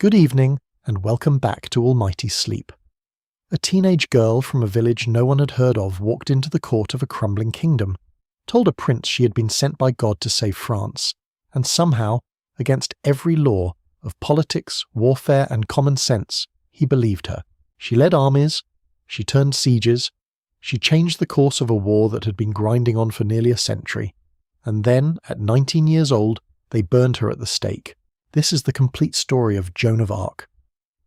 Good evening, and welcome back to Almighty Sleep. A teenage girl from a village no one had heard of walked into the court of a crumbling kingdom, told a prince she had been sent by God to save France, and somehow, against every law of politics, warfare, and common sense, he believed her. She led armies, she turned sieges, she changed the course of a war that had been grinding on for nearly a century, and then, at 19 years old, they burned her at the stake. This is the complete story of Joan of Arc.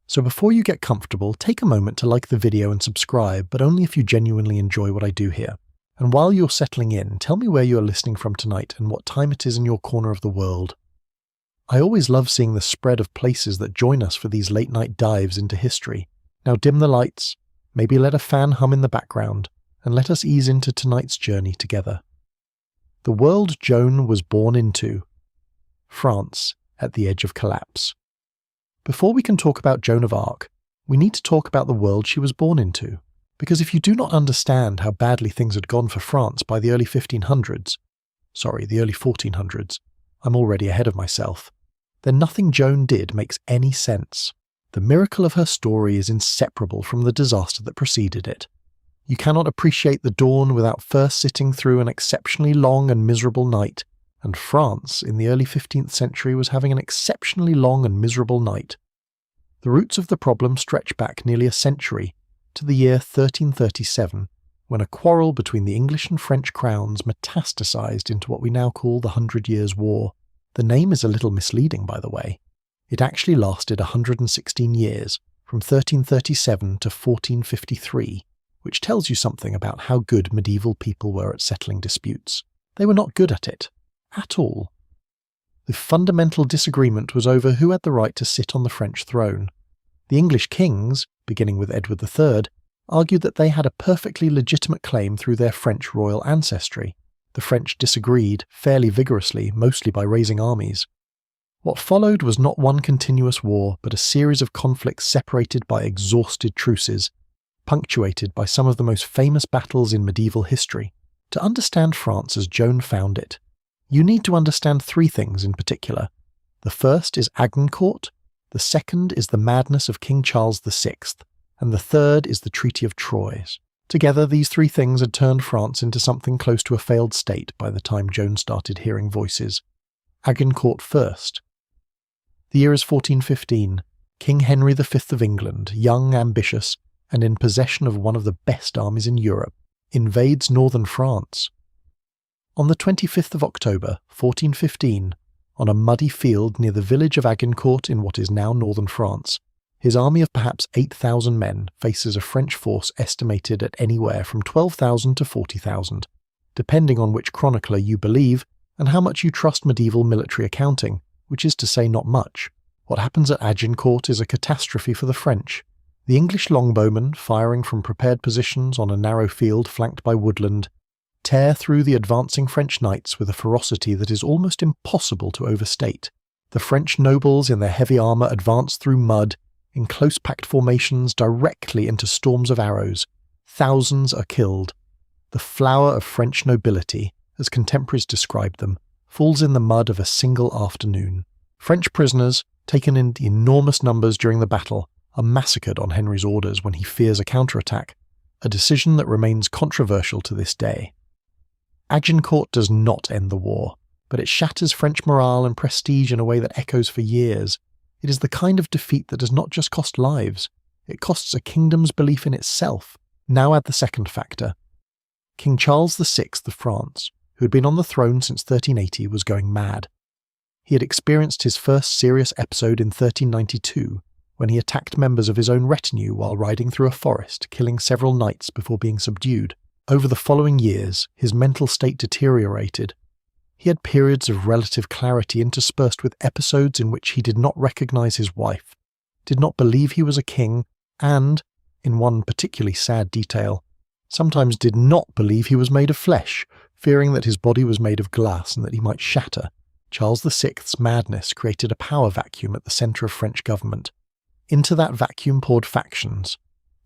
So before you get comfortable, take a moment to like the video and subscribe, but only if you genuinely enjoy what I do here. And while you're settling in, tell me where you are listening from tonight and what time it is in your corner of the world. I always love seeing the spread of places that join us for these late-night dives into history. Now dim the lights, maybe let a fan hum in the background, and let us ease into tonight's journey together. The world Joan was born into. France, at the edge of collapse. Before we can talk about Joan of Arc, we need to talk about the world she was born into. Because if you do not understand how badly things had gone for France by the early 1400s, I'm already ahead of myself, then nothing Joan did makes any sense. The miracle of her story is inseparable from the disaster that preceded it. You cannot appreciate the dawn without first sitting through an exceptionally long and miserable night, and France in the early 15th century was having an exceptionally long and miserable night. The roots of the problem stretch back nearly a century, to the year 1337, when a quarrel between the English and French crowns metastasized into what we now call the 100 Years' War. The name is a little misleading, by the way. It actually lasted 116 years, from 1337 to 1453, which tells you something about how good medieval people were at settling disputes. They were not good at it. At all. The fundamental disagreement was over who had the right to sit on the French throne. The English kings, beginning with Edward III, argued that they had a perfectly legitimate claim through their French royal ancestry. The French disagreed, fairly vigorously, mostly by raising armies. What followed was not one continuous war, but a series of conflicts separated by exhausted truces, punctuated by some of the most famous battles in medieval history. To understand France as Joan found it, you need to understand three things in particular. The first is Agincourt, the second is the madness of King Charles VI, and the third is the Treaty of Troyes. Together, these three things had turned France into something close to a failed state by the time Joan started hearing voices. Agincourt first. The year is 1415. King Henry V of England, young, ambitious, and in possession of one of the best armies in Europe, invades northern France. On the 25th of October, 1415, on a muddy field near the village of Agincourt in what is now northern France, his army of perhaps 8,000 men faces a French force estimated at anywhere from 12,000 to 40,000, depending on which chronicler you believe and how much you trust medieval military accounting, which is to say not much. What happens at Agincourt is a catastrophe for the French. The English longbowmen, firing from prepared positions on a narrow field flanked by woodland, tear through the advancing French knights with a ferocity that is almost impossible to overstate. The French nobles in their heavy armour advance through mud, in close-packed formations directly into storms of arrows. Thousands are killed. The flower of French nobility, as contemporaries described them, falls in the mud of a single afternoon. French prisoners, taken in enormous numbers during the battle, are massacred on Henry's orders when he fears a counterattack, a decision that remains controversial to this day. Agincourt does not end the war, but it shatters French morale and prestige in a way that echoes for years. It is the kind of defeat that does not just cost lives, it costs a kingdom's belief in itself. Now add the second factor. King Charles VI of France, who had been on the throne since 1380, was going mad. He had experienced his first serious episode in 1392, when he attacked members of his own retinue while riding through a forest, killing several knights before being subdued. Over the following years, his mental state deteriorated. He had periods of relative clarity interspersed with episodes in which he did not recognize his wife, did not believe he was a king, and, in one particularly sad detail, sometimes did not believe he was made of flesh, fearing that his body was made of glass and that he might shatter. Charles VI's madness created a power vacuum at the centre of French government. Into that vacuum poured factions.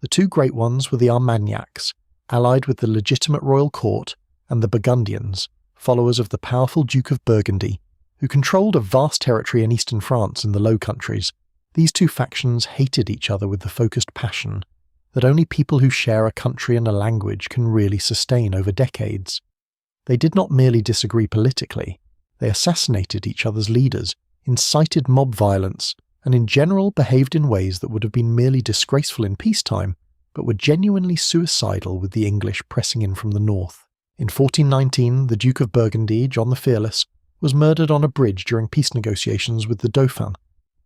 The two great ones were the Armagnacs, allied with the legitimate royal court, and the Burgundians, followers of the powerful Duke of Burgundy, who controlled a vast territory in eastern France and the Low Countries, These two factions hated each other with the focused passion that only people who share a country and a language can really sustain over decades. They did not merely disagree politically, they assassinated each other's leaders, incited mob violence, and in general behaved in ways that would have been merely disgraceful in peacetime, but were genuinely suicidal with the English pressing in from the north. In 1419, the Duke of Burgundy, John the Fearless, was murdered on a bridge during peace negotiations with the Dauphin,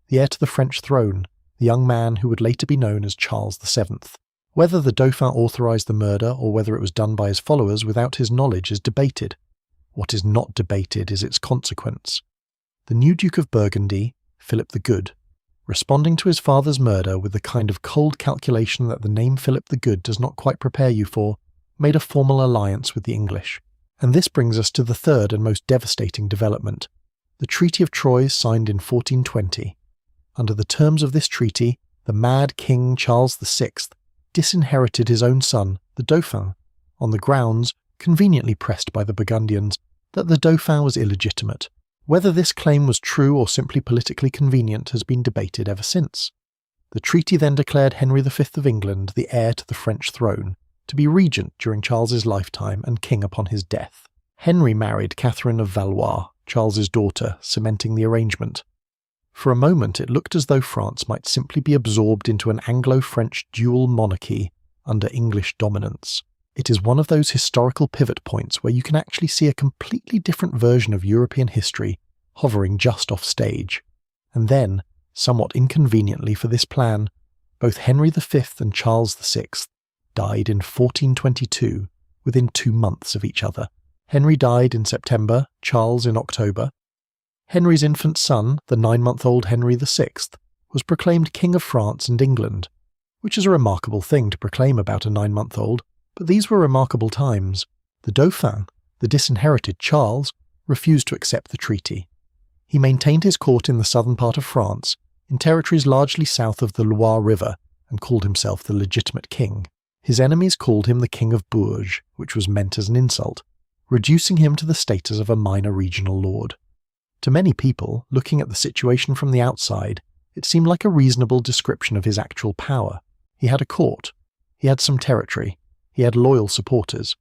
the heir to the French throne, the young man who would later be known as Charles VII. Whether the Dauphin authorised the murder or whether it was done by his followers without his knowledge is debated. What is not debated is its consequence. The new Duke of Burgundy, Philip the Good, responding to his father's murder with the kind of cold calculation that the name Philip the Good does not quite prepare you for, made a formal alliance with the English. And this brings us to the third and most devastating development, the Treaty of Troyes signed in 1420. Under the terms of this treaty, the mad King Charles VI disinherited his own son, the Dauphin, on the grounds, conveniently pressed by the Burgundians, that the Dauphin was illegitimate. Whether this claim was true or simply politically convenient has been debated ever since. The treaty then declared Henry V of England the heir to the French throne, to be regent during Charles's lifetime and king upon his death. Henry married Catherine of Valois, Charles's daughter, cementing the arrangement. For a moment it looked as though France might simply be absorbed into an Anglo-French dual monarchy under English dominance. It is one of those historical pivot points where you can actually see a completely different version of European history hovering just off stage. And then, somewhat inconveniently for this plan, both Henry V and Charles VI died in 1422 within 2 months of each other. Henry died in September, Charles in October. Henry's infant son, the 9-month-old Henry VI, was proclaimed King of France and England, which is a remarkable thing to proclaim about a 9-month-old, but these were remarkable times. The Dauphin, the disinherited Charles, refused to accept the treaty. He maintained his court in the southern part of France, in territories largely south of the Loire River, and called himself the legitimate king. His enemies called him the King of Bourges, which was meant as an insult, reducing him to the status of a minor regional lord. To many people, looking at the situation from the outside, it seemed like a reasonable description of his actual power. He had a court, he had some territory, he had loyal supporters.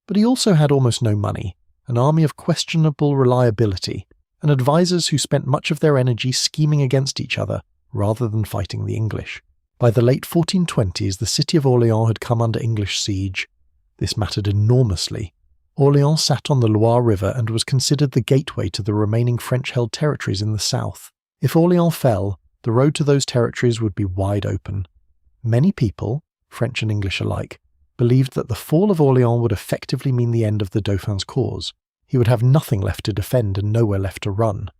But he also had almost no money, an army of questionable reliability, and advisors who spent much of their energy scheming against each other rather than fighting the English. By the late 1420s, the city of Orléans had come under English siege. This mattered enormously. Orléans sat on the Loire River and was considered the gateway to the remaining French-held territories in the south. If Orléans fell, the road to those territories would be wide open. Many people, French and English alike, believed that the fall of Orléans would effectively mean the end of the Dauphin's cause. He would have nothing left to defend and nowhere left to run.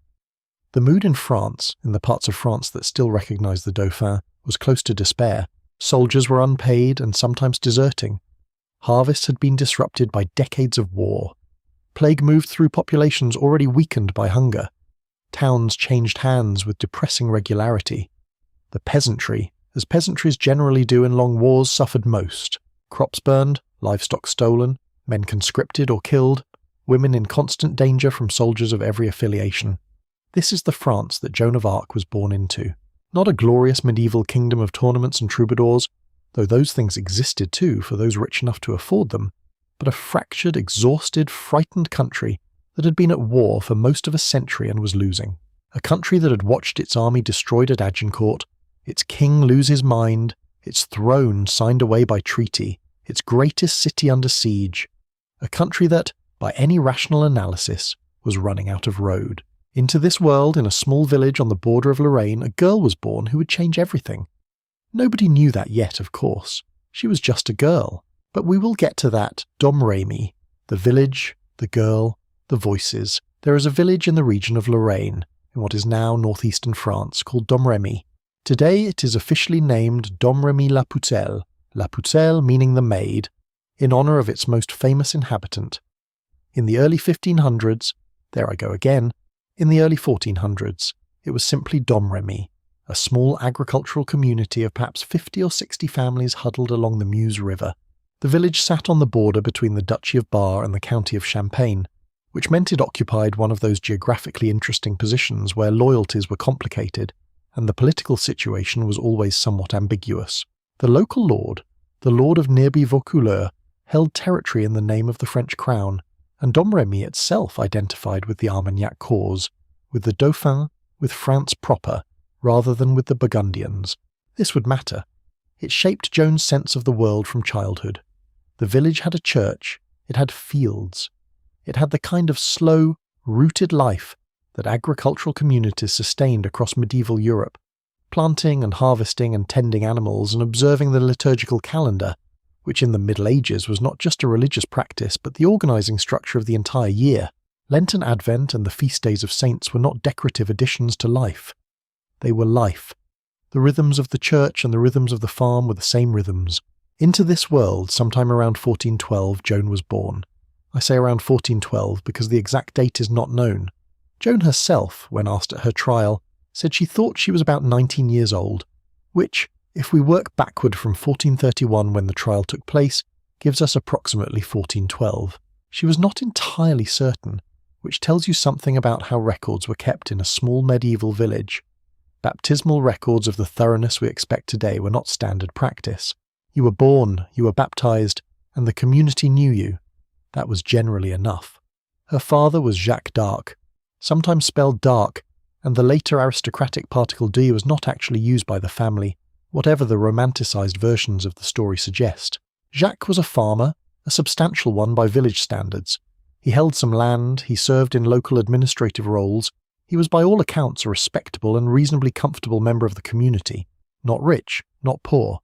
The mood in France, in the parts of France that still recognised the Dauphin, was close to despair. Soldiers were unpaid and sometimes deserting. Harvests had been disrupted by decades of war. Plague moved through populations already weakened by hunger. Towns changed hands with depressing regularity. The peasantry, as peasantries generally do in long wars, suffered most. Crops burned, livestock stolen, men conscripted or killed, women in constant danger from soldiers of every affiliation. This is the France that Joan of Arc was born into. Not a glorious medieval kingdom of tournaments and troubadours, though those things existed too for those rich enough to afford them, but a fractured, exhausted, frightened country that had been at war for most of a century and was losing. A country that had watched its army destroyed at Agincourt, its king lose his mind, its throne signed away by treaty, its greatest city under siege. A country that, by any rational analysis, was running out of road. Into this world, in a small village on the border of Lorraine, a girl was born who would change everything. Nobody knew that yet, of course. She was just a girl. But we will get to that. Domremy. The village, the girl, the voices. There is a village in the region of Lorraine, in what is now northeastern France, called Domremy. Today it is officially named Domremy-la-Pucelle, La-Pucelle meaning the maid, in honour of its most famous inhabitant. In the early 1500s, there I go again, in the early 1400s, it was simply Domremy, a small agricultural community of perhaps 50 or 60 families huddled along the Meuse River. The village sat on the border between the Duchy of Bar and the County of Champagne, which meant it occupied one of those geographically interesting positions where loyalties were complicated and the political situation was always somewhat ambiguous. The local lord, the Lord of Nearby-Vaucouleurs, held territory in the name of the French crown, and Domremy itself identified with the Armagnac cause, with the Dauphin, with France proper, rather than with the Burgundians. This would matter. It shaped Joan's sense of the world from childhood. The village had a church, it had fields. It had the kind of slow, rooted life that agricultural communities sustained across medieval Europe, planting and harvesting and tending animals and observing the liturgical calendar, which in the Middle Ages was not just a religious practice but the organising structure of the entire year. Lenten Advent and the feast days of saints were not decorative additions to life. They were life. The rhythms of the church and the rhythms of the farm were the same rhythms. Into this world, sometime around 1412, Joan was born. I say around 1412 because the exact date is not known. Joan herself, when asked at her trial, said she thought she was about 19 years old, which, if we work backward from 1431 when the trial took place, gives us approximately 1412. She was not entirely certain, which tells you something about how records were kept in a small medieval village. Baptismal records of the thoroughness we expect today were not standard practice. You were born, you were baptized, and the community knew you. That was generally enough. Her father was Jacques d'Arc, sometimes spelled Dark, and the later aristocratic particle D was not actually used by the family, whatever the romanticised versions of the story suggest. Jacques was a farmer, a substantial one by village standards. He held some land, he served in local administrative roles, he was by all accounts a respectable and reasonably comfortable member of the community, not rich, not poor,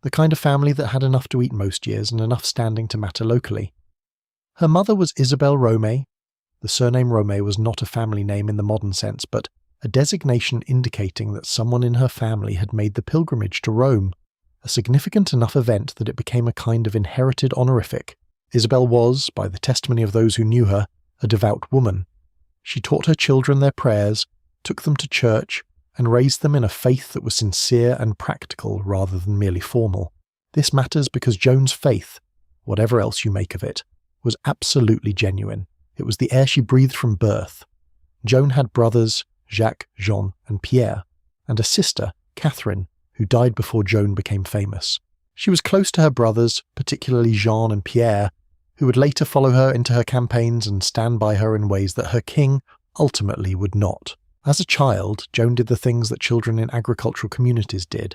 the kind of family that had enough to eat most years and enough standing to matter locally. Her mother was Isabelle Romay. The surname Romay was not a family name in the modern sense, but a designation indicating that someone in her family had made the pilgrimage to Rome, a significant enough event that it became a kind of inherited honorific. Isabel was, by the testimony of those who knew her, a devout woman. She taught her children their prayers, took them to church, and raised them in a faith that was sincere and practical rather than merely formal. This matters because Joan's faith, whatever else you make of it, was absolutely genuine. It was the air she breathed from birth. Joan had brothers, Jacques, Jean, and Pierre, and a sister, Catherine, who died before Joan became famous. She was close to her brothers, particularly Jean and Pierre, who would later follow her into her campaigns and stand by her in ways that her king ultimately would not. As a child, Joan did the things that children in agricultural communities did.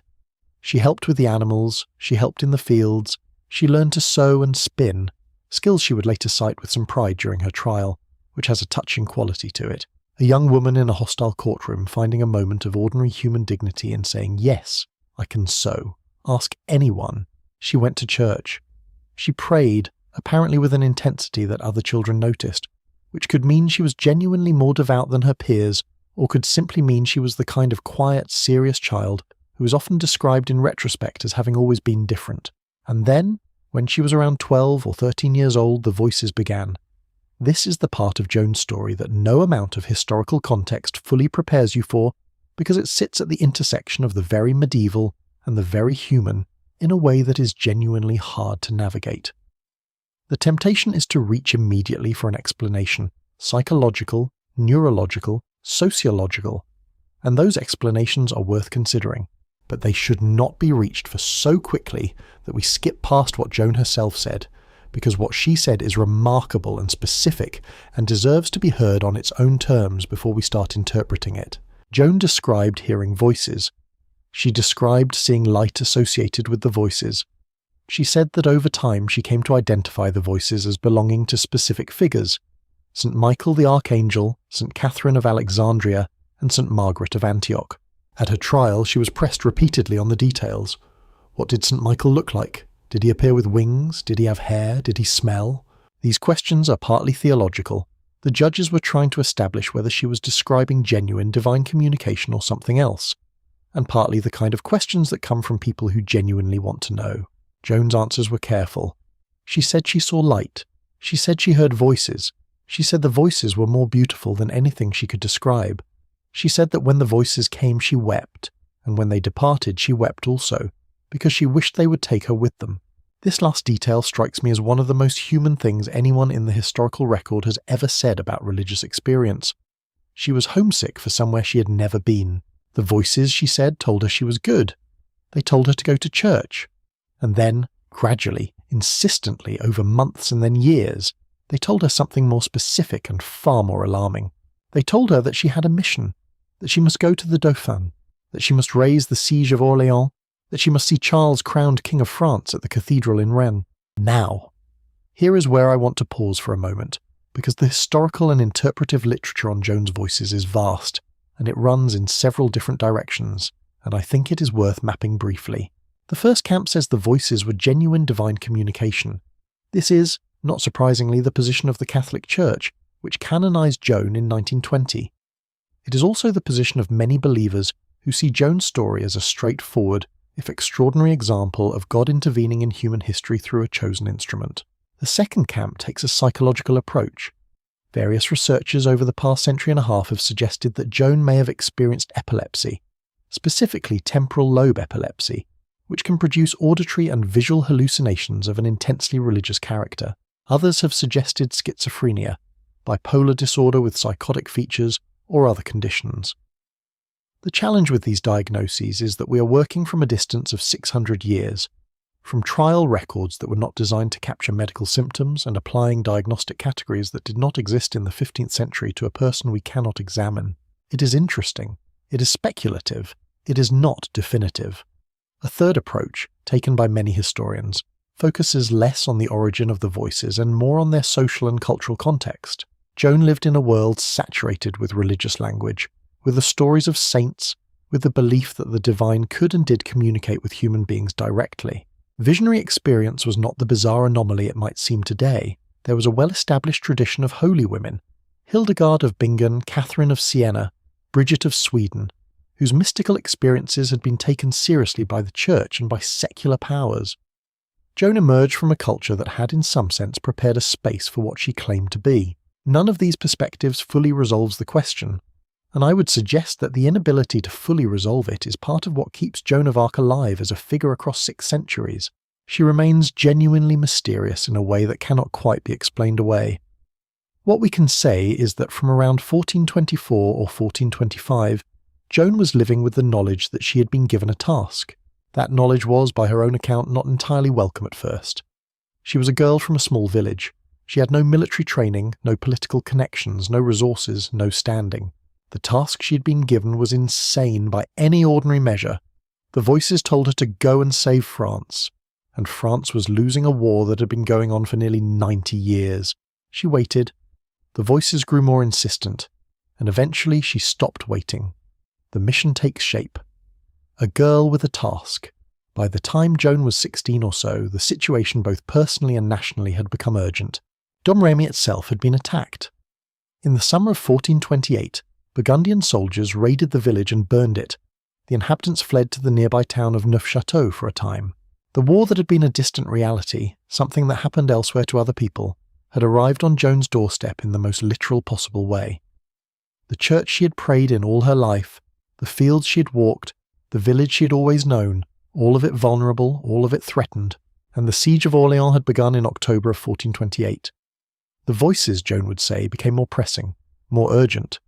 She helped with the animals, she helped in the fields, she learned to sew and spin, skills she would later cite with some pride during her trial, which has a touching quality to it. A young woman in a hostile courtroom finding a moment of ordinary human dignity and saying, "Yes, I can sew. Ask anyone." She went to church. She prayed, apparently with an intensity that other children noticed, which could mean she was genuinely more devout than her peers, or could simply mean she was the kind of quiet, serious child who is often described in retrospect as having always been different. And then, when she was around 12 or 13 years old, the voices began. This is the part of Joan's story that no amount of historical context fully prepares you for, because it sits at the intersection of the very medieval and the very human in a way that is genuinely hard to navigate. The temptation is to reach immediately for an explanation, psychological, neurological, sociological, and those explanations are worth considering, but they should not be reached for so quickly that we skip past what Joan herself said, because what she said is remarkable and specific and deserves to be heard on its own terms before we start interpreting it. Joan described hearing voices. She described seeing light associated with the voices. She said that over time she came to identify the voices as belonging to specific figures: St. Michael the Archangel, St. Catherine of Alexandria, and St. Margaret of Antioch. At her trial, she was pressed repeatedly on the details. What did St. Michael look like? Did he appear with wings? Did he have hair? Did he smell? These questions are partly theological. The judges were trying to establish whether she was describing genuine divine communication or something else, and partly the kind of questions that come from people who genuinely want to know. Joan's answers were careful. She said she saw light. She said she heard voices. She said the voices were more beautiful than anything she could describe. She said that when the voices came she wept, and when they departed she wept also, because she wished they would take her with them. This last detail strikes me as one of the most human things anyone in the historical record has ever said about religious experience. She was homesick for somewhere she had never been. The voices, she said, told her she was good. They told her to go to church. And then, gradually, insistently, over months and then years, they told her something more specific and far more alarming. They told her that she had a mission, that she must go to the Dauphin, that she must raise the Siege of Orléans, that she must see Charles crowned King of France at the cathedral in Rennes. Now. Here is where I want to pause for a moment, because the historical and interpretive literature on Joan's voices is vast, and it runs in several different directions, and I think it is worth mapping briefly. The first camp says the voices were genuine divine communication. This is, not surprisingly, the position of the Catholic Church, which canonized Joan in 1920. It is also the position of many believers who see Joan's story as a straightforward, if extraordinary example of God intervening in human history through a chosen instrument. The second camp takes a psychological approach. Various researchers over the past century and a half have suggested that Joan may have experienced epilepsy, specifically temporal lobe epilepsy, which can produce auditory and visual hallucinations of an intensely religious character. Others have suggested schizophrenia, bipolar disorder with psychotic features, or other conditions. The challenge with these diagnoses is that we are working from a distance of 600 years, from trial records that were not designed to capture medical symptoms and applying diagnostic categories that did not exist in the 15th century to a person we cannot examine. It is interesting. It is speculative. It is not definitive. A third approach, taken by many historians, focuses less on the origin of the voices and more on their social and cultural context. Joan lived in a world saturated with religious language, with the stories of saints, with the belief that the divine could and did communicate with human beings directly. Visionary experience was not the bizarre anomaly it might seem today. There was a well-established tradition of holy women, Hildegard of Bingen, Catherine of Siena, Bridget of Sweden, whose mystical experiences had been taken seriously by the church and by secular powers. Joan emerged from a culture that had in some sense prepared a space for what she claimed to be. None of these perspectives fully resolves the question, and I would suggest that the inability to fully resolve it is part of what keeps Joan of Arc alive as a figure across 6 centuries. She remains genuinely mysterious in a way that cannot quite be explained away. What we can say is that from around 1424 or 1425, Joan was living with the knowledge that she had been given a task. That knowledge was, by her own account, not entirely welcome at first. She was a girl from a small village. She had no military training, no political connections, no resources, no standing. The task she had been given was insane by any ordinary measure. The voices told her to go and save France, and France was losing a war that had been going on for nearly 90 years. She waited. The voices grew more insistent, and eventually she stopped waiting. The mission takes shape. A girl with a task. By the time Joan was 16 or so, the situation both personally and nationally had become urgent. Domremy itself had been attacked. In the summer of 1428, Burgundian soldiers raided the village and burned it. The inhabitants fled to the nearby town of Neufchâteau for a time. The war that had been a distant reality, something that happened elsewhere to other people, had arrived on Joan's doorstep in the most literal possible way. The church she had prayed in all her life, the fields she had walked, the village she had always known, all of it vulnerable, all of it threatened, and the Siege of Orléans had begun in October of 1428. The voices, Joan would say, became more pressing, more urgent.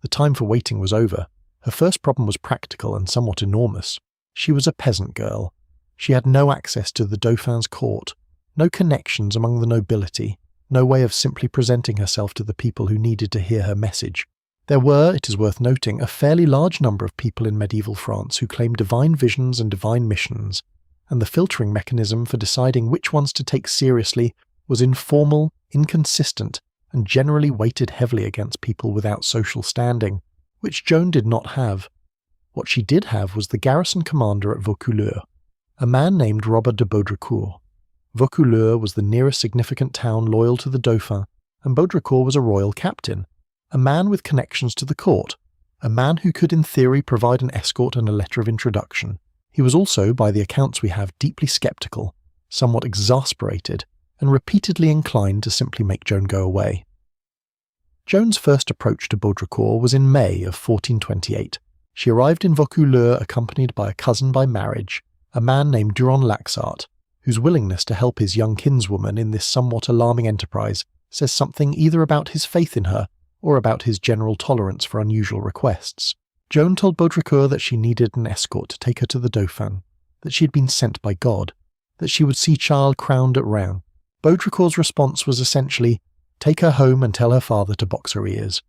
The time for waiting was over. Her first problem was practical and somewhat enormous. She was a peasant girl. She had no access to the Dauphin's court, no connections among the nobility, no way of simply presenting herself to the people who needed to hear her message. There were, it is worth noting, a fairly large number of people in medieval France who claimed divine visions and divine missions, and the filtering mechanism for deciding which ones to take seriously was informal, inconsistent, and generally weighted heavily against people without social standing, which Joan did not have. What she did have was the garrison commander at Vaucouleurs, a man named Robert de Baudricourt. Vaucouleurs was the nearest significant town loyal to the Dauphin, and Baudricourt was a royal captain, a man with connections to the court, a man who could in theory provide an escort and a letter of introduction. He was also, by the accounts we have, deeply sceptical, somewhat exasperated, and repeatedly inclined to simply make Joan go away. Joan's first approach to Baudricourt was in May of 1428. She arrived in Vaucouleurs accompanied by a cousin by marriage, a man named Durand-Laxart, whose willingness to help his young kinswoman in this somewhat alarming enterprise says something either about his faith in her or about his general tolerance for unusual requests. Joan told Baudricourt that she needed an escort to take her to the Dauphin, that she had been sent by God, that she would see Charles crowned at Reims. Baudricourt's response was essentially, take her home and tell her father to box her ears,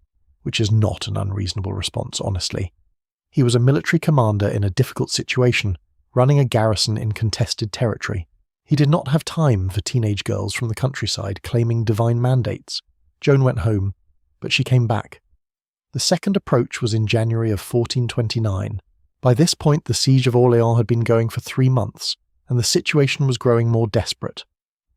which is not an unreasonable response, honestly. He was a military commander in a difficult situation, running a garrison in contested territory. He did not have time for teenage girls from the countryside claiming divine mandates. Joan went home, but she came back. The second approach was in January of 1429. By this point, the Siege of Orléans had been going for 3 months, and the situation was growing more desperate.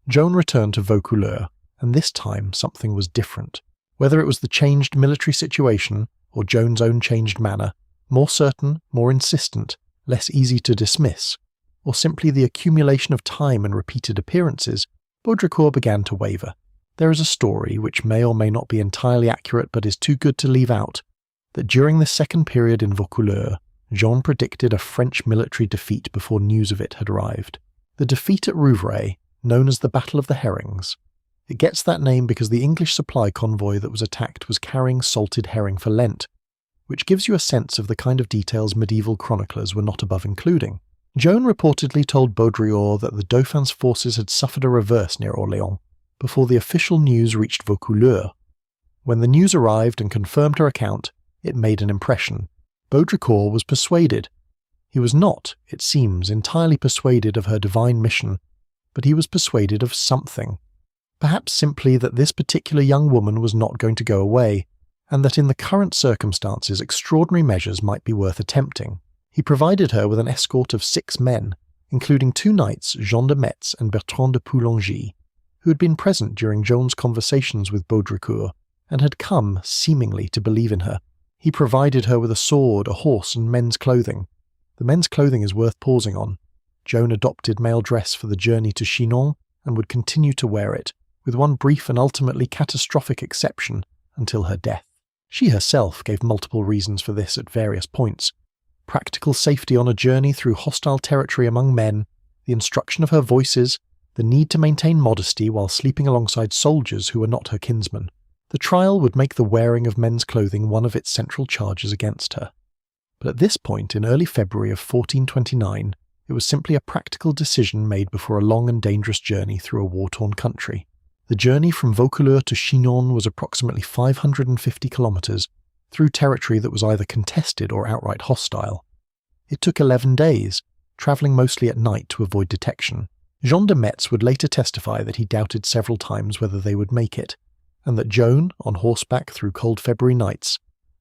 Joan returned to Vaucouleurs, and this time something was different. Whether it was the changed military situation, or Joan's own changed manner, more certain, more insistent, less easy to dismiss, or simply the accumulation of time and repeated appearances, Baudricourt began to waver. There is a story, which may or may not be entirely accurate but is too good to leave out, that during this second period in Vaucouleurs, Jean predicted a French military defeat before news of it had arrived. The defeat at Rouvray, known as the Battle of the Herrings. It gets that name because the English supply convoy that was attacked was carrying salted herring for Lent, which gives you a sense of the kind of details medieval chroniclers were not above including. Joan reportedly told Baudricourt that the Dauphin's forces had suffered a reverse near Orléans, before the official news reached Vaucouleurs. When the news arrived and confirmed her account, it made an impression. Baudricourt was persuaded. He was not, it seems, entirely persuaded of her divine mission, but he was persuaded of something. Perhaps simply that this particular young woman was not going to go away, and that in the current circumstances extraordinary measures might be worth attempting. He provided her with an escort of 6 men, including 2 knights, Jean de Metz and Bertrand de Poulengy, who had been present during Joan's conversations with Baudricourt, and had come, seemingly, to believe in her. He provided her with a sword, a horse, and men's clothing. The men's clothing is worth pausing on. Joan adopted male dress for the journey to Chinon, and would continue to wear it, with one brief and ultimately catastrophic exception, until her death. She herself gave multiple reasons for this at various points. Practical safety on a journey through hostile territory among men, the instruction of her voices, the need to maintain modesty while sleeping alongside soldiers who were not her kinsmen. The trial would make the wearing of men's clothing one of its central charges against her. But at this point, in early February of 1429, it was simply a practical decision made before a long and dangerous journey through a war-torn country. The journey from Vaucouleurs to Chinon was approximately 550 kilometers, through territory that was either contested or outright hostile. It took 11 days, travelling mostly at night to avoid detection. Jean de Metz would later testify that he doubted several times whether they would make it, and that Joan, on horseback through cold February nights,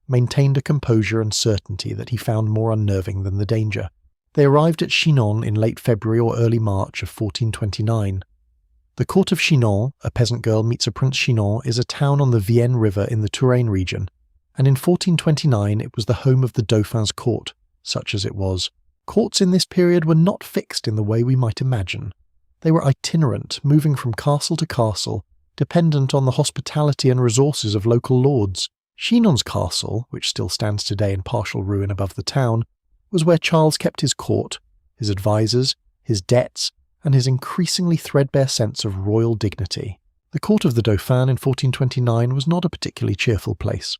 maintained a composure and certainty that he found more unnerving than the danger. They arrived at Chinon in late February or early March of 1429. The court of Chinon, a peasant girl meets a Prince Chinon, is a town on the Vienne River in the Touraine region, and in 1429 it was the home of the Dauphin's court, such as it was. Courts in this period were not fixed in the way we might imagine. They were itinerant, moving from castle to castle, dependent on the hospitality and resources of local lords. Chinon's castle, which still stands today in partial ruin above the town, was where Charles kept his court, his advisors, his debts, and his increasingly threadbare sense of royal dignity. The court of the Dauphin in 1429 was not a particularly cheerful place.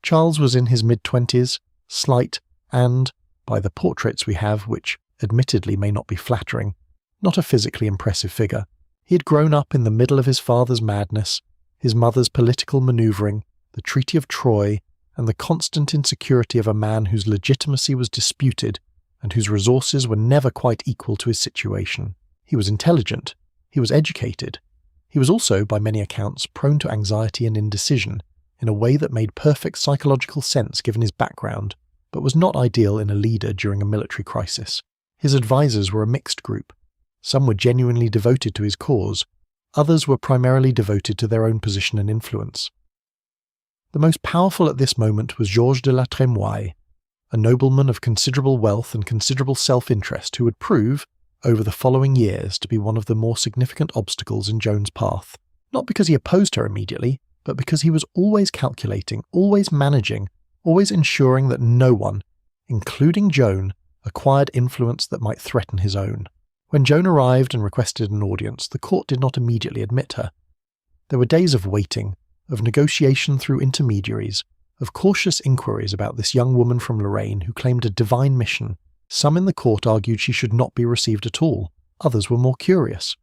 Charles was in his mid-20s, slight, and, by the portraits we have, which admittedly may not be flattering, not a physically impressive figure. He had grown up in the middle of his father's madness, his mother's political manoeuvring, the Treaty of Troyes, and the constant insecurity of a man whose legitimacy was disputed and whose resources were never quite equal to his situation. He was intelligent. He was educated. He was also, by many accounts, prone to anxiety and indecision, in a way that made perfect psychological sense given his background, but was not ideal in a leader during a military crisis. His advisors were a mixed group. Some were genuinely devoted to his cause, others were primarily devoted to their own position and influence. The most powerful at this moment was Georges de la Trémoille, a nobleman of considerable wealth and considerable self-interest who would prove, over the following years, to be one of the more significant obstacles in Joan's path, not because he opposed her immediately, but because he was always calculating, always managing, always ensuring that no one, including Joan, acquired influence that might threaten his own. When Joan arrived and requested an audience, the court did not immediately admit her. There were days of waiting, of negotiation through intermediaries, Of cautious inquiries about this young woman from Lorraine who claimed a divine mission, some in the court argued she should not be received at all, others were more curious.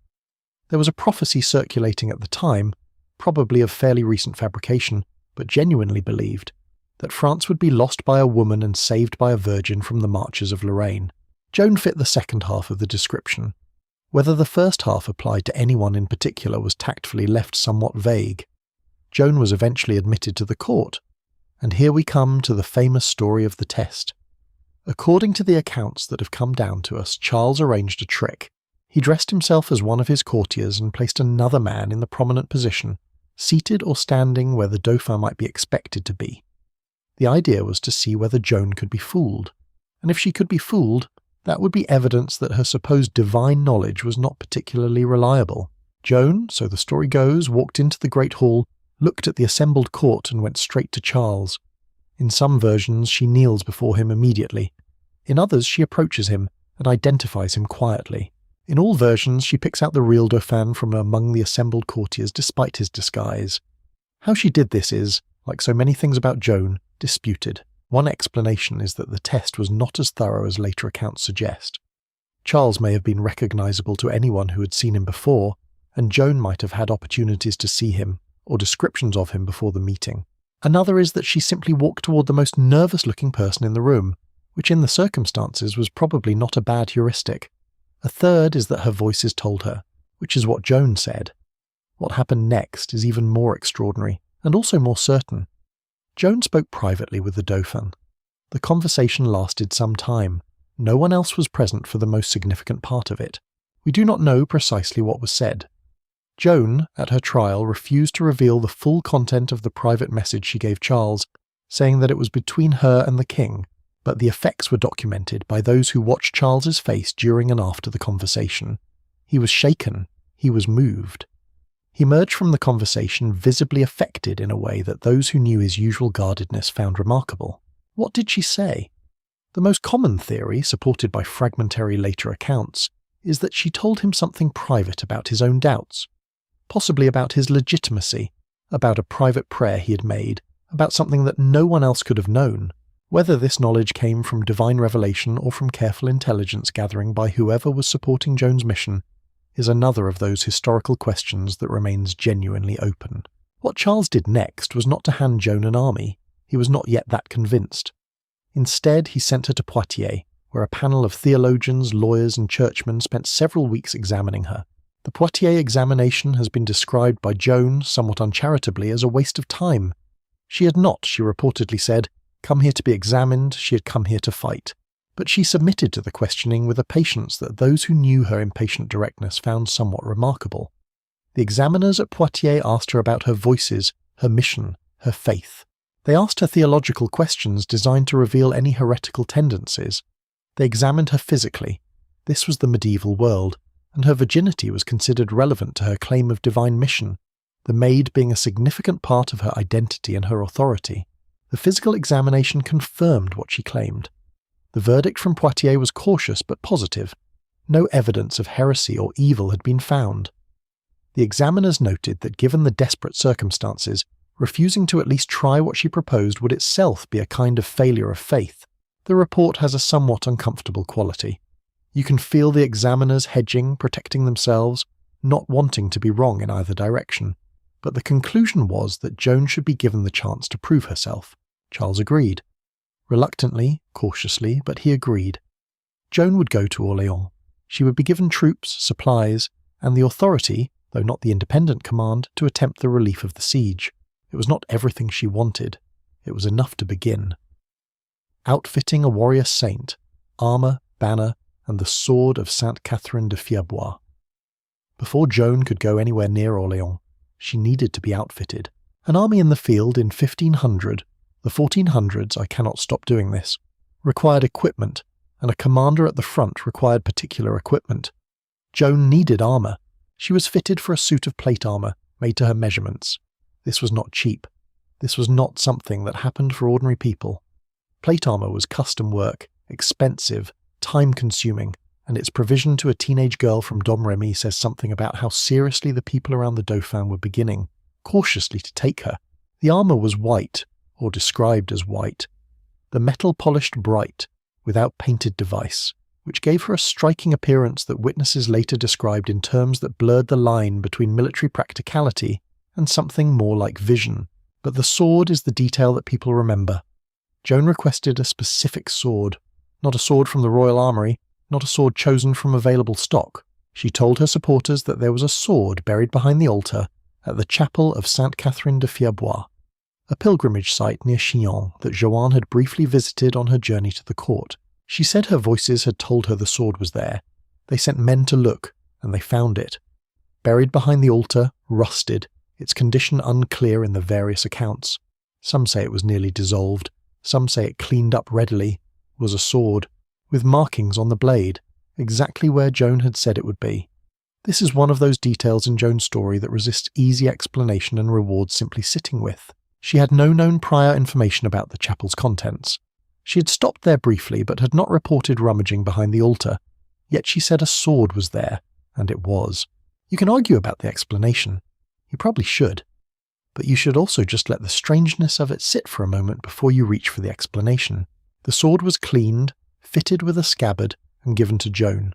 There was a prophecy circulating at the time, probably of fairly recent fabrication, but genuinely believed, that France would be lost by a woman and saved by a virgin from the marches of Lorraine. Joan fit the second half of the description. Whether the first half applied to anyone in particular was tactfully left somewhat vague. Joan was eventually admitted to the court, and here we come to the famous story of the test. According to the accounts that have come down to us, Charles arranged a trick. He dressed himself as one of his courtiers and placed another man in the prominent position, seated or standing where the Dauphin might be expected to be. The idea was to see whether Joan could be fooled, and if she could be fooled, that would be evidence that her supposed divine knowledge was not particularly reliable. Joan, so the story goes, walked into the great hall, looked at the assembled court and went straight to Charles. In some versions, she kneels before him immediately. In others, she approaches him and identifies him quietly. In all versions, she picks out the real Dauphin from among the assembled courtiers despite his disguise. How she did this is, like so many things about Joan, disputed. One explanation is that the test was not as thorough as later accounts suggest. Charles may have been recognizable to anyone who had seen him before, and Joan might have had opportunities to see him, or descriptions of him before the meeting. Another is that she simply walked toward the most nervous-looking person in the room, which in the circumstances was probably not a bad heuristic. A third is that her voices told her, which is what Joan said. What happened next is even more extraordinary, and also more certain. Joan spoke privately with the Dauphin. The conversation lasted some time. No one else was present for the most significant part of it. We do not know precisely what was said. Joan, at her trial, refused to reveal the full content of the private message she gave Charles, saying that it was between her and the king, but the effects were documented by those who watched Charles's face during and after the conversation. He was shaken. He was moved. He emerged from the conversation visibly affected in a way that those who knew his usual guardedness found remarkable. What did she say? The most common theory, supported by fragmentary later accounts, is that she told him something private about his own doubts, possibly about his legitimacy, about a private prayer he had made, about something that no one else could have known. Whether this knowledge came from divine revelation or from careful intelligence gathering by whoever was supporting Joan's mission is another of those historical questions that remains genuinely open. What Charles did next was not to hand Joan an army. He was not yet that convinced. Instead, he sent her to Poitiers, where a panel of theologians, lawyers and churchmen spent several weeks examining her. The Poitiers examination has been described by Joan, somewhat uncharitably, as a waste of time. She had not, she reportedly said, come here to be examined, she had come here to fight. But she submitted to the questioning with a patience that those who knew her impatient directness found somewhat remarkable. The examiners at Poitiers asked her about her voices, her mission, her faith. They asked her theological questions designed to reveal any heretical tendencies. They examined her physically. This was the medieval world, and her virginity was considered relevant to her claim of divine mission, the maid being a significant part of her identity and her authority. The physical examination confirmed what she claimed. The verdict from Poitiers was cautious but positive. No evidence of heresy or evil had been found. The examiners noted that given the desperate circumstances, refusing to at least try what she proposed would itself be a kind of failure of faith. The report has a somewhat uncomfortable quality. You can feel the examiners hedging, protecting themselves, not wanting to be wrong in either direction. But the conclusion was that Joan should be given the chance to prove herself. Charles agreed. Reluctantly, cautiously, but he agreed. Joan would go to Orléans. She would be given troops, supplies, and the authority, though not the independent command, to attempt the relief of the siege. It was not everything she wanted. It was enough to begin. Outfitting a warrior saint, armour, banner, and the sword of Sainte Catherine de Fierbois. Before Joan could go anywhere near Orléans, she needed to be outfitted. An army in the field in 1500, the 1400s, I cannot stop doing this, required equipment, and a commander at the front required particular equipment. Joan needed armour. She was fitted for a suit of plate armour, made to her measurements. This was not cheap. This was not something that happened for ordinary people. Plate armour was custom work, expensive, time-consuming, and its provision to a teenage girl from Domremy says something about how seriously the people around the Dauphin were beginning, cautiously, to take her. The armour was white, or described as white. The metal polished bright, without painted device, which gave her a striking appearance that witnesses later described in terms that blurred the line between military practicality and something more like vision. But the sword is the detail that people remember. Joan requested a specific sword, not a sword from the royal armoury, not a sword chosen from available stock. She told her supporters that there was a sword buried behind the altar at the chapel of Sainte Catherine de Fierbois, a pilgrimage site near Chillon that Joan had briefly visited on her journey to the court. She said her voices had told her the sword was there. They sent men to look, and they found it. Buried behind the altar, rusted, its condition unclear in the various accounts. Some say it was nearly dissolved, some say it cleaned up readily, was a sword, with markings on the blade, exactly where Joan had said it would be. This is one of those details in Joan's story that resists easy explanation and rewards simply sitting with. She had no known prior information about the chapel's contents. She had stopped there briefly but had not reported rummaging behind the altar, yet she said a sword was there, and it was. You can argue about the explanation. You probably should. But you should also just let the strangeness of it sit for a moment before you reach for the explanation. The sword was cleaned, fitted with a scabbard, and given to Joan.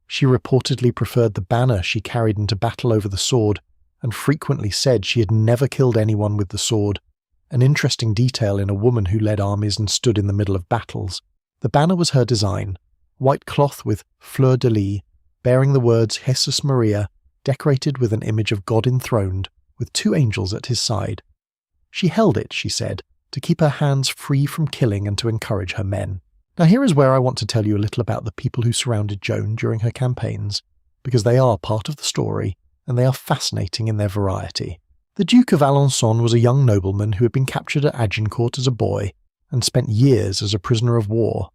She reportedly preferred the banner she carried into battle over the sword, and frequently said she had never killed anyone with the sword, an interesting detail in a woman who led armies and stood in the middle of battles. The banner was her design, white cloth with fleur-de-lis, bearing the words Jesus Maria, decorated with an image of God enthroned, with 2 angels at his side. She held it, she said, to keep her hands free from killing and to encourage her men. Now here is where I want to tell you a little about the people who surrounded Joan during her campaigns, because they are part of the story, and they are fascinating in their variety. The Duke of Alençon was a young nobleman who had been captured at Agincourt as a boy, and spent years as a prisoner of war.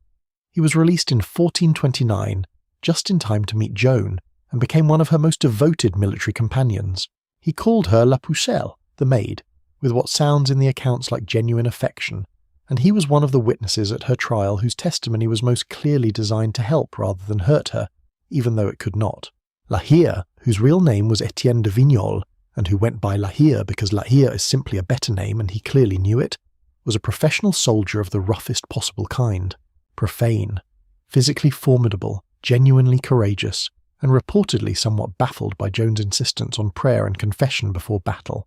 He was released in 1429, just in time to meet Joan, and became one of her most devoted military companions. He called her La Pucelle, the maid, with what sounds in the accounts like genuine affection, and he was one of the witnesses at her trial whose testimony was most clearly designed to help rather than hurt her, even though it could not. La Hire, whose real name was Etienne de Vignol, and who went by La Hire because La Hire is simply a better name and he clearly knew it, was a professional soldier of the roughest possible kind. Profane, physically formidable, genuinely courageous, and reportedly somewhat baffled by Joan's insistence on prayer and confession before battle.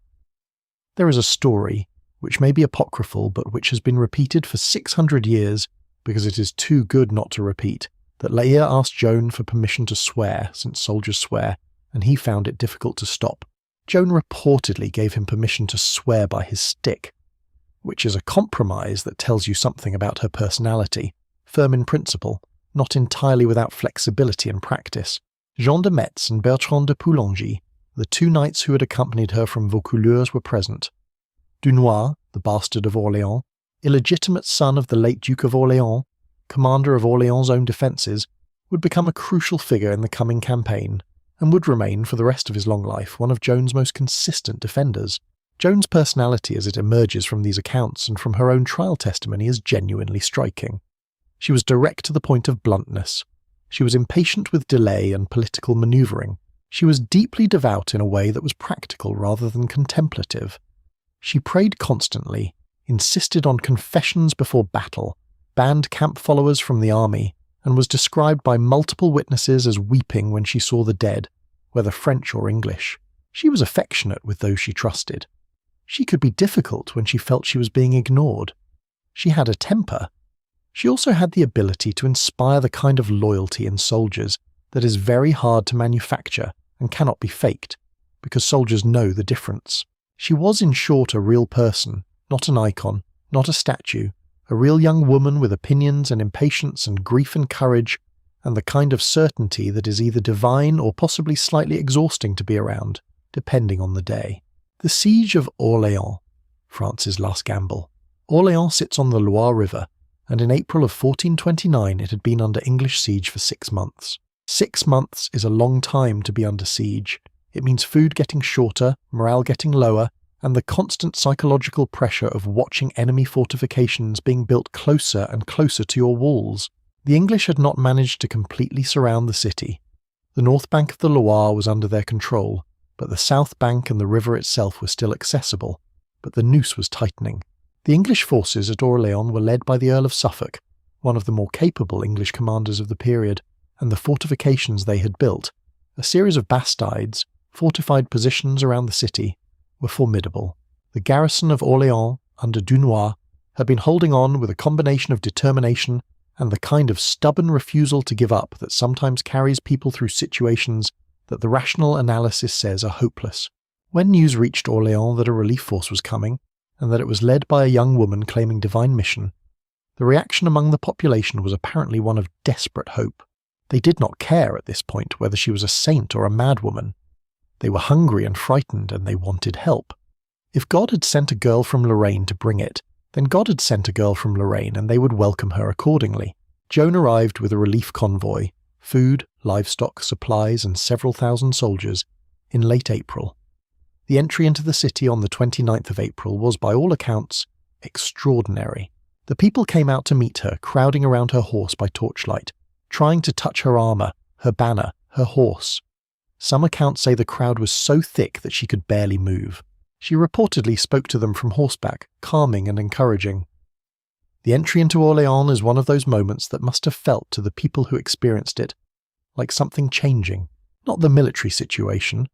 There is a story, which may be apocryphal but which has been repeated for 600 years because it is too good not to repeat, that La Hire asked Joan for permission to swear, since soldiers swear, and he found it difficult to stop. Joan reportedly gave him permission to swear by his stick, which is a compromise that tells you something about her personality, firm in principle, not entirely without flexibility in practice. Jean de Metz and Bertrand de Poulengy, the 2 knights who had accompanied her from Vaucouleurs, were present. Dunois, the bastard of Orléans, illegitimate son of the late Duke of Orléans, commander of Orléans' own defences, would become a crucial figure in the coming campaign, and would remain for the rest of his long life one of Joan's most consistent defenders. Joan's personality as it emerges from these accounts and from her own trial testimony is genuinely striking. She was direct to the point of bluntness. She was impatient with delay and political manoeuvring. She was deeply devout in a way that was practical rather than contemplative. She prayed constantly, insisted on confessions before battle, banned camp followers from the army, and was described by multiple witnesses as weeping when she saw the dead, whether French or English. She was affectionate with those she trusted. She could be difficult when she felt she was being ignored. She had a temper. She also had the ability to inspire the kind of loyalty in soldiers that is very hard to manufacture and cannot be faked, because soldiers know the difference. She was, in short, a real person, not an icon, not a statue, a real young woman with opinions and impatience and grief and courage, and the kind of certainty that is either divine or possibly slightly exhausting to be around, depending on the day. The Siege of Orléans, France's last gamble. Orléans sits on the Loire River, and in April of 1429 it had been under English siege for 6 months. 6 months is a long time to be under siege. It means food getting shorter, morale getting lower, and the constant psychological pressure of watching enemy fortifications being built closer and closer to your walls. The English had not managed to completely surround the city. The north bank of the Loire was under their control, but the south bank and the river itself were still accessible, but the noose was tightening. The English forces at Orléans were led by the Earl of Suffolk, one of the more capable English commanders of the period, and the fortifications they had built, a series of bastides, fortified positions around the city, were formidable. The garrison of Orléans, under Dunois, had been holding on with a combination of determination and the kind of stubborn refusal to give up that sometimes carries people through situations that the rational analysis says are hopeless. When news reached Orléans that a relief force was coming, and that it was led by a young woman claiming divine mission, the reaction among the population was apparently one of desperate hope. They did not care at this point whether she was a saint or a madwoman. They were hungry and frightened, and they wanted help. If God had sent a girl from Lorraine to bring it, then God had sent a girl from Lorraine, and they would welcome her accordingly. Joan arrived with a relief convoy, food, livestock, supplies, and several thousand soldiers, in late April. The entry into the city on the 29th of April was, by all accounts, extraordinary. The people came out to meet her, crowding around her horse by torchlight, trying to touch her armour, her banner, her horse. Some accounts say the crowd was so thick that she could barely move. She reportedly spoke to them from horseback, calming and encouraging. The entry into Orléans is one of those moments that must have felt to the people who experienced it like something changing, not the military situation,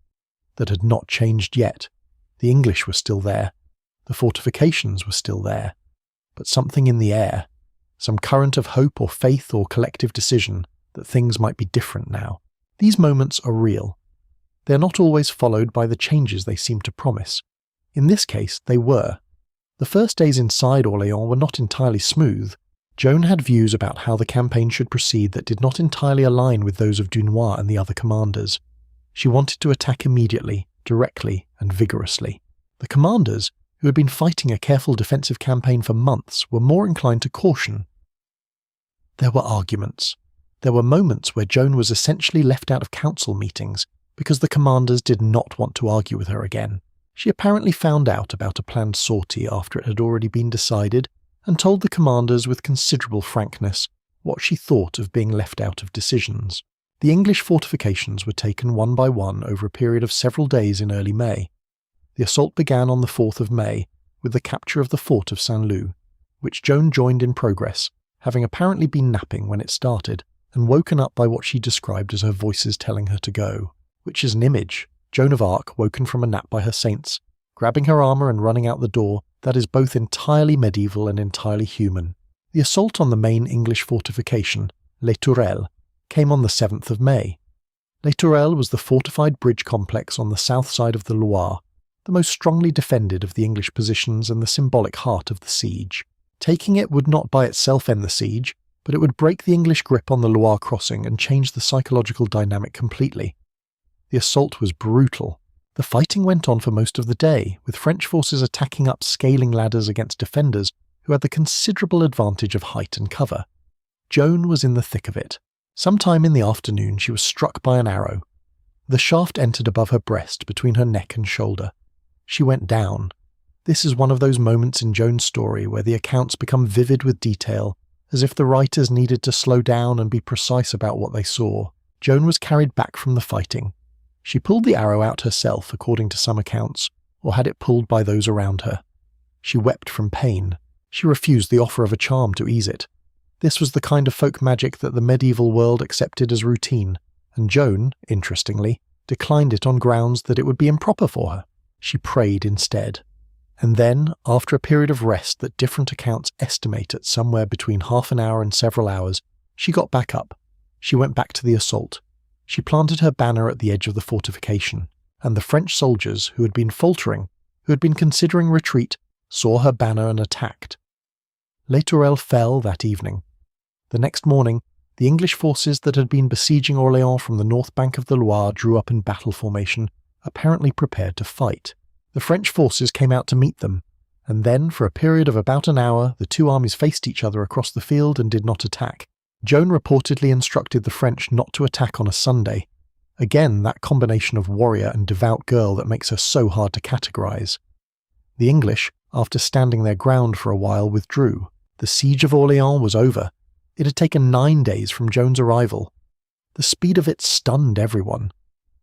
that had not changed yet. The English were still there, the fortifications were still there, but something in the air, some current of hope or faith or collective decision that things might be different now. These moments are real. They are not always followed by the changes they seem to promise. In this case, they were. The first days inside Orléans were not entirely smooth. Joan had views about how the campaign should proceed that did not entirely align with those of Dunois and the other commanders. She wanted to attack immediately, directly, and vigorously. The commanders, who had been fighting a careful defensive campaign for months, were more inclined to caution. There were arguments. There were moments where Joan was essentially left out of council meetings because the commanders did not want to argue with her again. She apparently found out about a planned sortie after it had already been decided and told the commanders with considerable frankness what she thought of being left out of decisions. The English fortifications were taken one by one over a period of several days in early May. The assault began on the 4th of May with the capture of the fort of Saint-Lô, which Joan joined in progress, having apparently been napping when it started, and woken up by what she described as her voices telling her to go, which is an image, Joan of Arc woken from a nap by her saints, grabbing her armour and running out the door, that is both entirely medieval and entirely human. The assault on the main English fortification, Les Tourelles, came on the 7th of May. Les Tourelles was the fortified bridge complex on the south side of the Loire, the most strongly defended of the English positions and the symbolic heart of the siege. Taking it would not by itself end the siege, but it would break the English grip on the Loire crossing and change the psychological dynamic completely. The assault was brutal. The fighting went on for most of the day, with French forces attacking up scaling ladders against defenders who had the considerable advantage of height and cover. Joan was in the thick of it. Sometime in the afternoon she was struck by an arrow. The shaft entered above her breast, between her neck and shoulder. She went down. This is one of those moments in Joan's story where the accounts become vivid with detail, as if the writers needed to slow down and be precise about what they saw. Joan was carried back from the fighting. She pulled the arrow out herself, according to some accounts, or had it pulled by those around her. She wept from pain. She refused the offer of a charm to ease it. This was the kind of folk magic that the medieval world accepted as routine, and Joan, interestingly, declined it on grounds that it would be improper for her. She prayed instead. And then, after a period of rest that different accounts estimate at somewhere between half an hour and several hours, she got back up. She went back to the assault. She planted her banner at the edge of the fortification, and the French soldiers, who had been faltering, who had been considering retreat, saw her banner and attacked. Les Tourelles fell that evening. The next morning, the English forces that had been besieging Orléans from the north bank of the Loire drew up in battle formation, apparently prepared to fight. The French forces came out to meet them, and then, for a period of about an hour, the two armies faced each other across the field and did not attack. Joan reportedly instructed the French not to attack on a Sunday. Again, that combination of warrior and devout girl that makes her so hard to categorize. The English, after standing their ground for a while, withdrew. The Siege of Orléans was over. It had taken 9 days from Joan's arrival. The speed of it stunned everyone.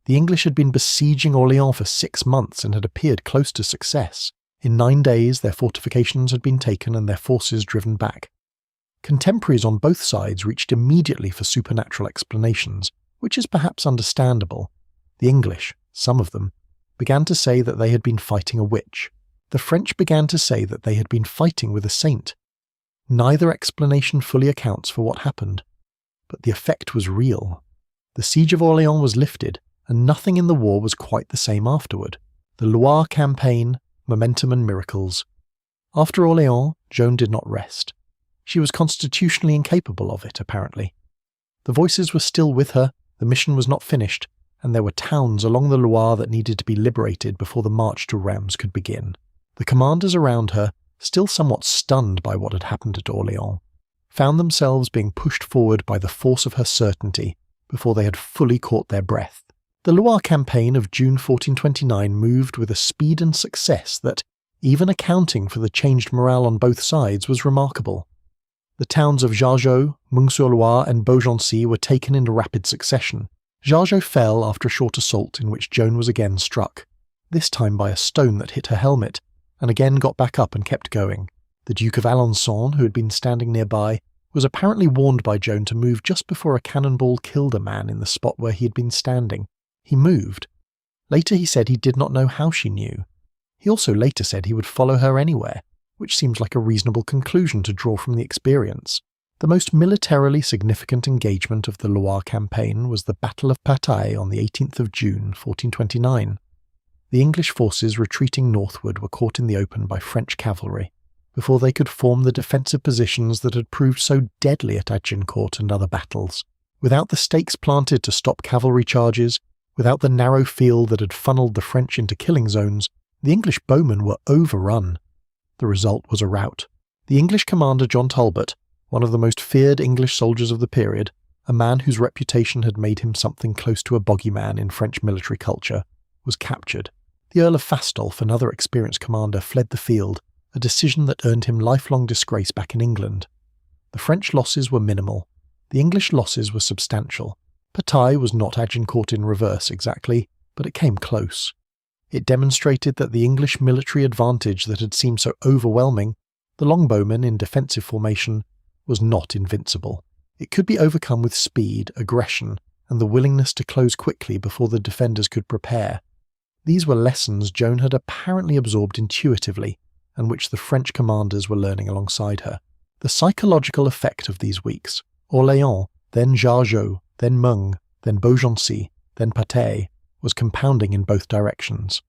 The English had been besieging Orléans for 6 months and had appeared close to success. In 9 days, their fortifications had been taken and their forces driven back. Contemporaries on both sides reached immediately for supernatural explanations, which is perhaps understandable. The English, some of them, began to say that they had been fighting a witch. The French began to say that they had been fighting with a saint. Neither explanation fully accounts for what happened, but the effect was real. The Siege of Orléans was lifted, and nothing in the war was quite the same afterward. The Loire campaign, momentum and miracles. After Orléans, Joan did not rest. She was constitutionally incapable of it, apparently. The voices were still with her, the mission was not finished, and there were towns along the Loire that needed to be liberated before the march to Reims could begin. The commanders around her, still somewhat stunned by what had happened at Orléans, found themselves being pushed forward by the force of her certainty before they had fully caught their breath. The Loire campaign of June 1429 moved with a speed and success that, even accounting for the changed morale on both sides, was remarkable. The towns of Jargeau, Meung-sur-Loire and Beaugency were taken in rapid succession. Jargeau fell after a short assault in which Joan was again struck, this time by a stone that hit her helmet, and again got back up and kept going. The Duke of Alençon, who had been standing nearby, was apparently warned by Joan to move just before a cannonball killed a man in the spot where he had been standing. He moved. Later he said he did not know how she knew. He also later said he would follow her anywhere, which seems like a reasonable conclusion to draw from the experience. The most militarily significant engagement of the Loire campaign was the Battle of Patay on the 18th of June, 1429. The English forces retreating northward were caught in the open by French cavalry, before they could form the defensive positions that had proved so deadly at Agincourt and other battles. Without the stakes planted to stop cavalry charges, without the narrow field that had funneled the French into killing zones, the English bowmen were overrun. The result was a rout. The English commander John Talbot, one of the most feared English soldiers of the period, a man whose reputation had made him something close to a bogeyman in French military culture, was captured. The Earl of Fastolf, another experienced commander, fled the field, a decision that earned him lifelong disgrace back in England. The French losses were minimal. The English losses were substantial. Patay was not Agincourt in reverse exactly, but it came close. It demonstrated that the English military advantage that had seemed so overwhelming, the longbowmen in defensive formation, was not invincible. It could be overcome with speed, aggression, and the willingness to close quickly before the defenders could prepare. These were lessons Joan had apparently absorbed intuitively, and which the French commanders were learning alongside her. The psychological effect of these weeks, Orléans, then Jargeau, then Meung, then Beaugency, then Patay, was compounding in both directions.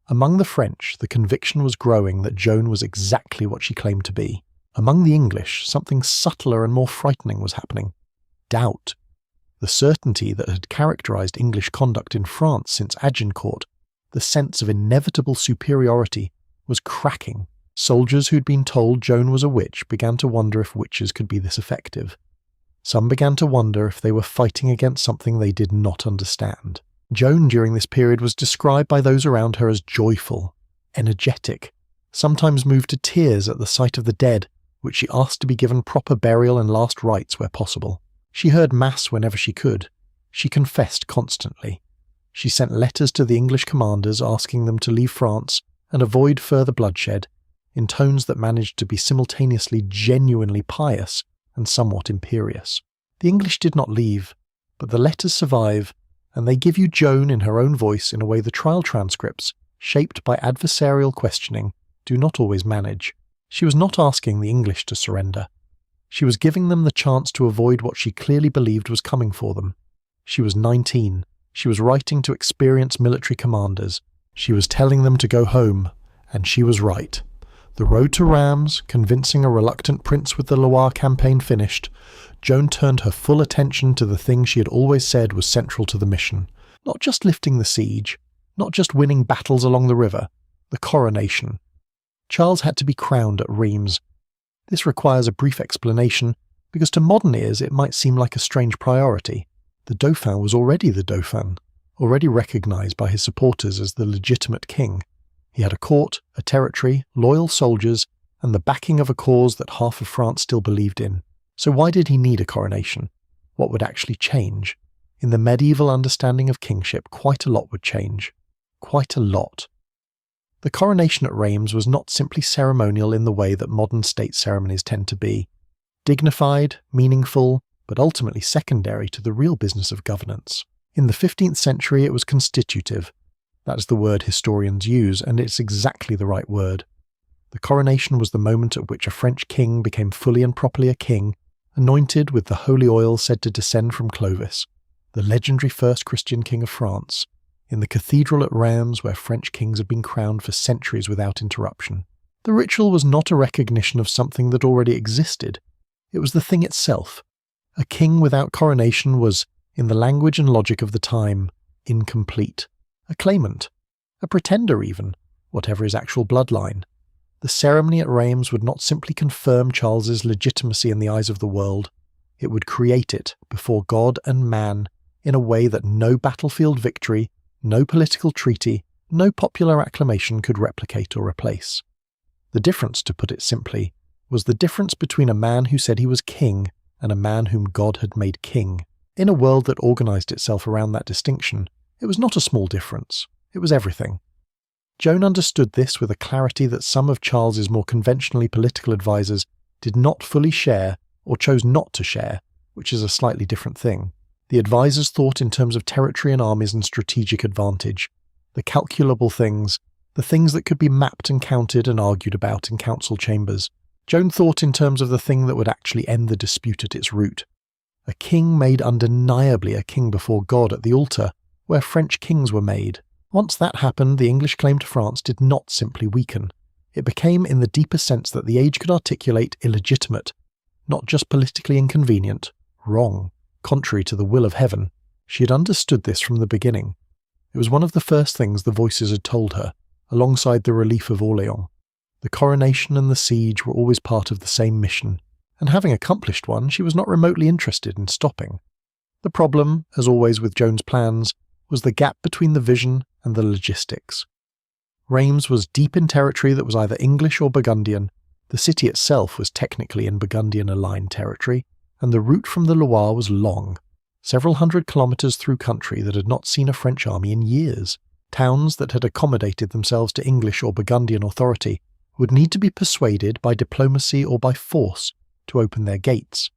Among the French, the conviction was growing that Joan was exactly what she claimed to be. Among the English, something subtler and more frightening was happening. Doubt. The certainty that had characterized English conduct in France since Agincourt, the sense of inevitable superiority, was cracking. Soldiers who'd been told Joan was a witch began to wonder if witches could be this effective. Some began to wonder if they were fighting against something they did not understand. Joan during this period was described by those around her as joyful, energetic, sometimes moved to tears at the sight of the dead, which she asked to be given proper burial and last rites where possible. She heard Mass whenever she could. She confessed constantly. She sent letters to the English commanders asking them to leave France and avoid further bloodshed, in tones that managed to be simultaneously genuinely pious and somewhat imperious. The English did not leave, but the letters survive, and they give you Joan in her own voice in a way the trial transcripts, shaped by adversarial questioning, do not always manage. She was not asking the English to surrender. She was giving them the chance to avoid what she clearly believed was coming for them. She was 19. She was writing to experienced military commanders. She was telling them to go home, and she was right. The road to Reims, convincing a reluctant prince with the Loire campaign finished, Joan turned her full attention to the thing she had always said was central to the mission. Not just lifting the siege, not just winning battles along the river, the coronation. Charles had to be crowned at Reims. This requires a brief explanation, because to modern ears it might seem like a strange priority. The Dauphin was already the Dauphin, already recognised by his supporters as the legitimate king. He had a court, a territory, loyal soldiers, and the backing of a cause that half of France still believed in. So why did he need a coronation? What would actually change? In the medieval understanding of kingship, quite a lot would change. Quite a lot. The coronation at Reims was not simply ceremonial in the way that modern state ceremonies tend to be. Dignified, meaningful, but ultimately secondary to the real business of governance. In the 15th century it was constitutive. That is the word historians use, and it's exactly the right word. The coronation was the moment at which a French king became fully and properly a king, anointed with the holy oil said to descend from Clovis, the legendary first Christian king of France, in the cathedral at Reims where French kings had been crowned for centuries without interruption. The ritual was not a recognition of something that already existed. It was the thing itself. A king without coronation was, in the language and logic of the time, incomplete. A claimant. A pretender even, whatever his actual bloodline. The ceremony at Reims would not simply confirm Charles's legitimacy in the eyes of the world, it would create it before God and man in a way that no battlefield victory, no political treaty, no popular acclamation could replicate or replace. The difference, to put it simply, was the difference between a man who said he was king and a man whom God had made king. In a world that organised itself around that distinction, it was not a small difference, it was everything. Joan understood this with a clarity that some of Charles's more conventionally political advisers did not fully share or chose not to share, which is a slightly different thing. The advisers thought in terms of territory and armies and strategic advantage, the calculable things, the things that could be mapped and counted and argued about in council chambers. Joan thought in terms of the thing that would actually end the dispute at its root. A king made undeniably a king before God at the altar, where French kings were made. Once that happened, the English claim to France did not simply weaken. It became, in the deeper sense that the age could articulate, illegitimate, not just politically inconvenient, wrong, contrary to the will of heaven. She had understood this from the beginning. It was one of the first things the voices had told her, alongside the relief of Orléans. The coronation and the siege were always part of the same mission, and having accomplished one, she was not remotely interested in stopping. The problem, as always with Joan's plans, was the gap between the vision and the logistics. Reims was deep in territory that was either English or Burgundian, the city itself was technically in Burgundian-aligned territory, and the route from the Loire was long, several hundred kilometres through country that had not seen a French army in years. Towns that had accommodated themselves to English or Burgundian authority would need to be persuaded by diplomacy or by force to open their gates.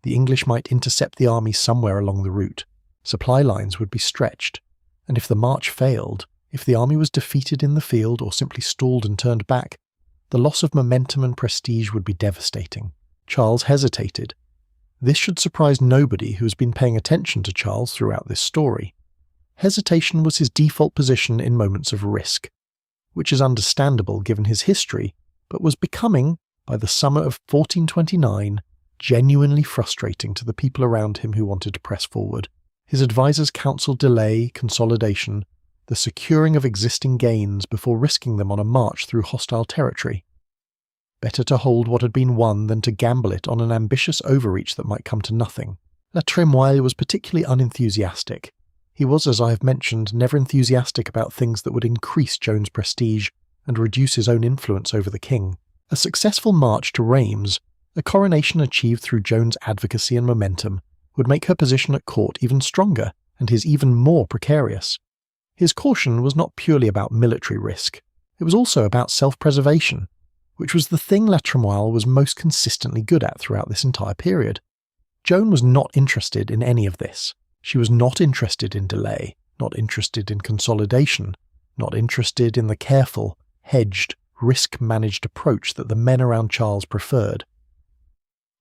The English might intercept the army somewhere along the route, supply lines would be stretched, and if the march failed, if the army was defeated in the field or simply stalled and turned back, the loss of momentum and prestige would be devastating. Charles hesitated. This should surprise nobody who has been paying attention to Charles throughout this story. Hesitation was his default position in moments of risk, which is understandable given his history, but was becoming, by the summer of 1429, genuinely frustrating to the people around him who wanted to press forward. His advisers counselled delay, consolidation, the securing of existing gains before risking them on a march through hostile territory. Better to hold what had been won than to gamble it on an ambitious overreach that might come to nothing. La Trémoille was particularly unenthusiastic. He was, as I have mentioned, never enthusiastic about things that would increase Joan's prestige and reduce his own influence over the king. A successful march to Reims, a coronation achieved through Joan's advocacy and momentum, would make her position at court even stronger and his even more precarious. His caution was not purely about military risk, it was also about self-preservation, which was the thing La Trémoille was most consistently good at throughout this entire period. Joan was not interested in any of this. She was not interested in delay, not interested in consolidation, not interested in the careful, hedged, risk-managed approach that the men around Charles preferred.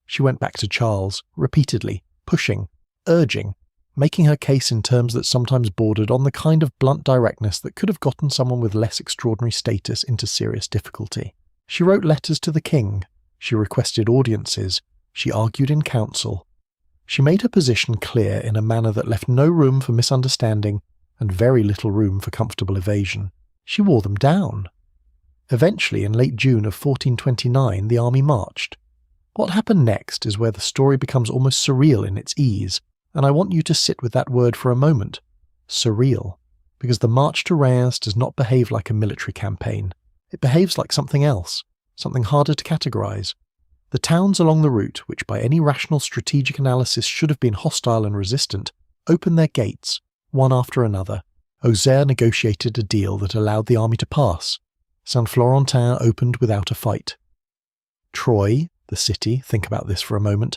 She went back to Charles, repeatedly, pushing, urging, making her case in terms that sometimes bordered on the kind of blunt directness that could have gotten someone with less extraordinary status into serious difficulty. She wrote letters to the king, she requested audiences, she argued in council. She made her position clear in a manner that left no room for misunderstanding and very little room for comfortable evasion. She wore them down. Eventually, in late June of 1429, the army marched. What happened next is where the story becomes almost surreal in its ease, and I want you to sit with that word for a moment. Surreal. Because the march to Reims does not behave like a military campaign. It behaves like something else, something harder to categorize. The towns along the route, which by any rational strategic analysis should have been hostile and resistant, opened their gates, one after another. Auxerre negotiated a deal that allowed the army to pass. Saint-Florentin opened without a fight. Troyes, the city, think about this for a moment,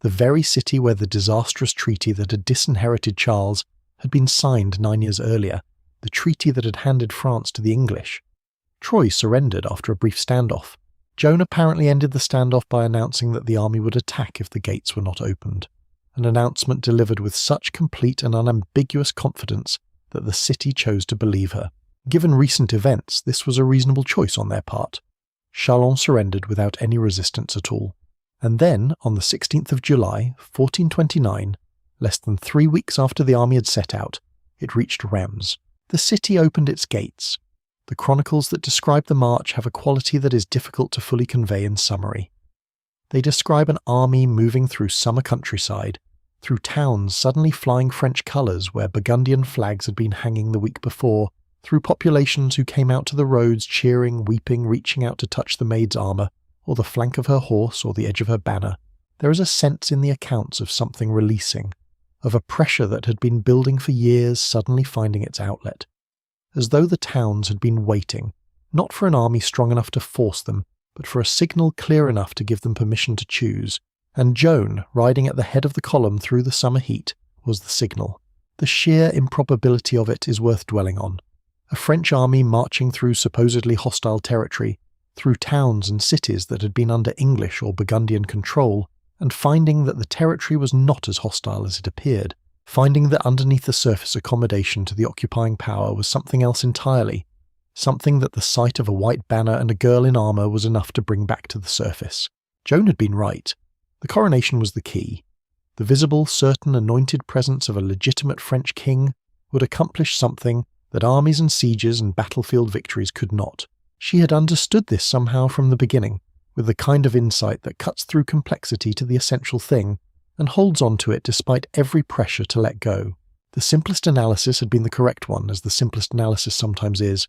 the very city where the disastrous treaty that had disinherited Charles had been signed 9 years earlier, the treaty that had handed France to the English. Troyes surrendered after a brief standoff. Joan apparently ended the standoff by announcing that the army would attack if the gates were not opened, an announcement delivered with such complete and unambiguous confidence that the city chose to believe her. Given recent events, this was a reasonable choice on their part. Chalon surrendered without any resistance at all. And then, on the 16th of July, 1429, less than 3 weeks after the army had set out, it reached Rheims. The city opened its gates. The chronicles that describe the march have a quality that is difficult to fully convey in summary. They describe an army moving through summer countryside, through towns suddenly flying French colours where Burgundian flags had been hanging the week before, through populations who came out to the roads cheering, weeping, reaching out to touch the maid's armour, or the flank of her horse or the edge of her banner. There is a sense in the accounts of something releasing, of a pressure that had been building for years suddenly finding its outlet. As though the towns had been waiting, not for an army strong enough to force them, but for a signal clear enough to give them permission to choose. And Joan, riding at the head of the column through the summer heat, was the signal. The sheer improbability of it is worth dwelling on. A French army marching through supposedly hostile territory, through towns and cities that had been under English or Burgundian control, and finding that the territory was not as hostile as it appeared, finding that underneath the surface accommodation to the occupying power was something else entirely, something that the sight of a white banner and a girl in armour was enough to bring back to the surface. Joan had been right. The coronation was the key. The visible, certain, anointed presence of a legitimate French king would accomplish something that armies and sieges and battlefield victories could not. She had understood this somehow from the beginning, with the kind of insight that cuts through complexity to the essential thing, and holds on to it despite every pressure to let go. The simplest analysis had been the correct one, as the simplest analysis sometimes is.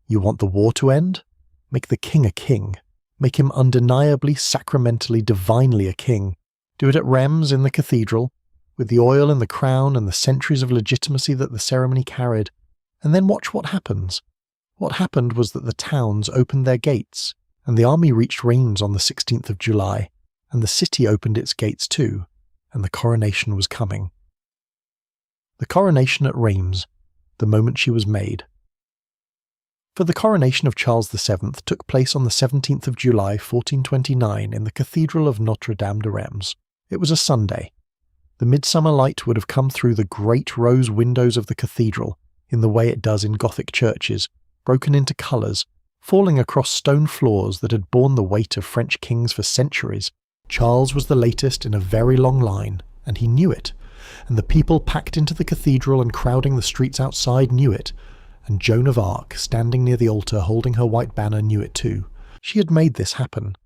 You want the war to end? Make the king a king. Make him undeniably, sacramentally, divinely a king. Do it at Rheims in the cathedral, with the oil and the crown and the centuries of legitimacy that the ceremony carried, and then watch what happens. What happened was that the towns opened their gates, and the army reached Rheims on the 16th of July, and the city opened its gates too, and the coronation was coming. The coronation at Rheims, the moment she was made. For the coronation of Charles VII took place on the 17th of July 1429 in the Cathedral of Notre-Dame de Reims. It was a Sunday. The midsummer light would have come through the great rose windows of the cathedral, in the way it does in Gothic churches, broken into colours, falling across stone floors that had borne the weight of French kings for centuries. Charles was the latest in a very long line, and he knew it, and the people packed into the cathedral and crowding the streets outside knew it, and Joan of Arc, standing near the altar holding her white banner, knew it too. She had made this happen.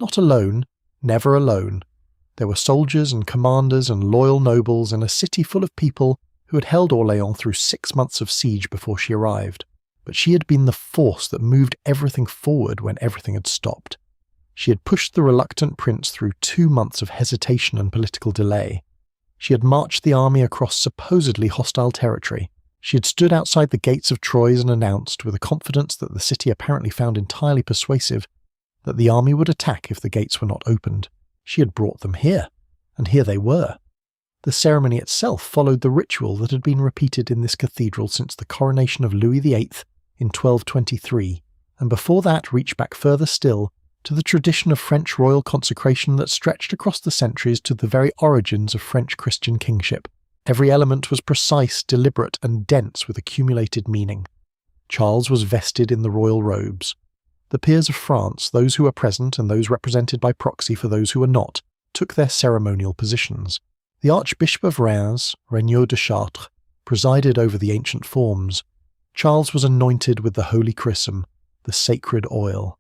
Not alone, never alone. There were soldiers and commanders and loyal nobles and a city full of people who had held Orléans through 6 months of siege before she arrived. But she had been the force that moved everything forward when everything had stopped. She had pushed the reluctant prince through 2 months of hesitation and political delay. She had marched the army across supposedly hostile territory. She had stood outside the gates of Troyes and announced, with a confidence that the city apparently found entirely persuasive, that the army would attack if the gates were not opened. She had brought them here, and here they were. The ceremony itself followed the ritual that had been repeated in this cathedral since the coronation of Louis VIII in 1223, and before that reached back further still to the tradition of French royal consecration that stretched across the centuries to the very origins of French Christian kingship. Every element was precise, deliberate, and dense with accumulated meaning. Charles was vested in the royal robes. The peers of France, those who were present and those represented by proxy for those who were not, took their ceremonial positions. The Archbishop of Reims, Regnault de Chartres, presided over the ancient forms. Charles was anointed with the holy chrism, the sacred oil.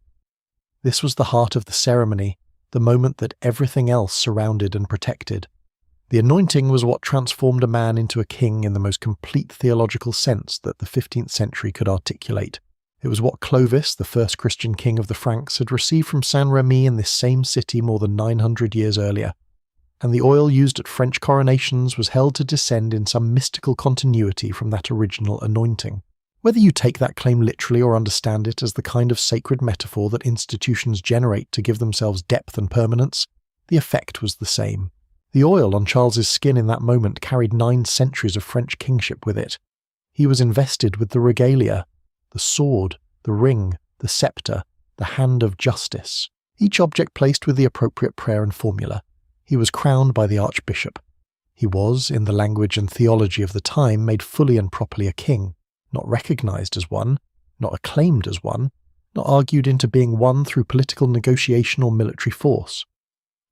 This was the heart of the ceremony, the moment that everything else surrounded and protected. The anointing was what transformed a man into a king in the most complete theological sense that the 15th century could articulate. It was what Clovis, the first Christian king of the Franks, had received from Saint-Remy in this same city more than 900 years earlier. And the oil used at French coronations was held to descend in some mystical continuity from that original anointing. Whether you take that claim literally or understand it as the kind of sacred metaphor that institutions generate to give themselves depth and permanence, the effect was the same. The oil on Charles's skin in that moment carried 9 centuries of French kingship with it. He was invested with the regalia, the sword, the ring, the sceptre, the hand of justice, each object placed with the appropriate prayer and formula. He was crowned by the archbishop. He was, in the language and theology of the time, made fully and properly a king, not recognised as one, not acclaimed as one, not argued into being one through political negotiation or military force.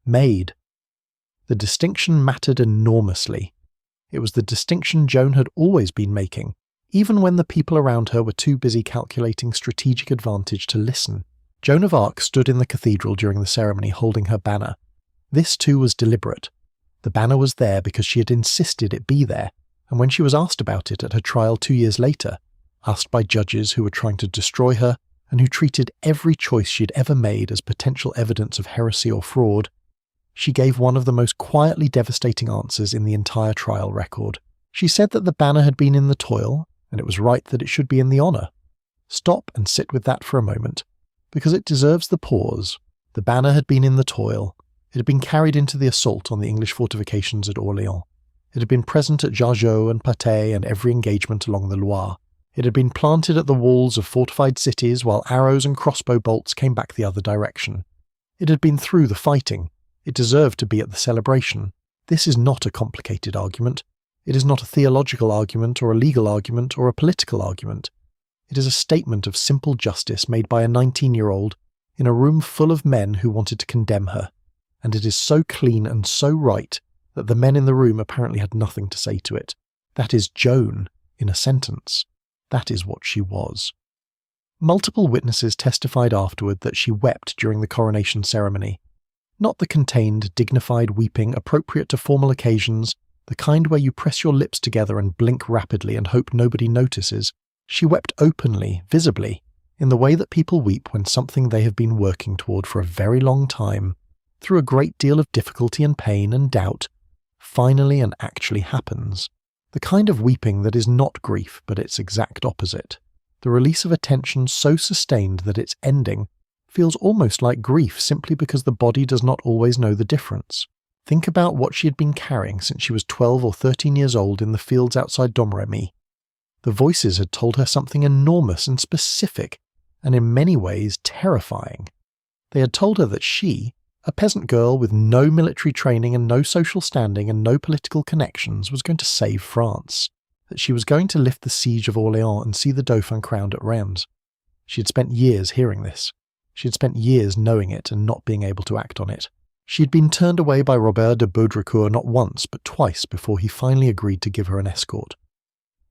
Made. The distinction mattered enormously. It was the distinction Joan had always been making, even when the people around her were too busy calculating strategic advantage to listen. Joan of Arc stood in the cathedral during the ceremony holding her banner. This too was deliberate. The banner was there because she had insisted it be there, and when she was asked about it at her trial 2 years later, asked by judges who were trying to destroy her and who treated every choice she'd ever made as potential evidence of heresy or fraud, she gave one of the most quietly devastating answers in the entire trial record. She said that the banner had been in the toil, and it was right that it should be in the honour. Stop and sit with that for a moment, because it deserves the pause. The banner had been in the toil. It had been carried into the assault on the English fortifications at Orléans. It had been present at Jargeau and Patay and every engagement along the Loire. It had been planted at the walls of fortified cities while arrows and crossbow bolts came back the other direction. It had been through the fighting. It deserved to be at the celebration. This is not a complicated argument. It is not a theological argument or a legal argument or a political argument. It is a statement of simple justice made by a 19-year-old in a room full of men who wanted to condemn her. And it is so clean and so right that the men in the room apparently had nothing to say to it. That is Joan, in a sentence. That is what she was. Multiple witnesses testified afterward that she wept during the coronation ceremony. Not the contained, dignified weeping appropriate to formal occasions, the kind where you press your lips together and blink rapidly and hope nobody notices. She wept openly, visibly, in the way that people weep when something they have been working toward for a very long time, through a great deal of difficulty and pain and doubt, finally and actually happens. The kind of weeping that is not grief, but its exact opposite. The release of a tension so sustained that its ending feels almost like grief simply because the body does not always know the difference. Think about what she had been carrying since she was 12 or 13 years old in the fields outside Domremy. The voices had told her something enormous and specific, and in many ways terrifying. They had told her that she, a peasant girl with no military training and no social standing and no political connections, was going to save France, that she was going to lift the Siege of Orléans and see the Dauphin crowned at Reims. She had spent years hearing this. She had spent years knowing it and not being able to act on it. She had been turned away by Robert de Baudricourt not once but twice before he finally agreed to give her an escort.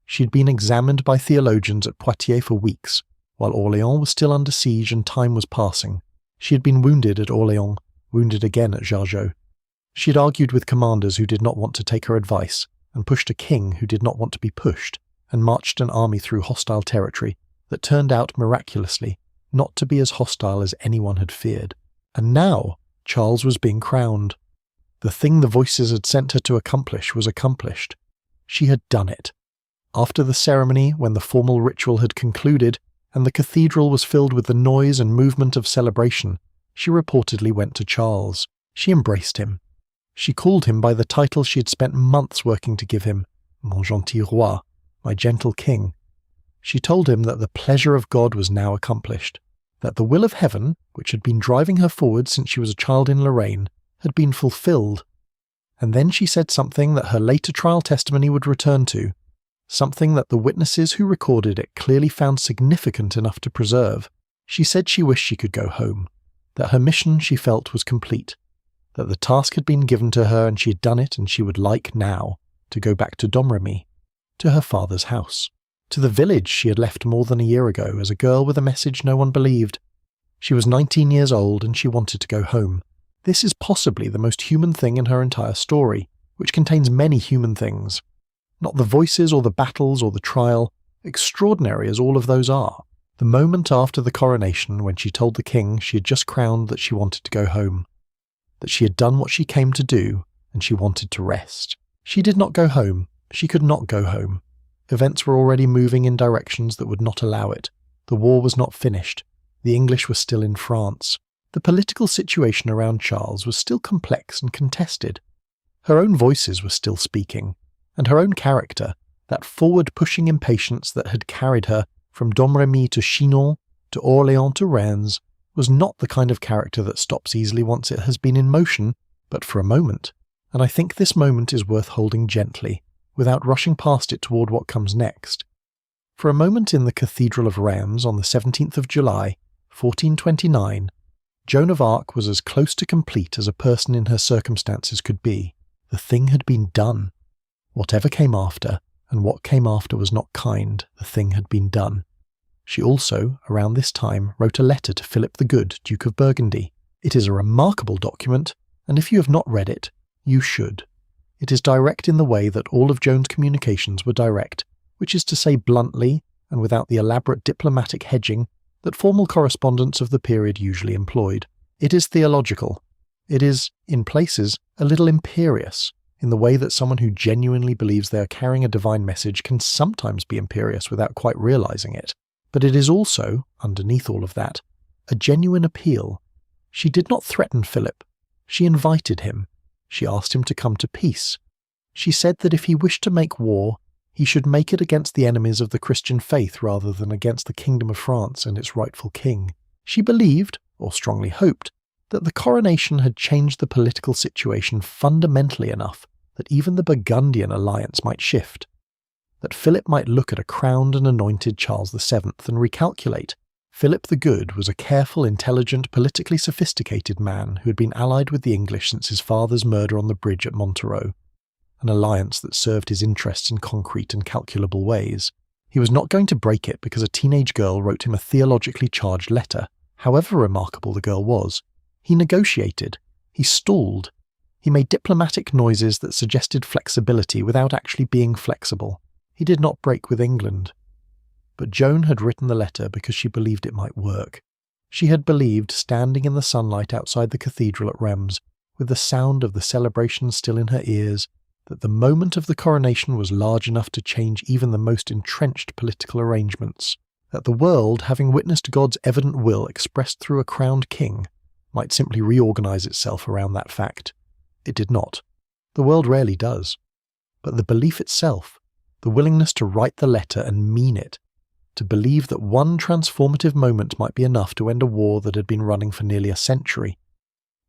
She had been examined by theologians at Poitiers for weeks, while Orléans was still under siege and time was passing. She had been wounded at Orléans, wounded again at Jargeau. She had argued with commanders who did not want to take her advice, and pushed a king who did not want to be pushed, and marched an army through hostile territory that turned out miraculously not to be as hostile as anyone had feared. And now Charles was being crowned. The thing the voices had sent her to accomplish was accomplished. She had done it. After the ceremony, when the formal ritual had concluded, and the cathedral was filled with the noise and movement of celebration, she reportedly went to Charles. She embraced him. She called him by the title she had spent months working to give him, Mon gentil roi, my gentle king. She told him that the pleasure of God was now accomplished, that the will of heaven, which had been driving her forward since she was a child in Lorraine, had been fulfilled. And then she said something that her later trial testimony would return to, something that the witnesses who recorded it clearly found significant enough to preserve. She said she wished she could go home, that her mission, she felt, was complete, that the task had been given to her and she had done it, and she would like now to go back to Domremy, to her father's house, to the village she had left more than a year ago as a girl with a message no one believed. She was 19 years old and she wanted to go home. This is possibly the most human thing in her entire story, which contains many human things. Not the voices or the battles or the trial, extraordinary as all of those are. The moment after the coronation when she told the king she had just crowned that she wanted to go home, that she had done what she came to do and she wanted to rest. She did not go home. She could not go home. Events were already moving in directions that would not allow it. The war was not finished. The English were still in France. The political situation around Charles was still complex and contested. Her own voices were still speaking, and her own character, that forward-pushing impatience that had carried her from Domremy to Chinon, to Orléans to Reims, was not the kind of character that stops easily once it has been in motion, but for a moment. And I think this moment is worth holding gently, without rushing past it toward what comes next. For a moment in the Cathedral of Reims on the 17th of July, 1429, Joan of Arc was as close to complete as a person in her circumstances could be. The thing had been done. Whatever came after, and what came after was not kind, the thing had been done. She also, around this time, wrote a letter to Philip the Good, Duke of Burgundy. It is a remarkable document, and if you have not read it, you should. It is direct in the way that all of Joan's communications were direct, which is to say bluntly, and without the elaborate diplomatic hedging that formal correspondence of the period usually employed. It is theological. It is, in places, a little imperious, in the way that someone who genuinely believes they are carrying a divine message can sometimes be imperious without quite realizing it. But it is also, underneath all of that, a genuine appeal. She did not threaten Philip. She invited him. She asked him to come to peace. She said that if he wished to make war, he should make it against the enemies of the Christian faith rather than against the Kingdom of France and its rightful king. She believed, or strongly hoped, that the coronation had changed the political situation fundamentally enough that even the Burgundian alliance might shift, that Philip might look at a crowned and anointed Charles VII and recalculate. Philip the Good was a careful, intelligent, politically sophisticated man who had been allied with the English since his father's murder on the bridge at Montereau, an alliance that served his interests in concrete and calculable ways. He was not going to break it because a teenage girl wrote him a theologically charged letter, however remarkable the girl was. He negotiated. He stalled. He made diplomatic noises that suggested flexibility without actually being flexible. He did not break with England. But Joan had written the letter because she believed it might work. She had believed, standing in the sunlight outside the cathedral at Reims, with the sound of the celebration still in her ears, that the moment of the coronation was large enough to change even the most entrenched political arrangements, that the world, having witnessed God's evident will expressed through a crowned king, might simply reorganize itself around that fact. It did not. The world rarely does. But the belief itself, the willingness to write the letter and mean it, to believe that one transformative moment might be enough to end a war that had been running for nearly a century,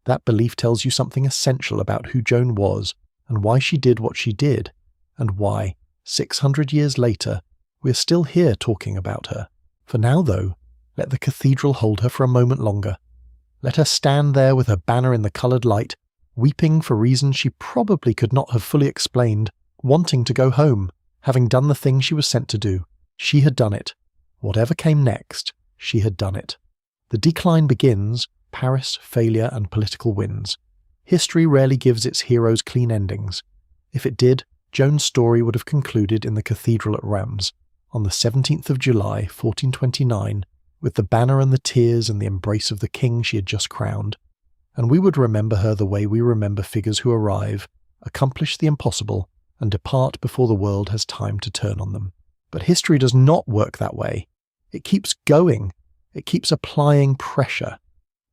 that belief tells you something essential about who Joan was and why she did what she did, and why, 600 years later, we are still here talking about her. For now, though, let the cathedral hold her for a moment longer. Let her stand there with her banner in the coloured light, weeping for reasons she probably could not have fully explained, wanting to go home, having done the thing she was sent to do. She had done it. Whatever came next, she had done it. The decline begins, Paris, failure, and political wins. History rarely gives its heroes clean endings. If it did, Joan's story would have concluded in the cathedral at Reims, on the 17th of July, 1429, with the banner and the tears and the embrace of the king she had just crowned, and we would remember her the way we remember figures who arrive, accomplish the impossible, and depart before the world has time to turn on them. But history does not work that way. It keeps going. It keeps applying pressure.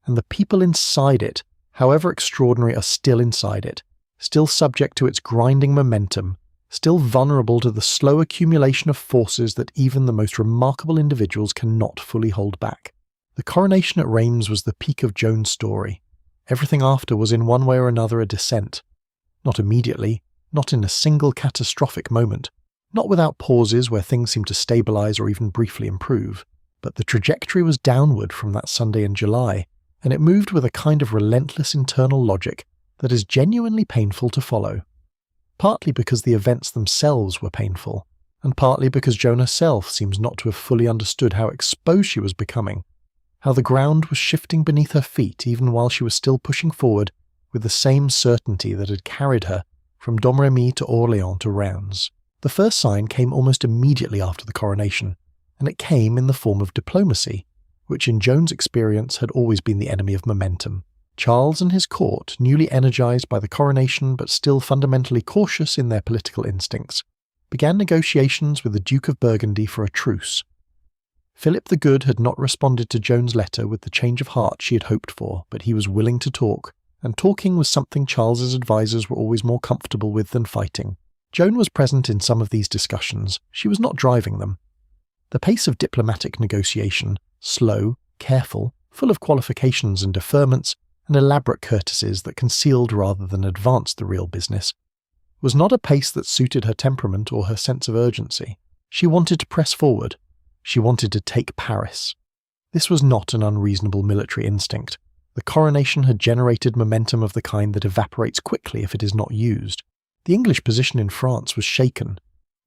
And the people inside it, however extraordinary, are still inside it, still subject to its grinding momentum, still vulnerable to the slow accumulation of forces that even the most remarkable individuals cannot fully hold back. The coronation at Reims was the peak of Joan's story. Everything after was in one way or another a descent. Not immediately, not in a single catastrophic moment, not without pauses where things seemed to stabilize or even briefly improve, but the trajectory was downward from that Sunday in July, and it moved with a kind of relentless internal logic that is genuinely painful to follow. Partly because the events themselves were painful, and partly because Joan herself seems not to have fully understood how exposed she was becoming, how the ground was shifting beneath her feet even while she was still pushing forward with the same certainty that had carried her from Domremy to Orléans to Reims. The first sign came almost immediately after the coronation, and it came in the form of diplomacy, which in Joan's experience had always been the enemy of momentum. Charles and his court, newly energized by the coronation but still fundamentally cautious in their political instincts, began negotiations with the Duke of Burgundy for a truce. Philip the Good had not responded to Joan's letter with the change of heart she had hoped for, but he was willing to talk, and talking was something Charles's advisors were always more comfortable with than fighting. Joan was present in some of these discussions. She was not driving them. The pace of diplomatic negotiation, slow, careful, full of qualifications and deferments, and elaborate courtesies that concealed rather than advanced the real business, was not a pace that suited her temperament or her sense of urgency. She wanted to press forward. She wanted to take Paris. This was not an unreasonable military instinct. The coronation had generated momentum of the kind that evaporates quickly if it is not used. The English position in France was shaken.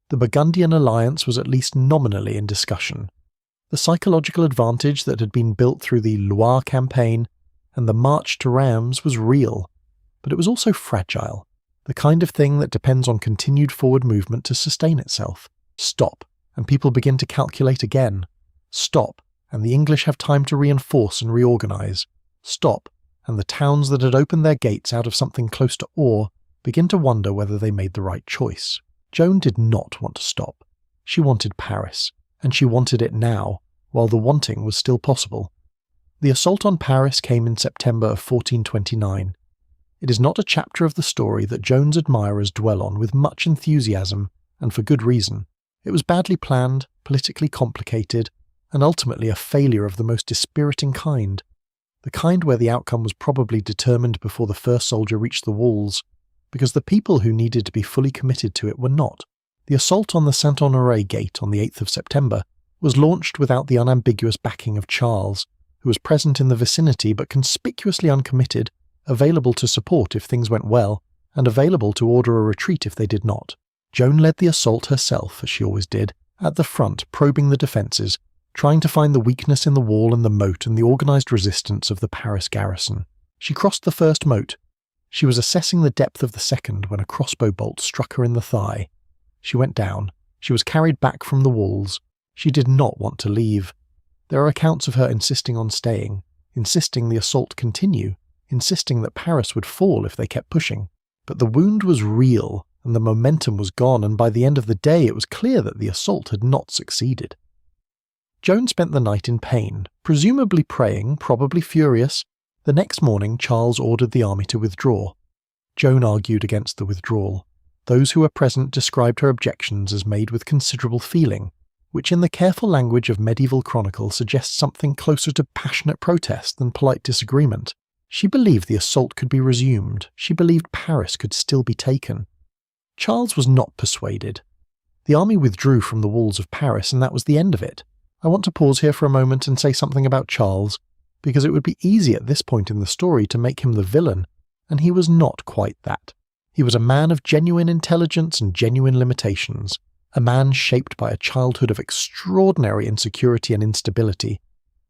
The Burgundian alliance was at least nominally in discussion. The psychological advantage that had been built through the Loire campaign and the march to Reims was real, but it was also fragile, the kind of thing that depends on continued forward movement to sustain itself. Stop, and people begin to calculate again. Stop, and the English have time to reinforce and reorganize. Stop, and the towns that had opened their gates out of something close to awe begin to wonder whether they made the right choice. Joan did not want to stop. She wanted Paris, and she wanted it now, while the wanting was still possible. The assault on Paris came in September of 1429. It is not a chapter of the story that Joan's admirers dwell on with much enthusiasm, and for good reason. It was badly planned, politically complicated, and ultimately a failure of the most dispiriting kind. The kind where the outcome was probably determined before the first soldier reached the walls, because the people who needed to be fully committed to it were not. The assault on the Saint-Honoré gate on the 8th of September was launched without the unambiguous backing of Charles, who was present in the vicinity but conspicuously uncommitted, available to support if things went well, and available to order a retreat if they did not. Joan led the assault herself, as she always did, at the front, probing the defences, trying to find the weakness in the wall and the moat and the organised resistance of the Paris garrison. She crossed the first moat. She was assessing the depth of the second when a crossbow bolt struck her in the thigh. She went down. She was carried back from the walls. She did not want to leave. There are accounts of her insisting on staying, insisting the assault continue, insisting that Paris would fall if they kept pushing. But the wound was real, and the momentum was gone, and by the end of the day it was clear that the assault had not succeeded. Joan spent the night in pain, presumably praying, probably furious. The next morning Charles ordered the army to withdraw. Joan argued against the withdrawal. Those who were present described her objections as made with considerable feeling, which in the careful language of medieval chronicle suggests something closer to passionate protest than polite disagreement. She believed the assault could be resumed. She believed Paris could still be taken. Charles was not persuaded. The army withdrew from the walls of Paris, and that was the end of it. I want to pause here for a moment and say something about Charles, because it would be easy at this point in the story to make him the villain, and he was not quite that. He was a man of genuine intelligence and genuine limitations, a man shaped by a childhood of extraordinary insecurity and instability,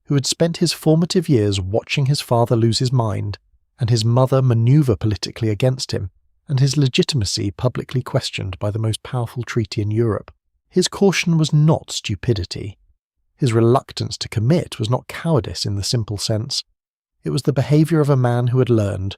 who had spent his formative years watching his father lose his mind, and his mother maneuver politically against him, and his legitimacy publicly questioned by the most powerful treaty in Europe. His caution was not stupidity. His reluctance to commit was not cowardice in the simple sense. It was the behaviour of a man who had learned,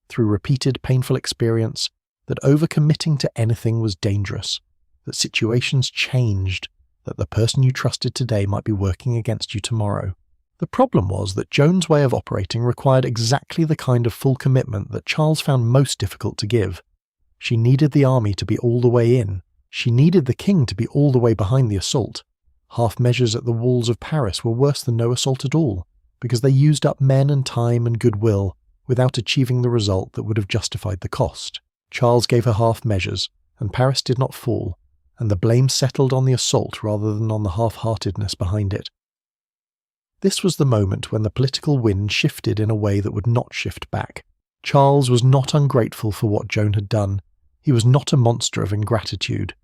through repeated painful experience, that overcommitting to anything was dangerous, that situations changed, that the person you trusted today might be working against you tomorrow. The problem was that Joan's way of operating required exactly the kind of full commitment that Charles found most difficult to give. She needed the army to be all the way in. She needed the king to be all the way behind the assault. Half measures at the walls of Paris were worse than no assault at all, because they used up men and time and goodwill without achieving the result that would have justified the cost. Charles gave her half measures, and Paris did not fall, and the blame settled on the assault rather than on the half-heartedness behind it. This was the moment when the political wind shifted in a way that would not shift back. Charles was not ungrateful for what Joan had done. He was not a monster of ingratitude.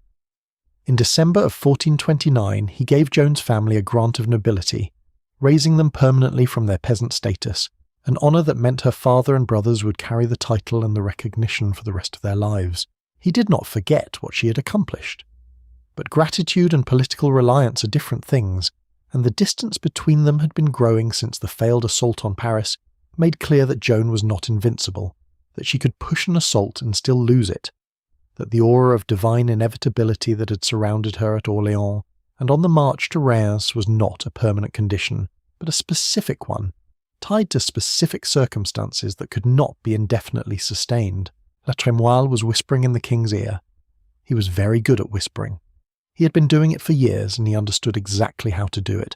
In December of 1429, he gave Joan's family a grant of nobility, raising them permanently from their peasant status, an honour that meant her father and brothers would carry the title and the recognition for the rest of their lives. He did not forget what she had accomplished. But gratitude and political reliance are different things, and the distance between them had been growing since the failed assault on Paris made clear that Joan was not invincible, that she could push an assault and still lose it. that the aura of divine inevitability that had surrounded her at Orléans and on the march to Reims was not a permanent condition, but a specific one, tied to specific circumstances that could not be indefinitely sustained. La Trémoille was whispering in the king's ear. He was very good at whispering. He had been doing it for years, and he understood exactly how to do it.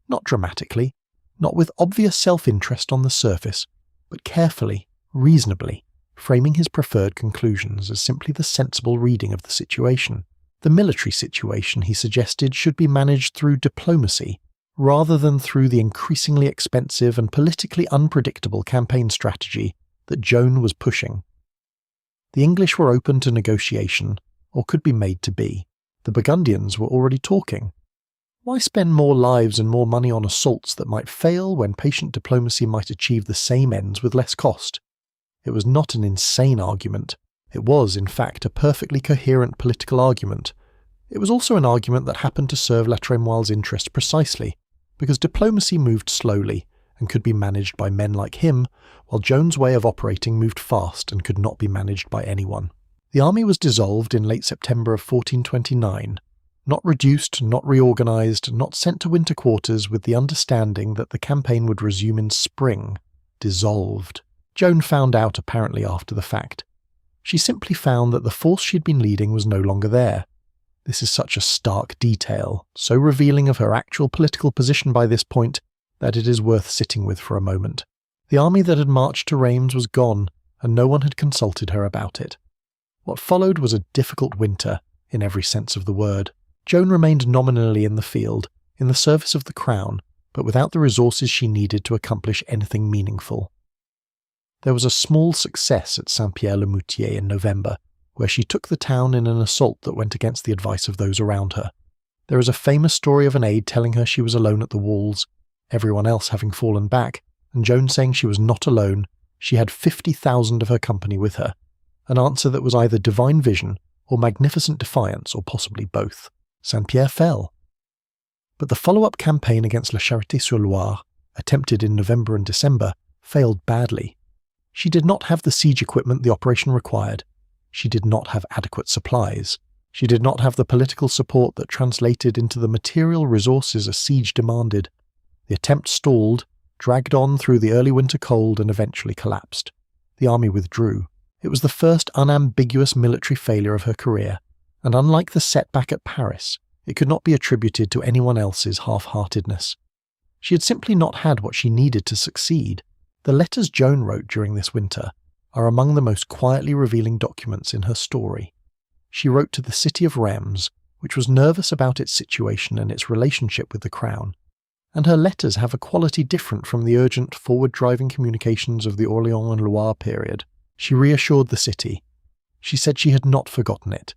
Not dramatically, not with obvious self-interest on the surface, but carefully, reasonably, framing his preferred conclusions as simply the sensible reading of the situation. The military situation, he suggested, should be managed through diplomacy, rather than through the increasingly expensive and politically unpredictable campaign strategy that Joan was pushing. The English were open to negotiation, or could be made to be. The Burgundians were already talking. Why spend more lives and more money on assaults that might fail when patient diplomacy might achieve the same ends with less cost? It was not an insane argument. It was, in fact, a perfectly coherent political argument. It was also an argument that happened to serve La Trémoille's interest precisely, because diplomacy moved slowly and could be managed by men like him, while Joan's way of operating moved fast and could not be managed by anyone. The army was dissolved in late September of 1429, not reduced, not reorganised, not sent to winter quarters with the understanding that the campaign would resume in spring. Dissolved. Joan found out apparently after the fact. She simply found that the force she'd been leading was no longer there. This is such a stark detail, so revealing of her actual political position by this point, that it is worth sitting with for a moment. The army that had marched to Reims was gone, and no one had consulted her about it. What followed was a difficult winter, in every sense of the word. Joan remained nominally in the field, in the service of the crown, but without the resources she needed to accomplish anything meaningful. There was a small success at Saint-Pierre-le-Moutier in November, where she took the town in an assault that went against the advice of those around her. There is a famous story of an aide telling her she was alone at the walls, everyone else having fallen back, and Joan saying she was not alone, she had 50,000 of her company with her, an answer that was either divine vision or magnificent defiance, or possibly both. Saint-Pierre fell. But the follow-up campaign against La Charité-sur-Loire, attempted in November and December, failed badly. She did not have the siege equipment the operation required. She did not have adequate supplies. She did not have the political support that translated into the material resources a siege demanded. The attempt stalled, dragged on through the early winter cold, and eventually collapsed. The army withdrew. It was the first unambiguous military failure of her career, and unlike the setback at Paris, it could not be attributed to anyone else's half-heartedness. She had simply not had what she needed to succeed. The letters Joan wrote during this winter are among the most quietly revealing documents in her story. She wrote to the city of Reims, which was nervous about its situation and its relationship with the crown, and her letters have a quality different from the urgent, forward-driving communications of the Orléans and Loire period. She reassured the city. She said she had not forgotten it.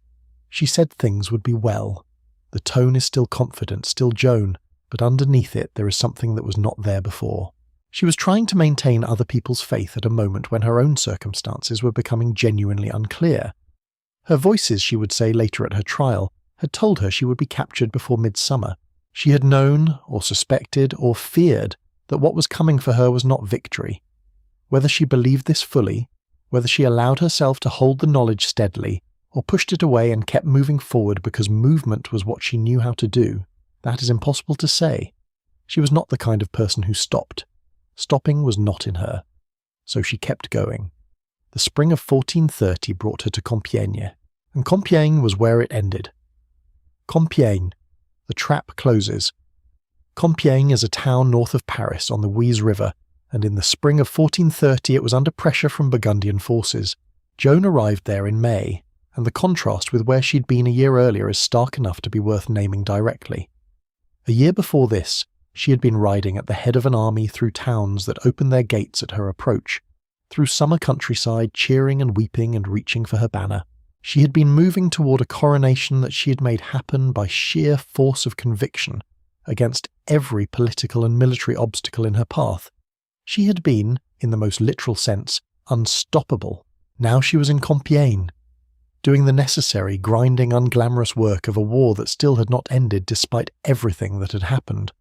She said things would be well. The tone is still confident, still Joan, but underneath it there is something that was not there before. She was trying to maintain other people's faith at a moment when her own circumstances were becoming genuinely unclear. Her voices, she would say later at her trial, had told her she would be captured before midsummer. She had known, or suspected, or feared that what was coming for her was not victory. Whether she believed this fully, whether she allowed herself to hold the knowledge steadily, or pushed it away and kept moving forward because movement was what she knew how to do, that is impossible to say. She was not the kind of person who stopped. Stopping was not in her. So she kept going. The spring of 1430 brought her to Compiègne, and Compiègne was where it ended. Compiègne. The trap closes. Compiègne is a town north of Paris on the Oise River, and in the spring of 1430 it was under pressure from Burgundian forces. Joan arrived there in May, and the contrast with where she'd been a year earlier is stark enough to be worth naming directly. A year before this, she had been riding at the head of an army through towns that opened their gates at her approach, through summer countryside, cheering and weeping and reaching for her banner. She had been moving toward a coronation that she had made happen by sheer force of conviction against every political and military obstacle in her path. She had been, in the most literal sense, unstoppable. Now she was in Compiègne, doing the necessary, grinding, unglamorous work of a war that still had not ended despite everything that had happened,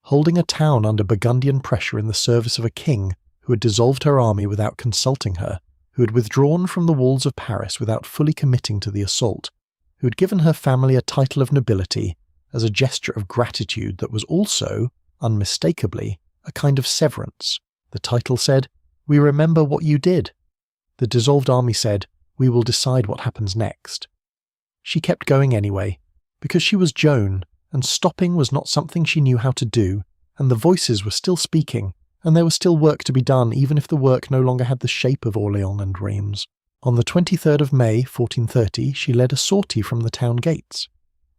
holding a town under Burgundian pressure in the service of a king who had dissolved her army without consulting her, who had withdrawn from the walls of Paris without fully committing to the assault, who had given her family a title of nobility as a gesture of gratitude that was also, unmistakably, a kind of severance. The title said, "We remember what you did." The dissolved army said, "We will decide what happens next." She kept going anyway, because she was Joan, and stopping was not something she knew how to do, and the voices were still speaking, and there was still work to be done even if the work no longer had the shape of Orléans and Reims. On the 23rd of May, 1430, she led a sortie from the town gates.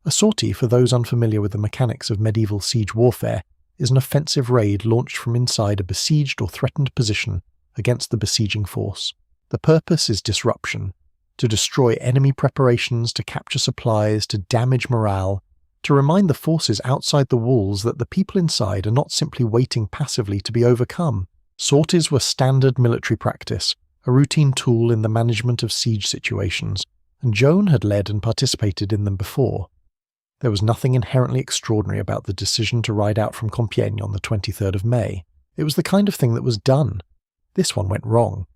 A sortie, for those unfamiliar with the mechanics of medieval siege warfare, is an offensive raid launched from inside a besieged or threatened position against the besieging force. The purpose is disruption, to destroy enemy preparations, to capture supplies, to damage morale, to remind the forces outside the walls that the people inside are not simply waiting passively to be overcome. Sorties were standard military practice, a routine tool in the management of siege situations, and Joan had led and participated in them before. There was nothing inherently extraordinary about the decision to ride out from Compiègne on the 23rd of May. It was the kind of thing that was done. This one went wrong.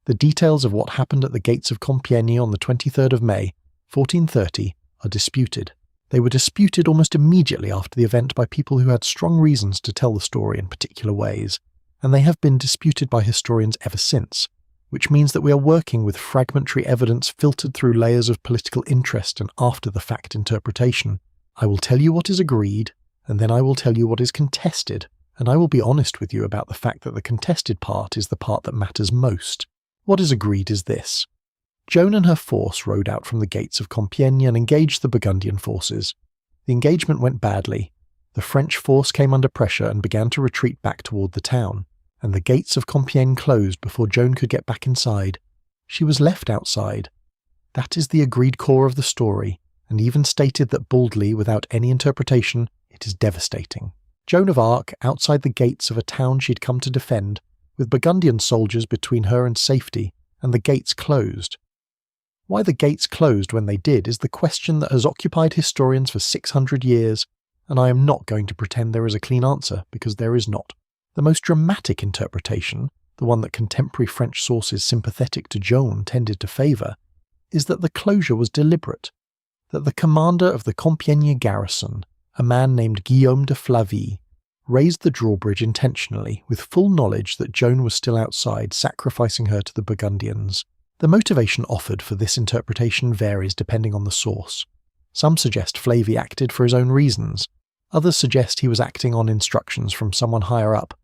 The details of what happened at the gates of Compiègne on the 23rd of May, 1430, are disputed. They were disputed almost immediately after the event by people who had strong reasons to tell the story in particular ways, and they have been disputed by historians ever since, which means that we are working with fragmentary evidence filtered through layers of political interest and after-the-fact interpretation. I will tell you what is agreed, and then I will tell you what is contested, and I will be honest with you about the fact that the contested part is the part that matters most. What is agreed is this. Joan and her force rode out from the gates of Compiègne and engaged the Burgundian forces. The engagement went badly. The French force came under pressure and began to retreat back toward the town, and the gates of Compiègne closed before Joan could get back inside. She was left outside. That is the agreed core of the story, and even stated that boldly, without any interpretation, it is devastating. Joan of Arc, outside the gates of a town she'd come to defend, with Burgundian soldiers between her and safety, and the gates closed. Why the gates closed when they did is the question that has occupied historians for 600 years, and I am not going to pretend there is a clean answer, because there is not. The most dramatic interpretation, the one that contemporary French sources sympathetic to Joan tended to favour, is that the closure was deliberate, that the commander of the Compiègne garrison, a man named Guillaume de Flavy, raised the drawbridge intentionally, with full knowledge that Joan was still outside, sacrificing her to the Burgundians. The motivation offered for this interpretation varies depending on the source. Some suggest Flavy acted for his own reasons. Others suggest he was acting on instructions from someone higher up,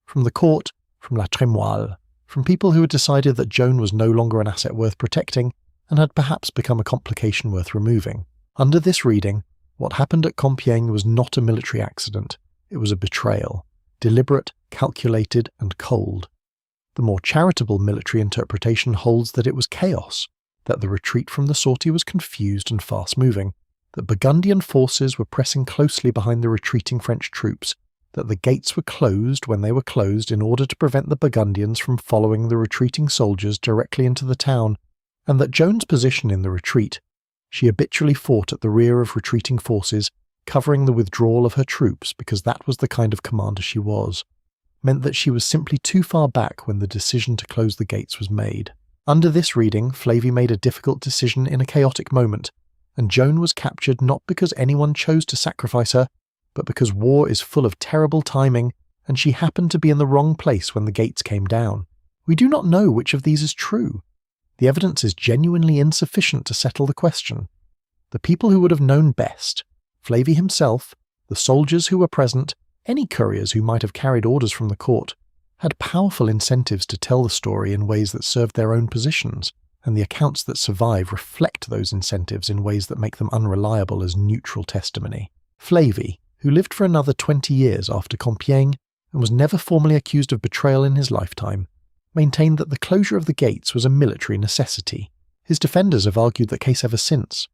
from the court, from La Trémoille, from people who had decided that Joan was no longer an asset worth protecting and had perhaps become a complication worth removing. Under this reading, what happened at Compiègne was not a military accident. It was a betrayal, deliberate, calculated, and cold. The more charitable military interpretation holds that it was chaos, that the retreat from the sortie was confused and fast-moving, that Burgundian forces were pressing closely behind the retreating French troops, that the gates were closed when they were closed in order to prevent the Burgundians from following the retreating soldiers directly into the town, and that Joan's position in the retreat, she habitually fought at the rear of retreating forces, covering the withdrawal of her troops because that was the kind of commander she was, meant that she was simply too far back when the decision to close the gates was made. Under this reading, Flavy made a difficult decision in a chaotic moment, and Joan was captured not because anyone chose to sacrifice her, but because war is full of terrible timing, and she happened to be in the wrong place when the gates came down. We do not know which of these is true. The evidence is genuinely insufficient to settle the question. The people who would have known best, Flavy himself, the soldiers who were present, any couriers who might have carried orders from the court, had powerful incentives to tell the story in ways that served their own positions, and the accounts that survive reflect those incentives in ways that make them unreliable as neutral testimony. Flavy, who lived for another 20 years after Compiègne and was never formally accused of betrayal in his lifetime, maintained that the closure of the gates was a military necessity. His defenders have argued that case ever since.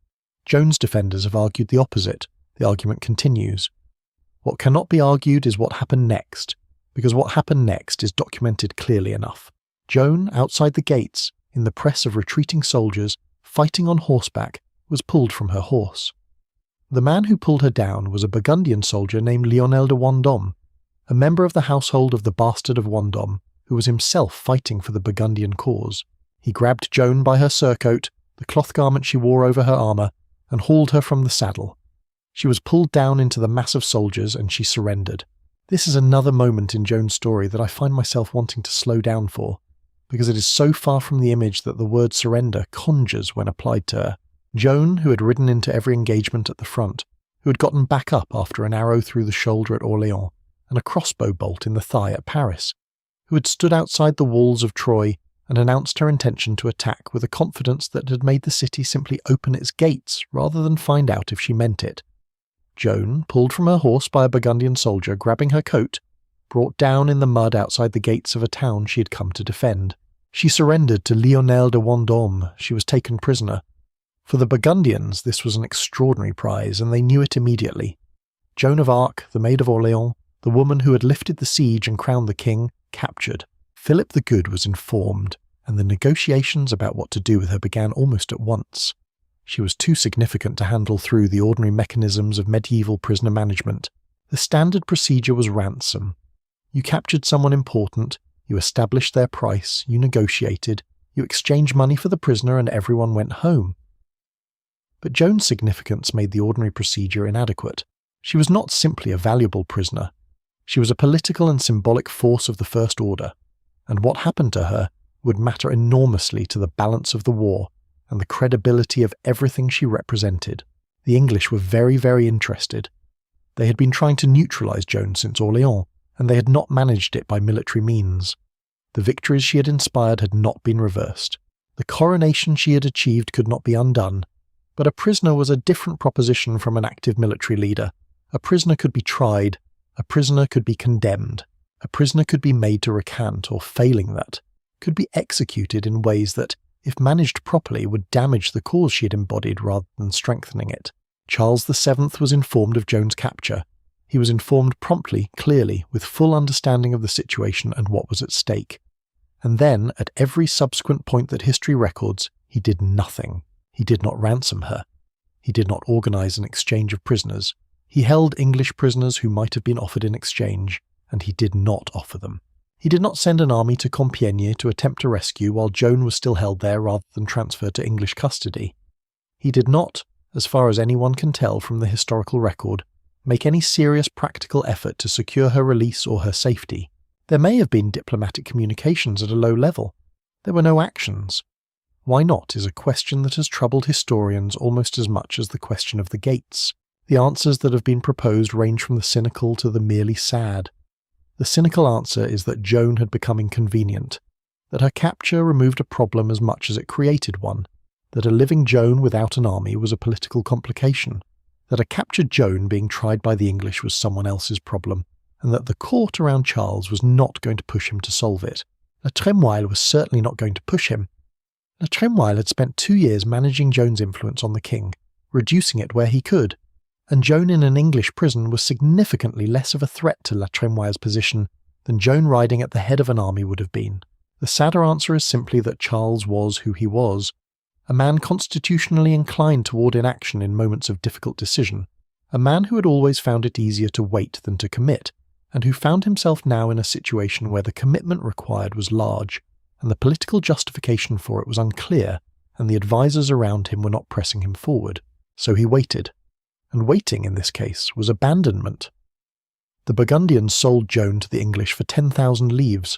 Joan's defenders have argued the opposite. The argument continues. What cannot be argued is what happened next, because what happened next is documented clearly enough. Joan, outside the gates, in the press of retreating soldiers, fighting on horseback, was pulled from her horse. The man who pulled her down was a Burgundian soldier named Lionel de Vendôme, a member of the household of the bastard of Vendôme, who was himself fighting for the Burgundian cause. He grabbed Joan by her surcoat, the cloth garment she wore over her armour, and hauled her from the saddle. She was pulled down into the mass of soldiers and she surrendered. This is another moment in Joan's story that I find myself wanting to slow down for, because it is so far from the image that the word surrender conjures when applied to her. Joan, who had ridden into every engagement at the front, who had gotten back up after an arrow through the shoulder at Orléans and a crossbow bolt in the thigh at Paris, who had stood outside the walls of Troy and announced her intention to attack with a confidence that had made the city simply open its gates rather than find out if she meant it. Joan, pulled from her horse by a Burgundian soldier grabbing her coat, brought down in the mud outside the gates of a town she had come to defend. She surrendered to Lionel de Vendôme. She was taken prisoner. For the Burgundians, this was an extraordinary prize, and they knew it immediately. Joan of Arc, the Maid of Orléans, the woman who had lifted the siege and crowned the king, captured. Philip the Good was informed, and the negotiations about what to do with her began almost at once. She was too significant to handle through the ordinary mechanisms of medieval prisoner management. The standard procedure was ransom. You captured someone important, you established their price, you negotiated, you exchanged money for the prisoner, and everyone went home. But Joan's significance made the ordinary procedure inadequate. She was not simply a valuable prisoner. She was a political and symbolic force of the First Order, and what happened to her would matter enormously to the balance of the war and the credibility of everything she represented. The English were very, very interested. They had been trying to neutralize Joan since Orléans, and they had not managed it by military means. The victories she had inspired had not been reversed. The coronation she had achieved could not be undone. But a prisoner was a different proposition from an active military leader. A prisoner could be tried. A prisoner could be condemned. A prisoner could be made to recant, or failing that, could be executed in ways that, if managed properly, would damage the cause she had embodied rather than strengthening it. Charles VII was informed of Joan's capture. He was informed promptly, clearly, with full understanding of the situation and what was at stake. And then, at every subsequent point that history records, he did nothing. He did not ransom her. He did not organize an exchange of prisoners. He held English prisoners who might have been offered in exchange, and he did not offer them. He did not send an army to Compiègne to attempt a rescue while Joan was still held there rather than transferred to English custody. He did not, as far as anyone can tell from the historical record, make any serious practical effort to secure her release or her safety. There may have been diplomatic communications at a low level. There were no actions. Why not is a question that has troubled historians almost as much as the question of the gates. The answers that have been proposed range from the cynical to the merely sad. The cynical answer is that Joan had become inconvenient, that her capture removed a problem as much as it created one, that a living Joan without an army was a political complication, that a captured Joan being tried by the English was someone else's problem, and that the court around Charles was not going to push him to solve it. La Trémoille was certainly not going to push him. La Trémoille had spent 2 years managing Joan's influence on the king, reducing it where he could, and Joan in an English prison was significantly less of a threat to La Trémoille's position than Joan riding at the head of an army would have been. The sadder answer is simply that Charles was who he was, a man constitutionally inclined toward inaction in moments of difficult decision, a man who had always found it easier to wait than to commit, and who found himself now in a situation where the commitment required was large, and the political justification for it was unclear, and the advisers around him were not pressing him forward. So he waited. And waiting, in this case, was abandonment. The Burgundians sold Joan to the English for 10,000 livres.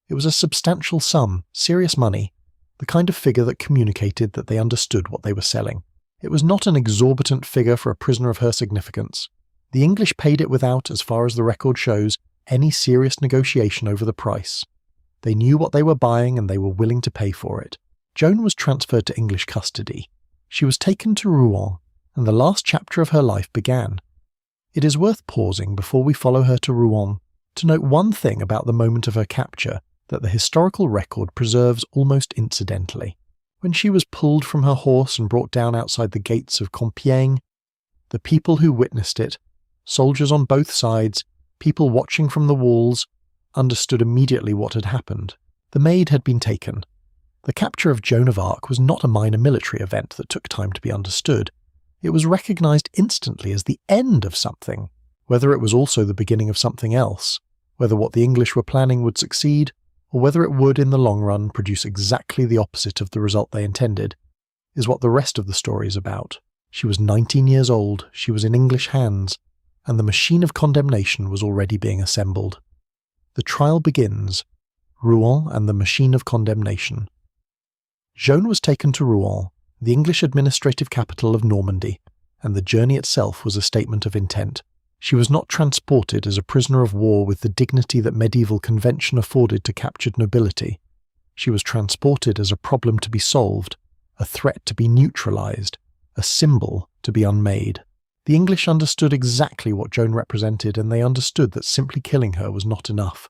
It was a substantial sum, serious money, the kind of figure that communicated that they understood what they were selling. It was not an exorbitant figure for a prisoner of her significance. The English paid it without, as far as the record shows, any serious negotiation over the price. They knew what they were buying and they were willing to pay for it. Joan was transferred to English custody. She was taken to Rouen, and the last chapter of her life began. It is worth pausing before we follow her to Rouen to note one thing about the moment of her capture that the historical record preserves almost incidentally. When she was pulled from her horse and brought down outside the gates of Compiègne, the people who witnessed it, soldiers on both sides, people watching from the walls, understood immediately what had happened. The maid had been taken. The capture of Joan of Arc was not a minor military event that took time to be understood. It was recognized instantly as the end of something, whether it was also the beginning of something else, whether what the English were planning would succeed, or whether it would in the long run produce exactly the opposite of the result they intended, is what the rest of the story is about. She was 19 years old, she was in English hands, and the machine of condemnation was already being assembled. The trial begins. Rouen and the machine of condemnation. Joan was taken to Rouen, the English administrative capital of Normandy, and the journey itself was a statement of intent. She was not transported as a prisoner of war with the dignity that medieval convention afforded to captured nobility. She was transported as a problem to be solved, a threat to be neutralized, a symbol to be unmade. The English understood exactly what Joan represented, and they understood that simply killing her was not enough.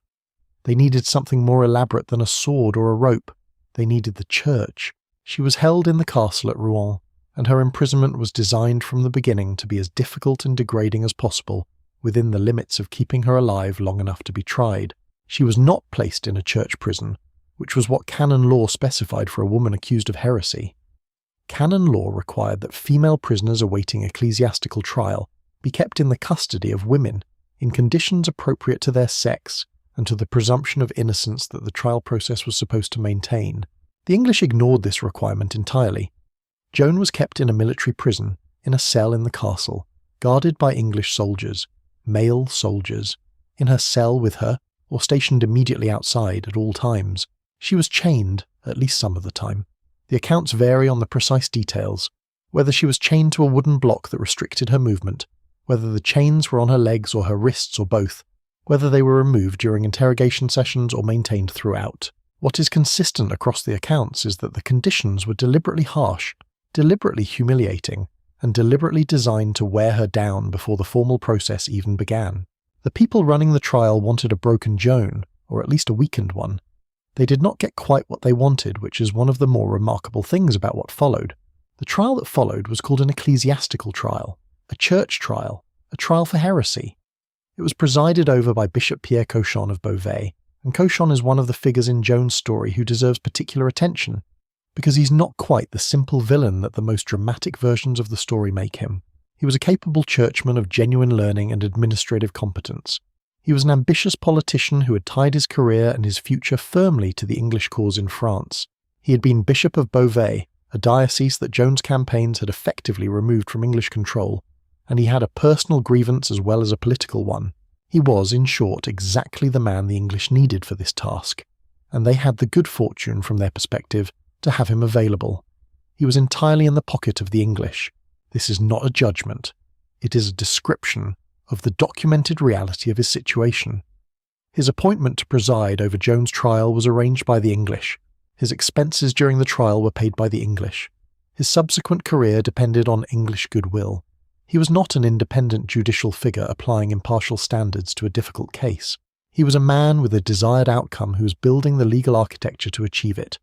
They needed something more elaborate than a sword or a rope. They needed the church. She was held in the castle at Rouen, and her imprisonment was designed from the beginning to be as difficult and degrading as possible, within the limits of keeping her alive long enough to be tried. She was not placed in a church prison, which was what canon law specified for a woman accused of heresy. Canon law required that female prisoners awaiting ecclesiastical trial be kept in the custody of women, in conditions appropriate to their sex and to the presumption of innocence that the trial process was supposed to maintain. The English ignored this requirement entirely. Joan was kept in a military prison, in a cell in the castle, guarded by English soldiers, male soldiers, in her cell with her, or stationed immediately outside at all times. She was chained, at least some of the time. The accounts vary on the precise details, whether she was chained to a wooden block that restricted her movement, whether the chains were on her legs or her wrists or both, whether they were removed during interrogation sessions or maintained throughout. What is consistent across the accounts is that the conditions were deliberately harsh, deliberately humiliating, and deliberately designed to wear her down before the formal process even began. The people running the trial wanted a broken Joan, or at least a weakened one. They did not get quite what they wanted, which is one of the more remarkable things about what followed. The trial that followed was called an ecclesiastical trial, a church trial, a trial for heresy. It was presided over by Bishop Pierre Cauchon of Beauvais, and Cauchon is one of the figures in Joan's story who deserves particular attention, because he's not quite the simple villain that the most dramatic versions of the story make him. He was a capable churchman of genuine learning and administrative competence. He was an ambitious politician who had tied his career and his future firmly to the English cause in France. He had been Bishop of Beauvais, a diocese that Joan's campaigns had effectively removed from English control, and he had a personal grievance as well as a political one. He was, in short, exactly the man the English needed for this task, and they had the good fortune, from their perspective, to have him available. He was entirely in the pocket of the English. This is not a judgment. It is a description of the documented reality of his situation. His appointment to preside over Joan's trial was arranged by the English. His expenses during the trial were paid by the English. His subsequent career depended on English goodwill. He was not an independent judicial figure applying impartial standards to a difficult case. He was a man with a desired outcome who was building the legal architecture to achieve it.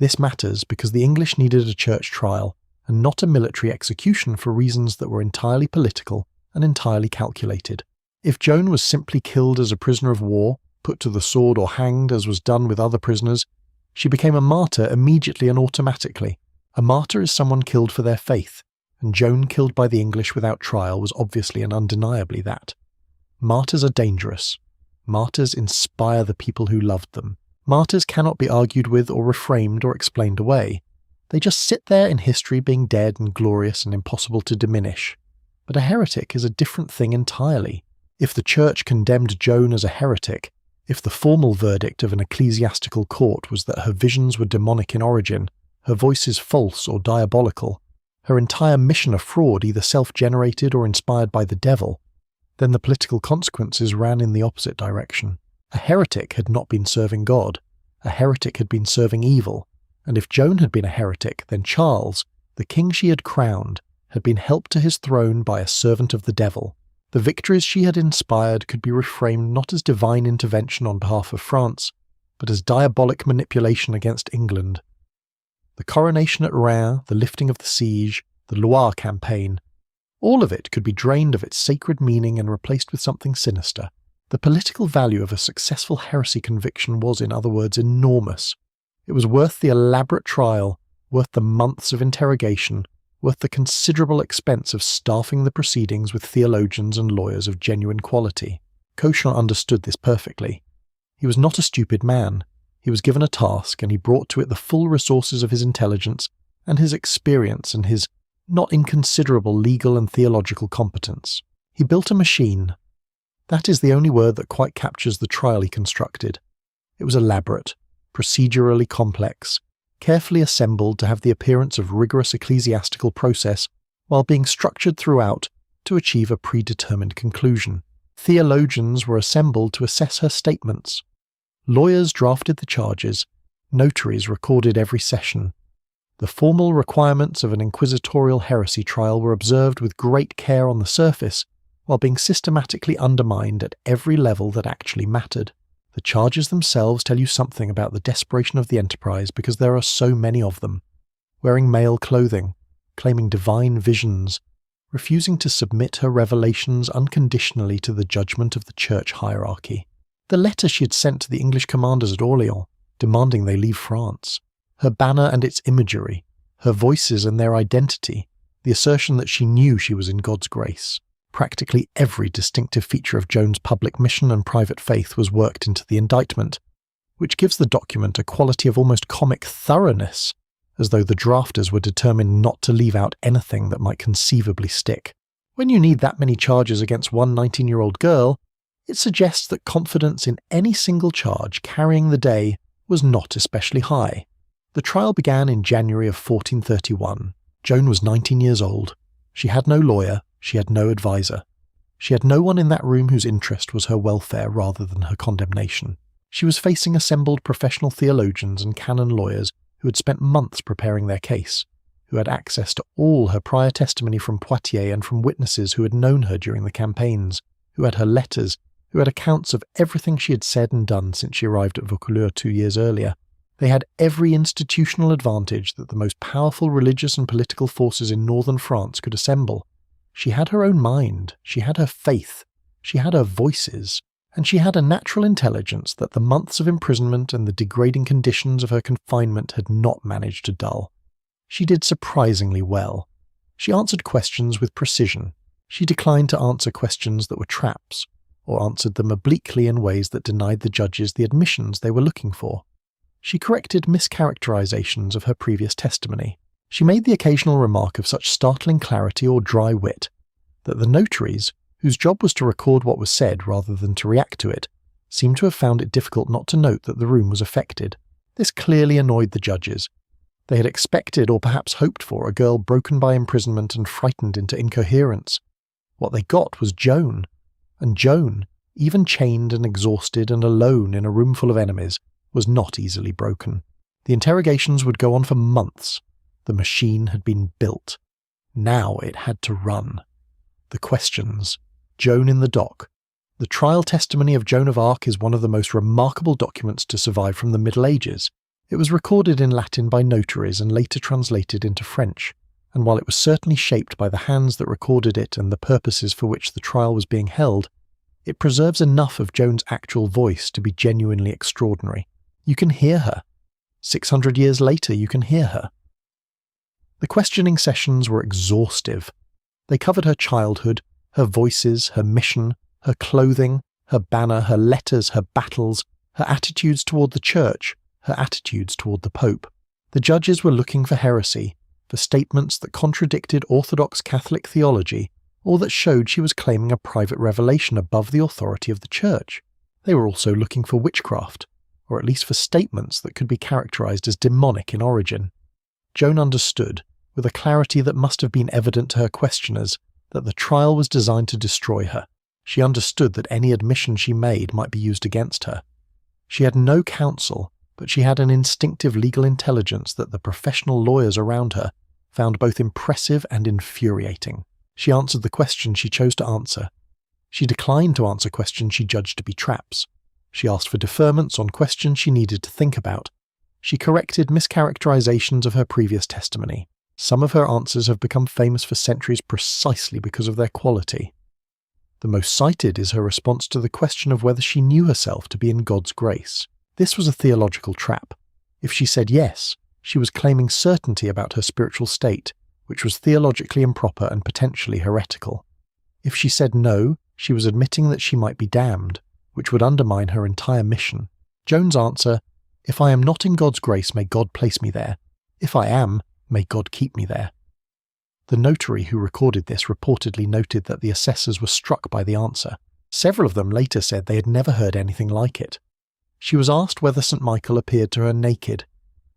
This matters because the English needed a church trial, and not a military execution for reasons that were entirely political and entirely calculated. If Joan was simply killed as a prisoner of war, put to the sword or hanged as was done with other prisoners, she became a martyr immediately and automatically. A martyr is someone killed for their faith, and Joan killed by the English without trial was obviously and undeniably that. Martyrs are dangerous. Martyrs inspire the people who loved them. Martyrs cannot be argued with or reframed or explained away. They just sit there in history being dead and glorious and impossible to diminish. But a heretic is a different thing entirely. If the church condemned Joan as a heretic, if the formal verdict of an ecclesiastical court was that her visions were demonic in origin, her voices false or diabolical, her entire mission a fraud either self-generated or inspired by the devil, then the political consequences ran in the opposite direction. A heretic had not been serving God. A heretic had been serving evil. And if Joan had been a heretic, then Charles, the king she had crowned, had been helped to his throne by a servant of the devil. The victories she had inspired could be reframed not as divine intervention on behalf of France, but as diabolic manipulation against England. The coronation at Reims, the lifting of the siege, the Loire campaign, all of it could be drained of its sacred meaning and replaced with something sinister. The political value of a successful heresy conviction was, in other words, enormous. It was worth the elaborate trial, worth the months of interrogation, worth the considerable expense of staffing the proceedings with theologians and lawyers of genuine quality. Cauchon understood this perfectly. He was not a stupid man. He was given a task and he brought to it the full resources of his intelligence and his experience and his not inconsiderable legal and theological competence. He built a machine. That is the only word that quite captures the trial he constructed. It was elaborate, procedurally complex, carefully assembled to have the appearance of rigorous ecclesiastical process while being structured throughout to achieve a predetermined conclusion. Theologians were assembled to assess her statements. Lawyers drafted the charges. Notaries recorded every session. The formal requirements of an inquisitorial heresy trial were observed with great care on the surface, while being systematically undermined at every level that actually mattered. The charges themselves tell you something about the desperation of the enterprise because there are so many of them. Wearing male clothing, claiming divine visions, refusing to submit her revelations unconditionally to the judgment of the church hierarchy. The letter she had sent to the English commanders at Orléans, demanding they leave France. Her banner and its imagery, her voices and their identity, the assertion that she knew she was in God's grace. Practically every distinctive feature of Joan's public mission and private faith was worked into the indictment, which gives the document a quality of almost comic thoroughness, as though the drafters were determined not to leave out anything that might conceivably stick. When you need that many charges against one 19-year-old girl, it suggests that confidence in any single charge carrying the day was not especially high. The trial began in January of 1431. Joan was 19 years old. She had no lawyer, she had no advisor. She had no one in that room whose interest was her welfare rather than her condemnation. She was facing assembled professional theologians and canon lawyers who had spent months preparing their case, who had access to all her prior testimony from Poitiers and from witnesses who had known her during the campaigns, who had her letters, who had accounts of everything she had said and done since she arrived at Vaucouleurs 2 years earlier. They had every institutional advantage that the most powerful religious and political forces in northern France could assemble. She had her own mind, she had her faith, she had her voices, and she had a natural intelligence that the months of imprisonment and the degrading conditions of her confinement had not managed to dull. She did surprisingly well. She answered questions with precision. She declined to answer questions that were traps, or answered them obliquely in ways that denied the judges the admissions they were looking for. She corrected mischaracterizations of her previous testimony. She made the occasional remark of such startling clarity or dry wit that the notaries, whose job was to record what was said rather than to react to it, seemed to have found it difficult not to note that the room was affected. This clearly annoyed the judges. They had expected or perhaps hoped for a girl broken by imprisonment and frightened into incoherence. What they got was Joan. And Joan, even chained and exhausted and alone in a room full of enemies, was not easily broken. The interrogations would go on for months. The machine had been built. Now it had to run. The questions. Joan in the dock. The trial testimony of Joan of Arc is one of the most remarkable documents to survive from the Middle Ages. It was recorded in Latin by notaries and later translated into French, and while it was certainly shaped by the hands that recorded it and the purposes for which the trial was being held, it preserves enough of Joan's actual voice to be genuinely extraordinary. You can hear her. 600 years later, you can hear her. The questioning sessions were exhaustive. They covered her childhood, her voices, her mission, her clothing, her banner, her letters, her battles, her attitudes toward the church, her attitudes toward the Pope. The judges were looking for heresy, for statements that contradicted Orthodox Catholic theology, or that showed she was claiming a private revelation above the authority of the church. They were also looking for witchcraft, or at least for statements that could be characterized as demonic in origin. Joan understood, with a clarity that must have been evident to her questioners, that the trial was designed to destroy her. She understood that any admission she made might be used against her. She had no counsel, but she had an instinctive legal intelligence that the professional lawyers around her found both impressive and infuriating. She answered the questions she chose to answer. She declined to answer questions she judged to be traps. She asked for deferments on questions she needed to think about. She corrected mischaracterizations of her previous testimony. Some of her answers have become famous for centuries precisely because of their quality. The most cited is her response to the question of whether she knew herself to be in God's grace. This was a theological trap. If she said yes, she was claiming certainty about her spiritual state, which was theologically improper and potentially heretical. If she said no, she was admitting that she might be damned, which would undermine her entire mission. Joan's answer, If I am not in God's grace, may God place me there. If I am, may God keep me there. The notary who recorded this reportedly noted that the assessors were struck by the answer. Several of them later said they had never heard anything like it. She was asked whether St. Michael appeared to her naked.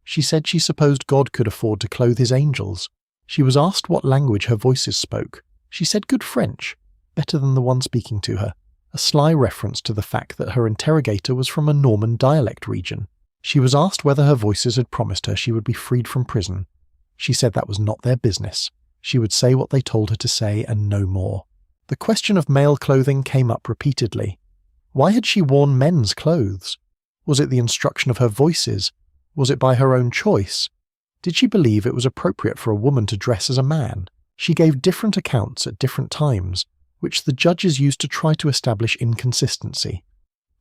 She said she supposed God could afford to clothe his angels. She was asked what language her voices spoke. She said good French, better than the one speaking to her, a sly reference to the fact that her interrogator was from a Norman dialect region. She was asked whether her voices had promised her she would be freed from prison. She said that was not their business. She would say what they told her to say and no more. The question of male clothing came up repeatedly. Why had she worn men's clothes? Was it the instruction of her voices? Was it by her own choice? Did she believe it was appropriate for a woman to dress as a man? She gave different accounts at different times, which the judges used to try to establish inconsistency.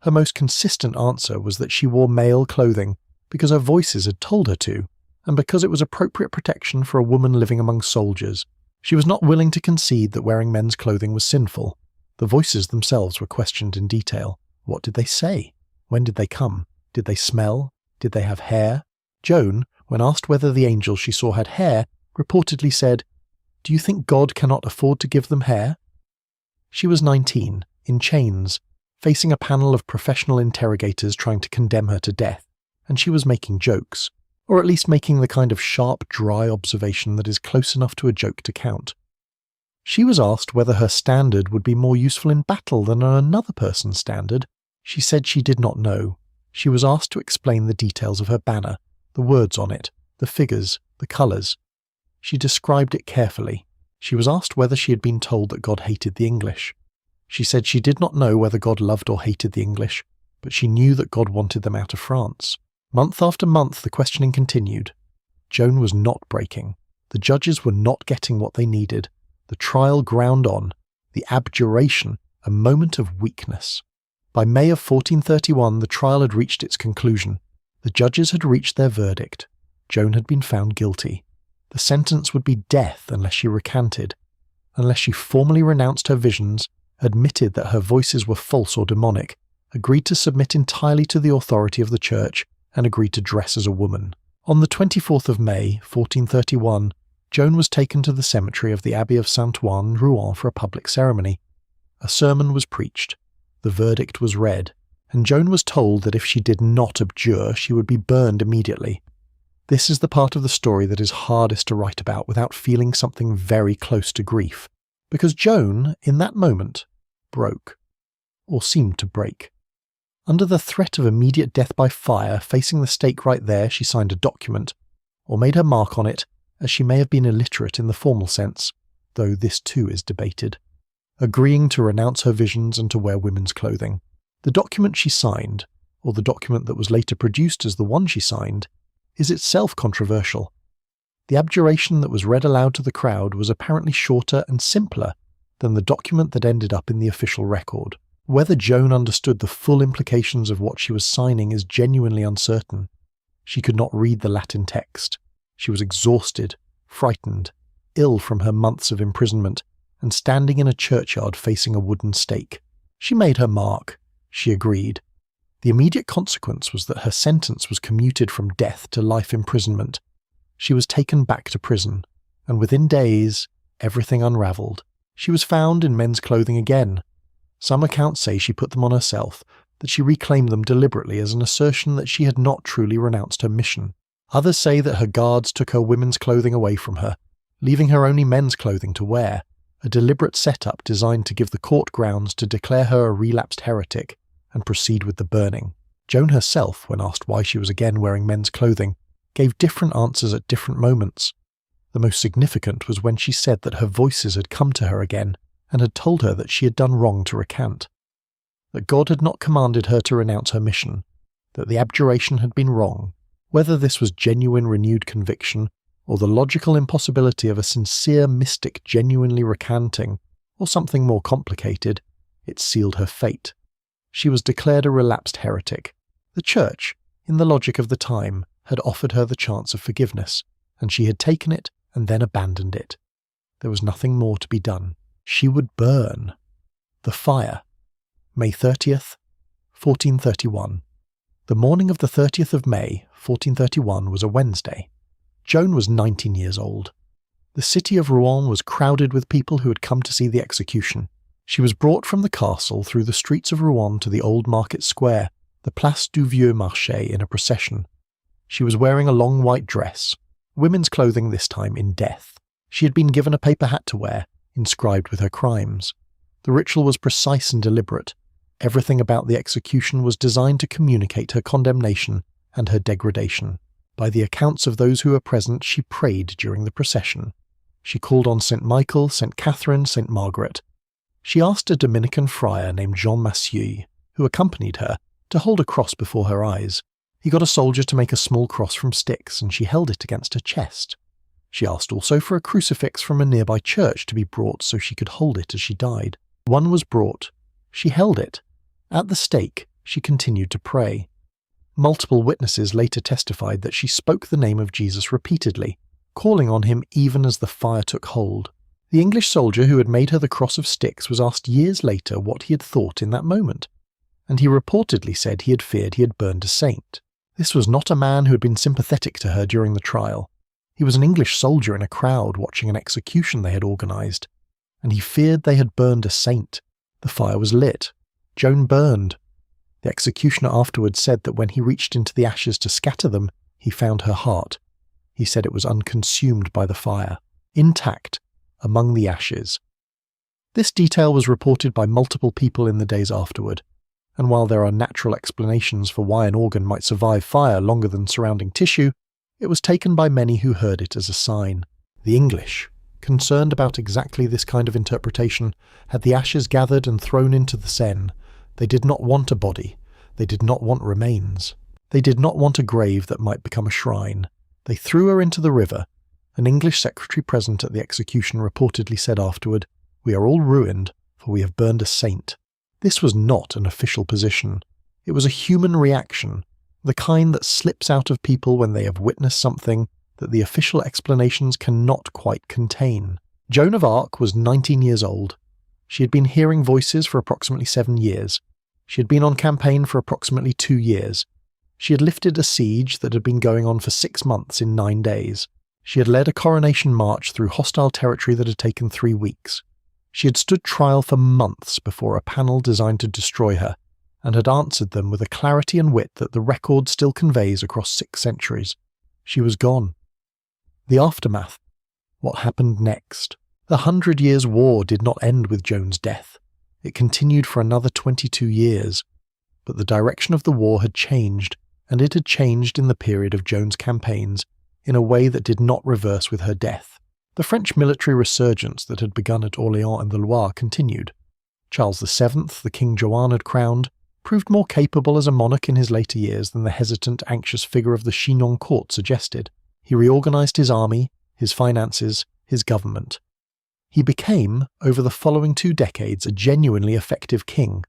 Her most consistent answer was that she wore male clothing because her voices had told her to, and because it was appropriate protection for a woman living among soldiers. She was not willing to concede that wearing men's clothing was sinful. The voices themselves were questioned in detail. What did they say? When did they come? Did they smell? Did they have hair? Joan, when asked whether the angels she saw had hair, reportedly said, "Do you think God cannot afford to give them hair?" She was 19, in chains, facing a panel of professional interrogators trying to condemn her to death, and she was making jokes, or at least making the kind of sharp, dry observation that is close enough to a joke to count. She was asked whether her standard would be more useful in battle than another person's standard. She said she did not know. She was asked to explain the details of her banner, the words on it, the figures, the colours. She described it carefully. She was asked whether she had been told that God hated the English. She said she did not know whether God loved or hated the English, but she knew that God wanted them out of France. Month after month the questioning continued. Joan was not breaking. The judges were not getting what they needed. The trial ground on. The abjuration, a moment of weakness. By May of 1431 the trial had reached its conclusion. The judges had reached their verdict. Joan had been found guilty. The sentence would be death unless she recanted, unless she formally renounced her visions, admitted that her voices were false or demonic, agreed to submit entirely to the authority of the Church, and agreed to dress as a woman. On the 24th of May, 1431, Joan was taken to the cemetery of the Abbey of Saint-Ouen, Rouen, for a public ceremony. A sermon was preached. The verdict was read, and Joan was told that if she did not abjure, she would be burned immediately. This is the part of the story that is hardest to write about without feeling something very close to grief, because Joan, in that moment, broke, or seemed to break. Under the threat of immediate death by fire, facing the stake right there, she signed a document, or made her mark on it, as she may have been illiterate in the formal sense, though this too is debated, agreeing to renounce her visions and to wear women's clothing. The document she signed, or the document that was later produced as the one she signed, is itself controversial. The abjuration that was read aloud to the crowd was apparently shorter and simpler than the document that ended up in the official record. Whether Joan understood the full implications of what she was signing is genuinely uncertain. She could not read the Latin text. She was exhausted, frightened, ill from her months of imprisonment, and standing in a churchyard facing a wooden stake. She made her mark. She agreed. The immediate consequence was that her sentence was commuted from death to life imprisonment. She was taken back to prison, and within days, everything unravelled. She was found in men's clothing again. Some accounts say she put them on herself, that she reclaimed them deliberately as an assertion that she had not truly renounced her mission. Others say that her guards took her women's clothing away from her, leaving her only men's clothing to wear, a deliberate setup designed to give the court grounds to declare her a relapsed heretic and proceed with the burning. Joan herself, when asked why she was again wearing men's clothing, gave different answers at different moments. The most significant was when she said that her voices had come to her again and had told her that she had done wrong to recant, that God had not commanded her to renounce her mission, that the abjuration had been wrong. Whether this was genuine renewed conviction, or the logical impossibility of a sincere mystic genuinely recanting, or something more complicated, it sealed her fate. She was declared a relapsed heretic. The Church, in the logic of the time, had offered her the chance of forgiveness, and she had taken it and then abandoned it. There was nothing more to be done. She would burn. The fire. May 30th, 1431. The The morning of the 30th of May, 1431 was a Wednesday. Joan was 19 years old. The city of Rouen was crowded with people who had come to see the execution. She was brought from the castle through the streets of Rouen to the old market square, the Place du Vieux Marché, in a procession. She was wearing a long white dress, women's clothing this time in death. She had been given a paper hat to wear, inscribed with her crimes. The ritual was precise and deliberate. Everything about the execution was designed to communicate her condemnation and her degradation. By the accounts of those who were present, she prayed during the procession. She called on St. Michael, St. Catherine, St. Margaret. She asked a Dominican friar named Jean Massieu, who accompanied her, to hold a cross before her eyes. He got a soldier to make a small cross from sticks, and she held it against her chest. She asked also for a crucifix from a nearby church to be brought so she could hold it as she died. One was brought. She held it. At the stake, she continued to pray. Multiple witnesses later testified that she spoke the name of Jesus repeatedly, calling on him even as the fire took hold. The English soldier who had made her the cross of sticks was asked years later what he had thought in that moment, and he reportedly said he had feared he had burned a saint. This was not a man who had been sympathetic to her during the trial. He was an English soldier in a crowd watching an execution they had organised, and he feared they had burned a saint. The fire was lit. Joan burned. The executioner afterwards said that when he reached into the ashes to scatter them, he found her heart. He said it was unconsumed by the fire, intact, among the ashes. This detail was reported by multiple people in the days afterward, and while there are natural explanations for why an organ might survive fire longer than surrounding tissue, it was taken by many who heard it as a sign. The English, concerned about exactly this kind of interpretation, had the ashes gathered and thrown into the Seine. They did not want a body. They did not want remains. They did not want a grave that might become a shrine. They threw her into the river. An English secretary present at the execution reportedly said afterward, "We are all ruined, for we have burned a saint." This was not an official position. It was a human reaction, the kind that slips out of people when they have witnessed something that the official explanations cannot quite contain. Joan of Arc was 19 years old. She had been hearing voices for approximately 7 years. She had been on campaign for approximately 2 years. She had lifted a siege that had been going on for 6 months in 9 days. She had led a coronation march through hostile territory that had taken 3 weeks. She had stood trial for months before a panel designed to destroy her, and had answered them with a clarity and wit that the record still conveys across 6 centuries. She was gone. The aftermath. What happened next? The 100 Years' War did not end with Joan's death. It continued for another 22 years. But the direction of the war had changed, and it had changed in the period of Joan's campaigns in a way that did not reverse with her death. The French military resurgence that had begun at Orléans and the Loire continued. Charles VII, the king Joan had crowned, proved more capable as a monarch in his later years than the hesitant, anxious figure of the Chinon court suggested. He reorganised his army, his finances, his government. He became, over the following 2 decades, a genuinely effective king,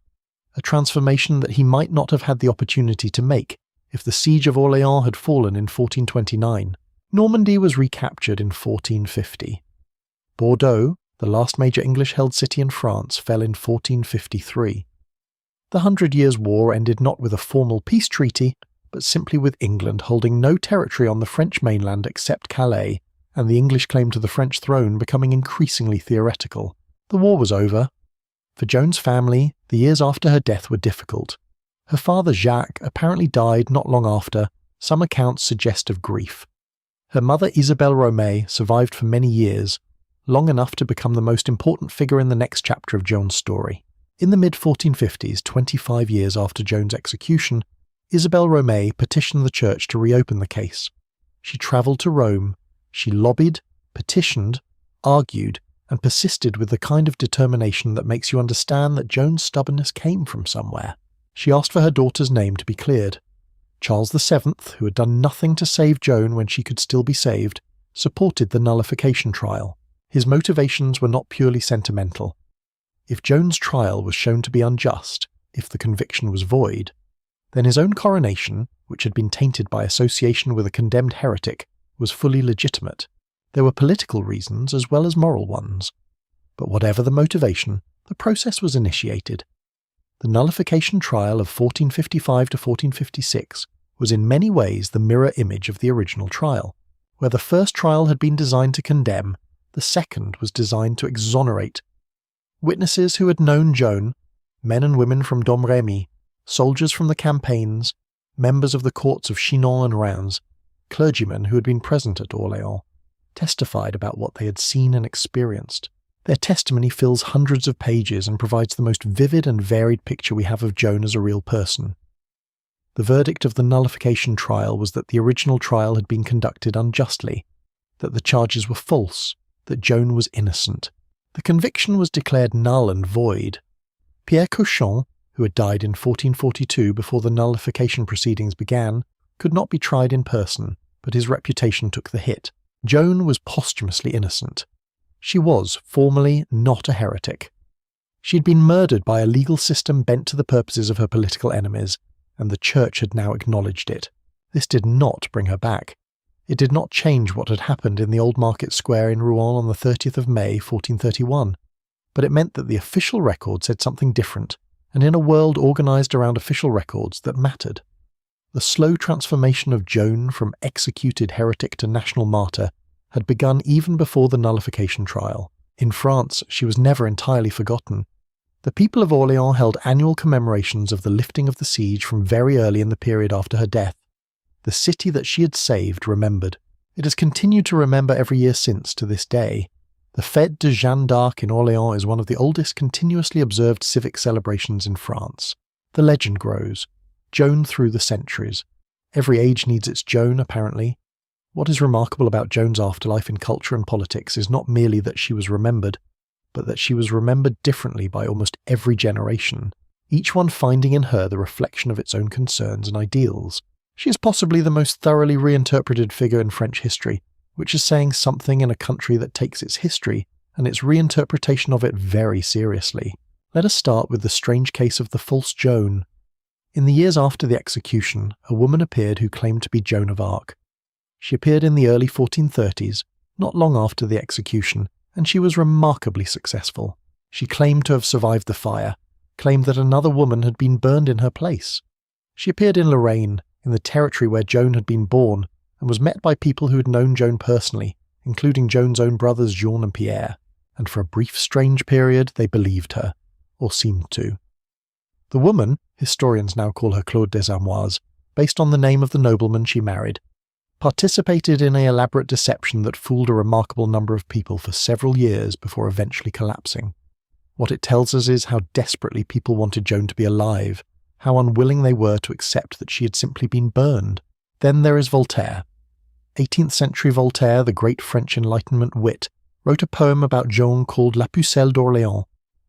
a transformation that he might not have had the opportunity to make if the Siege of Orléans had fallen in 1429. Normandy was recaptured in 1450. Bordeaux, the last major English-held city in France, fell in 1453. The 100 Years' War ended not with a formal peace treaty, but simply with England holding no territory on the French mainland except Calais, and the English claim to the French throne becoming increasingly theoretical. The war was over. For Joan's family, the years after her death were difficult. Her father Jacques apparently died not long after. Some accounts suggest of grief. Her mother Isabelle Romée survived for many years, long enough to become the most important figure in the next chapter of Joan's story. In the mid-1450s, 25 years after Joan's execution, Isabelle Romée petitioned the church to reopen the case. She travelled to Rome. She lobbied, petitioned, argued, and persisted with the kind of determination that makes you understand that Joan's stubbornness came from somewhere. She asked for her daughter's name to be cleared. Charles VII, who had done nothing to save Joan when she could still be saved, supported the nullification trial. His motivations were not purely sentimental. If Joan's trial was shown to be unjust, if the conviction was void, then his own coronation, which had been tainted by association with a condemned heretic, was fully legitimate. There were political reasons as well as moral ones. But whatever the motivation, the process was initiated. The nullification trial of 1455 to 1456 was in many ways the mirror image of the original trial. Where the first trial had been designed to condemn, the second was designed to exonerate. Witnesses who had known Joan, men and women from Domremy, soldiers from the campaigns, members of the courts of Chinon and Reims, clergymen who had been present at Orléans, testified about what they had seen and experienced. Their testimony fills hundreds of pages and provides the most vivid and varied picture we have of Joan as a real person. The verdict of the nullification trial was that the original trial had been conducted unjustly, that the charges were false, that Joan was innocent. The conviction was declared null and void. Pierre Cauchon, who had died in 1442 before the nullification proceedings began, could not be tried in person, but his reputation took the hit. Joan was posthumously innocent. She was, formally, not a heretic. She had been murdered by a legal system bent to the purposes of her political enemies, and the Church had now acknowledged it. This did not bring her back. It did not change what had happened in the Old Market Square in Rouen on the 30th of May, 1431, but it meant that the official record said something different, and in a world organised around official records that mattered. The slow transformation of Joan from executed heretic to national martyr had begun even before the nullification trial. In France, she was never entirely forgotten. The people of Orléans held annual commemorations of the lifting of the siege from very early in the period after her death. The city that she had saved remembered. It has continued to remember every year since to this day. The Fête de Jeanne d'Arc in Orléans is one of the oldest continuously observed civic celebrations in France. The legend grows. Joan through the centuries. Every age needs its Joan, apparently. What is remarkable about Joan's afterlife in culture and politics is not merely that she was remembered, but that she was remembered differently by almost every generation, each one finding in her the reflection of its own concerns and ideals. She is possibly the most thoroughly reinterpreted figure in French history, which is saying something in a country that takes its history and its reinterpretation of it very seriously. Let us start with the strange case of the false Joan. In the years after the execution, a woman appeared who claimed to be Joan of Arc. She appeared in the early 1430s, not long after the execution, and she was remarkably successful. She claimed to have survived the fire, claimed that another woman had been burned in her place. She appeared in Lorraine, in the territory where Joan had been born, and was met by people who had known Joan personally, including Joan's own brothers Jean and Pierre, and for a brief strange period they believed her, or seemed to. The woman, historians now call her Claude des Armoises, based on the name of the nobleman she married, participated in an elaborate deception that fooled a remarkable number of people for several years before eventually collapsing. What it tells us is how desperately people wanted Joan to be alive, how unwilling they were to accept that she had simply been burned. Then there is Voltaire. 18th century Voltaire, the great French Enlightenment wit, wrote a poem about Joan called La Pucelle d'Orléans,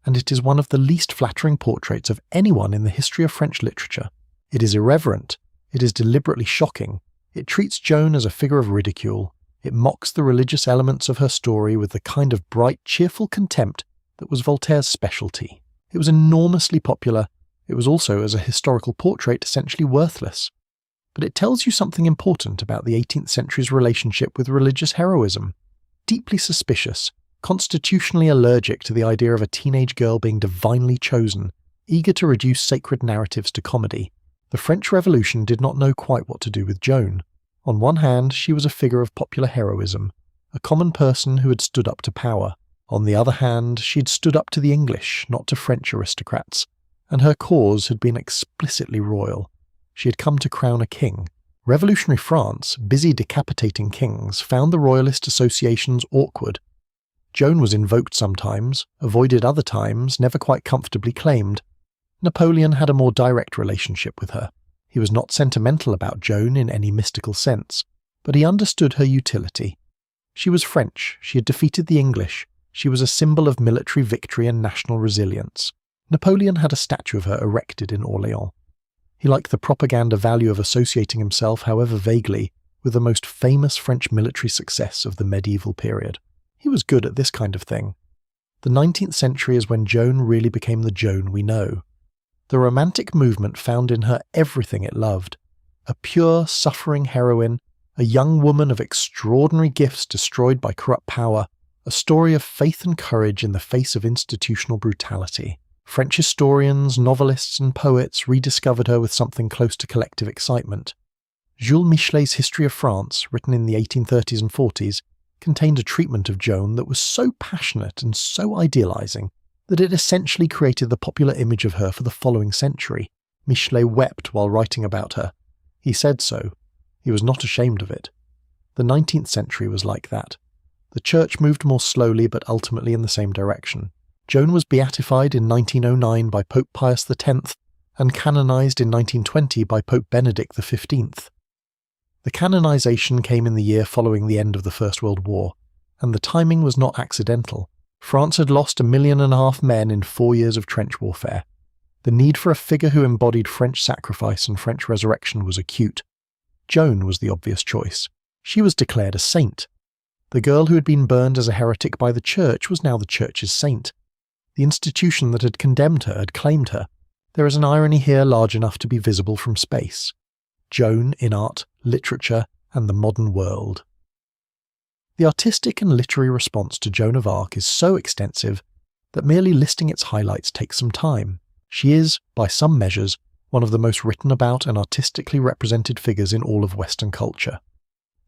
and it is one of the least flattering portraits of anyone in the history of French literature. It is irreverent, it is deliberately shocking, it treats Joan as a figure of ridicule, it mocks the religious elements of her story with the kind of bright, cheerful contempt that was Voltaire's specialty. It was enormously popular. It was also, as a historical portrait, essentially worthless. But it tells you something important about the 18th century's relationship with religious heroism. Deeply suspicious, constitutionally allergic to the idea of a teenage girl being divinely chosen, eager to reduce sacred narratives to comedy, the French Revolution did not know quite what to do with Joan. On one hand, she was a figure of popular heroism, a common person who had stood up to power. On the other hand, she had stood up to the English, not to French aristocrats, and her cause had been explicitly royal. She had come to crown a king. Revolutionary France, busy decapitating kings, found the royalist associations awkward. Joan was invoked sometimes, avoided other times, never quite comfortably claimed. Napoleon had a more direct relationship with her. He was not sentimental about Joan in any mystical sense, but he understood her utility. She was French, she had defeated the English, she was a symbol of military victory and national resilience. Napoleon had a statue of her erected in Orléans. He liked the propaganda value of associating himself, however vaguely, with the most famous French military success of the medieval period. He was good at this kind of thing. The 19th century is when Joan really became the Joan we know. The Romantic movement found in her everything it loved. A pure, suffering heroine, a young woman of extraordinary gifts destroyed by corrupt power, a story of faith and courage in the face of institutional brutality. French historians, novelists, and poets rediscovered her with something close to collective excitement. Jules Michelet's History of France, written in the 1830s and 40s, contained a treatment of Joan that was so passionate and so idealizing that it essentially created the popular image of her for the following century. Michelet wept while writing about her. He said so. He was not ashamed of it. The 19th century was like that. The church moved more slowly but ultimately in the same direction. Joan was beatified in 1909 by Pope Pius X and canonized in 1920 by Pope Benedict XV. The canonization came in the year following the end of the First World War, and the timing was not accidental. France had lost 1.5 million men in 4 years of trench warfare. The need for a figure who embodied French sacrifice and French resurrection was acute. Joan was the obvious choice. She was declared a saint. The girl who had been burned as a heretic by the church was now the church's saint. The institution that had condemned her had claimed her. There is an irony here large enough to be visible from space. Joan in art, literature, and the modern world. The artistic and literary response to Joan of Arc is so extensive that merely listing its highlights takes some time. She is, by some measures, one of the most written about and artistically represented figures in all of Western culture.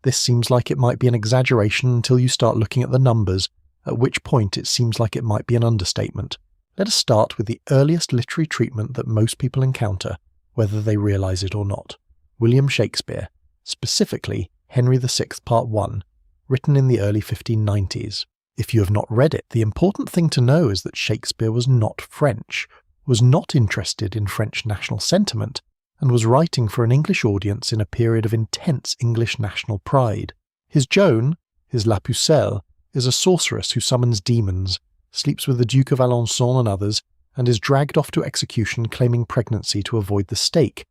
This seems like it might be an exaggeration until you start looking at the numbers, at which point it seems like it might be an understatement. Let us start with the earliest literary treatment that most people encounter, whether they realize it or not. William Shakespeare, specifically Henry VI Part 1, written in the early 1590s. If you have not read it, the important thing to know is that Shakespeare was not French, was not interested in French national sentiment, and was writing for an English audience in a period of intense English national pride. His Joan, his La Pucelle, is a sorceress who summons demons, sleeps with the Duke of Alençon and others, and is dragged off to execution claiming pregnancy to avoid the stake,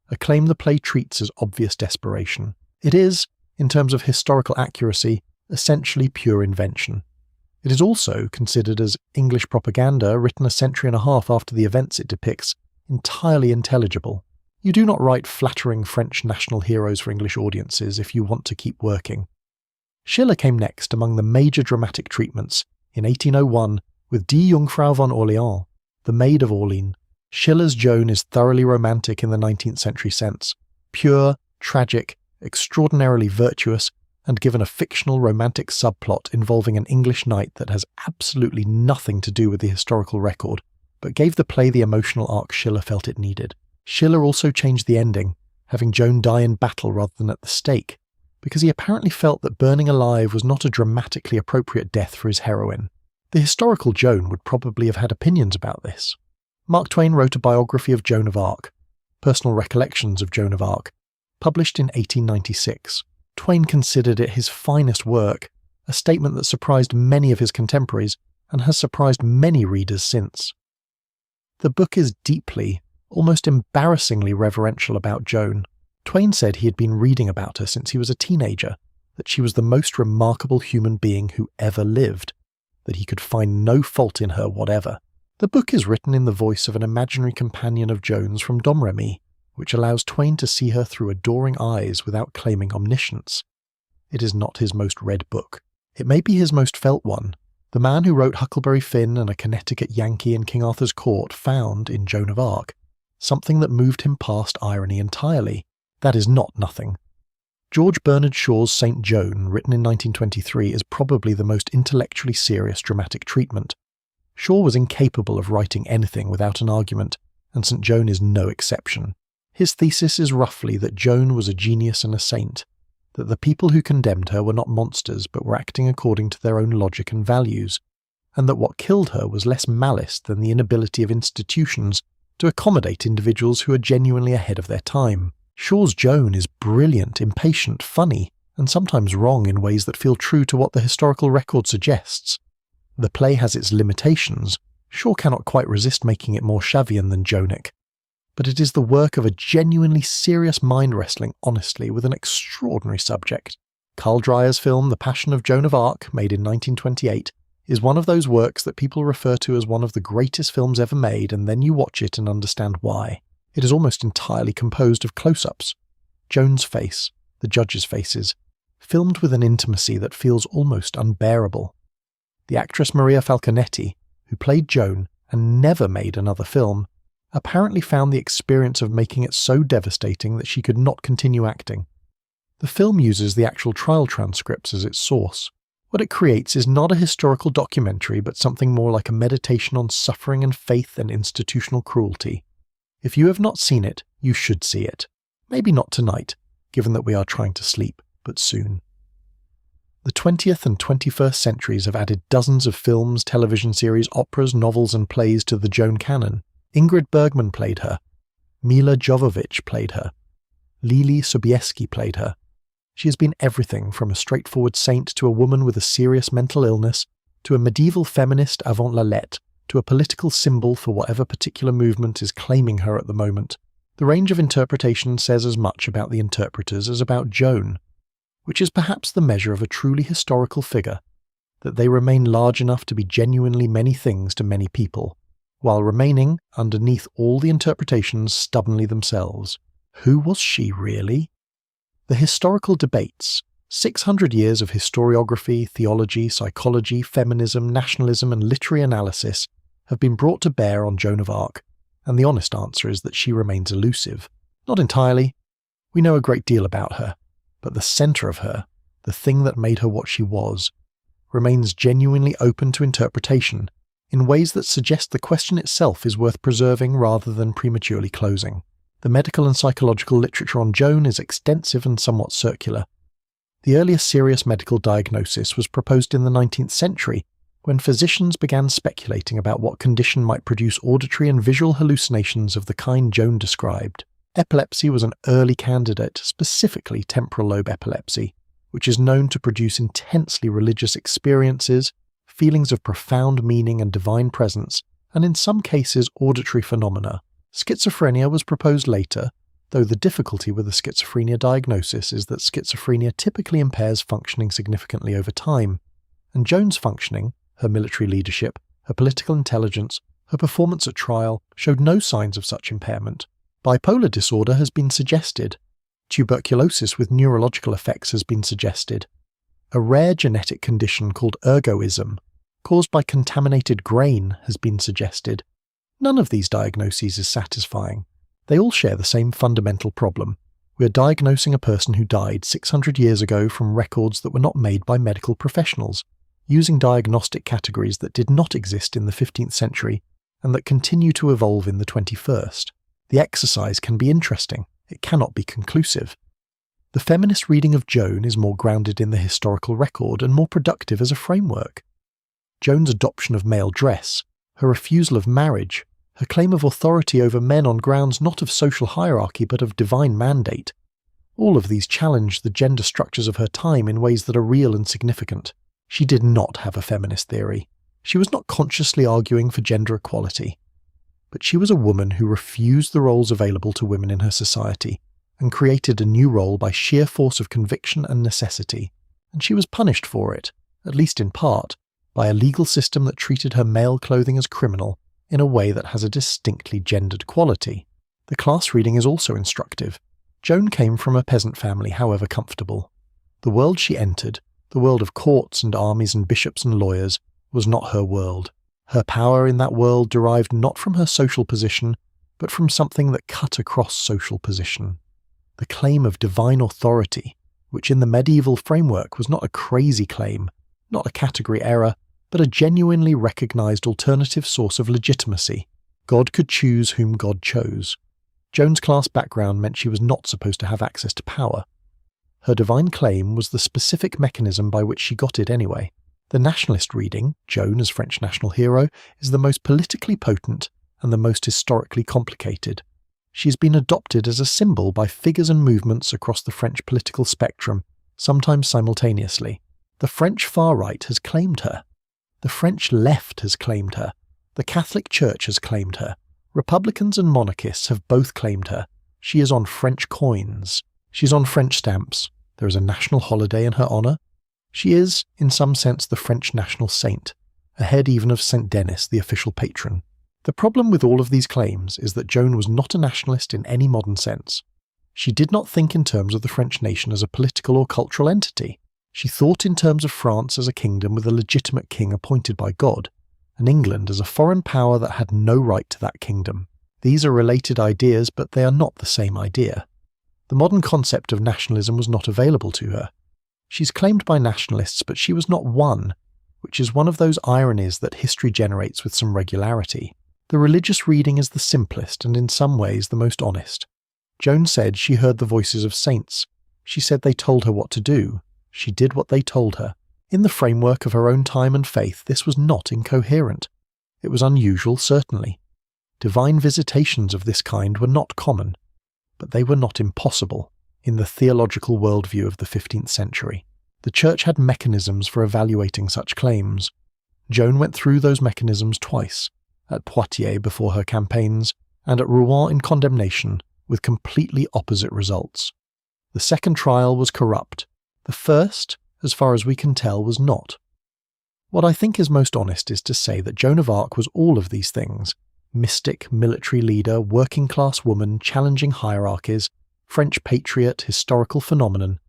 a claim the play treats as obvious desperation. It is, in terms of historical accuracy, essentially pure invention. It is also considered as English propaganda written 1.5 centuries after the events it depicts, entirely intelligible. You do not write flattering French national heroes for English audiences if you want to keep working. Schiller came next among the major dramatic treatments in 1801 with Die Jungfrau von Orléans, the Maid of Orleans. Schiller's Joan is thoroughly romantic in the 19th century sense, pure, tragic, extraordinarily virtuous, and given a fictional romantic subplot involving an English knight that has absolutely nothing to do with the historical record, but gave the play the emotional arc Schiller felt it needed. Schiller also changed the ending, having Joan die in battle rather than at the stake, because he apparently felt that burning alive was not a dramatically appropriate death for his heroine. The historical Joan would probably have had opinions about this. Mark Twain wrote a biography of Joan of Arc, Personal Recollections of Joan of Arc, published in 1896. Twain considered it his finest work, a statement that surprised many of his contemporaries and has surprised many readers since. The book is deeply, almost embarrassingly reverential about Joan. Twain said he had been reading about her since he was a teenager, that she was the most remarkable human being who ever lived, that he could find no fault in her whatever. The book is written in the voice of an imaginary companion of Joan's from Domremy, which allows Twain to see her through adoring eyes without claiming omniscience. It is not his most read book. It may be his most felt one. The man who wrote Huckleberry Finn and a Connecticut Yankee in King Arthur's court found, in Joan of Arc, something that moved him past irony entirely. That is not nothing. George Bernard Shaw's St. Joan, written in 1923, is probably the most intellectually serious dramatic treatment. Shaw was incapable of writing anything without an argument, and St. Joan is no exception. His thesis is roughly that Joan was a genius and a saint, that the people who condemned her were not monsters but were acting according to their own logic and values, and that what killed her was less malice than the inability of institutions to accommodate individuals who are genuinely ahead of their time. Shaw's Joan is brilliant, impatient, funny, and sometimes wrong in ways that feel true to what the historical record suggests. The play has its limitations. Shaw cannot quite resist making it more Shavian than Joanic, but it is the work of a genuinely serious mind wrestling honestly with an extraordinary subject. Carl Dreyer's film The Passion of Joan of Arc, made in 1928, is one of those works that people refer to as one of the greatest films ever made, and then you watch it and understand why. It is almost entirely composed of close-ups. Joan's face, the judges' faces, filmed with an intimacy that feels almost unbearable. The actress Maria Falconetti, who played Joan, and never made another film, apparently found the experience of making it so devastating that she could not continue acting. The film uses the actual trial transcripts as its source. What it creates is not a historical documentary, but something more like a meditation on suffering and faith and institutional cruelty. If you have not seen it, you should see it. Maybe not tonight, given that we are trying to sleep, but soon. The 20th and 21st centuries have added dozens of films, television series, operas, novels and plays to the Joan canon. Ingrid Bergman played her. Mila Jovovich played her. Lili Sobieski played her. She has been everything from a straightforward saint to a woman with a serious mental illness, to a medieval feminist avant la lettre, to a political symbol for whatever particular movement is claiming her at the moment. The range of interpretation says as much about the interpreters as about Joan, which is perhaps the measure of a truly historical figure, that they remain large enough to be genuinely many things to many people, while remaining, underneath all the interpretations, stubbornly themselves. Who was she really? The historical debates, 600 years of historiography, theology, psychology, feminism, nationalism and literary analysis have been brought to bear on Joan of Arc, and the honest answer is that she remains elusive. Not entirely. We know a great deal about her, but the centre of her, the thing that made her what she was, remains genuinely open to interpretation in ways that suggest the question itself is worth preserving rather than prematurely closing. The medical and psychological literature on Joan is extensive and somewhat circular. The earliest serious medical diagnosis was proposed in the 19th century, when physicians began speculating about what condition might produce auditory and visual hallucinations of the kind Joan described. Epilepsy was an early candidate, specifically temporal lobe epilepsy, which is known to produce intensely religious experiences, feelings of profound meaning and divine presence, and in some cases auditory phenomena. Schizophrenia was proposed later, though the difficulty with the schizophrenia diagnosis is that schizophrenia typically impairs functioning significantly over time, and Joan's functioning, her military leadership, her political intelligence, her performance at trial, showed no signs of such impairment. Bipolar disorder has been suggested. Tuberculosis with neurological effects has been suggested. A rare genetic condition called ergoism, caused by contaminated grain, has been suggested. None of these diagnoses is satisfying. They all share the same fundamental problem. We are diagnosing a person who died 600 years ago from records that were not made by medical professionals, using diagnostic categories that did not exist in the 15th century and that continue to evolve in the 21st. The exercise can be interesting. It cannot be conclusive. The feminist reading of Joan is more grounded in the historical record and more productive as a framework. Joan's adoption of male dress, her refusal of marriage, her claim of authority over men on grounds not of social hierarchy but of divine mandate, all of these challenge the gender structures of her time in ways that are real and significant. She did not have a feminist theory. She was not consciously arguing for gender equality. But she was a woman who refused the roles available to women in her society and created a new role by sheer force of conviction and necessity, and she was punished for it, at least in part, by a legal system that treated her male clothing as criminal in a way that has a distinctly gendered quality. The class reading is also instructive. Joan came from a peasant family, however comfortable. The world she entered, the world of courts and armies and bishops and lawyers, was not her world. Her power in that world derived not from her social position, but from something that cut across social position. The claim of divine authority, which in the medieval framework was not a crazy claim, not a category error, but a genuinely recognized alternative source of legitimacy. God could choose whom God chose. Joan's class background meant she was not supposed to have access to power. Her divine claim was the specific mechanism by which she got it anyway. The nationalist reading, Joan as French national hero, is the most politically potent and the most historically complicated. She has been adopted as a symbol by figures and movements across the French political spectrum, sometimes simultaneously. The French far right has claimed her. The French left has claimed her. The Catholic Church has claimed her. Republicans and monarchists have both claimed her. She is on French coins. She's on French stamps. There is a national holiday in her honour. She is, in some sense, the French national saint, ahead even of Saint Denis, the official patron. The problem with all of these claims is that Joan was not a nationalist in any modern sense. She did not think in terms of the French nation as a political or cultural entity. She thought in terms of France as a kingdom with a legitimate king appointed by God, and England as a foreign power that had no right to that kingdom. These are related ideas, but they are not the same idea. The modern concept of nationalism was not available to her. She's claimed by nationalists, but she was not one, which is one of those ironies that history generates with some regularity. The religious reading is the simplest and in some ways the most honest. Joan said she heard the voices of saints. She said they told her what to do. She did what they told her. In the framework of her own time and faith, this was not incoherent. It was unusual, certainly. Divine visitations of this kind were not common, but they were not impossible in the theological worldview of the 15th century. The Church had mechanisms for evaluating such claims. Joan went through those mechanisms twice, at Poitiers before her campaigns, and at Rouen in condemnation, with completely opposite results. The second trial was corrupt. The first, as far as we can tell, was not. What I think is most honest is to say that Joan of Arc was all of these things: mystic, military leader, working-class woman, challenging hierarchies, French patriot, historical phenomenon,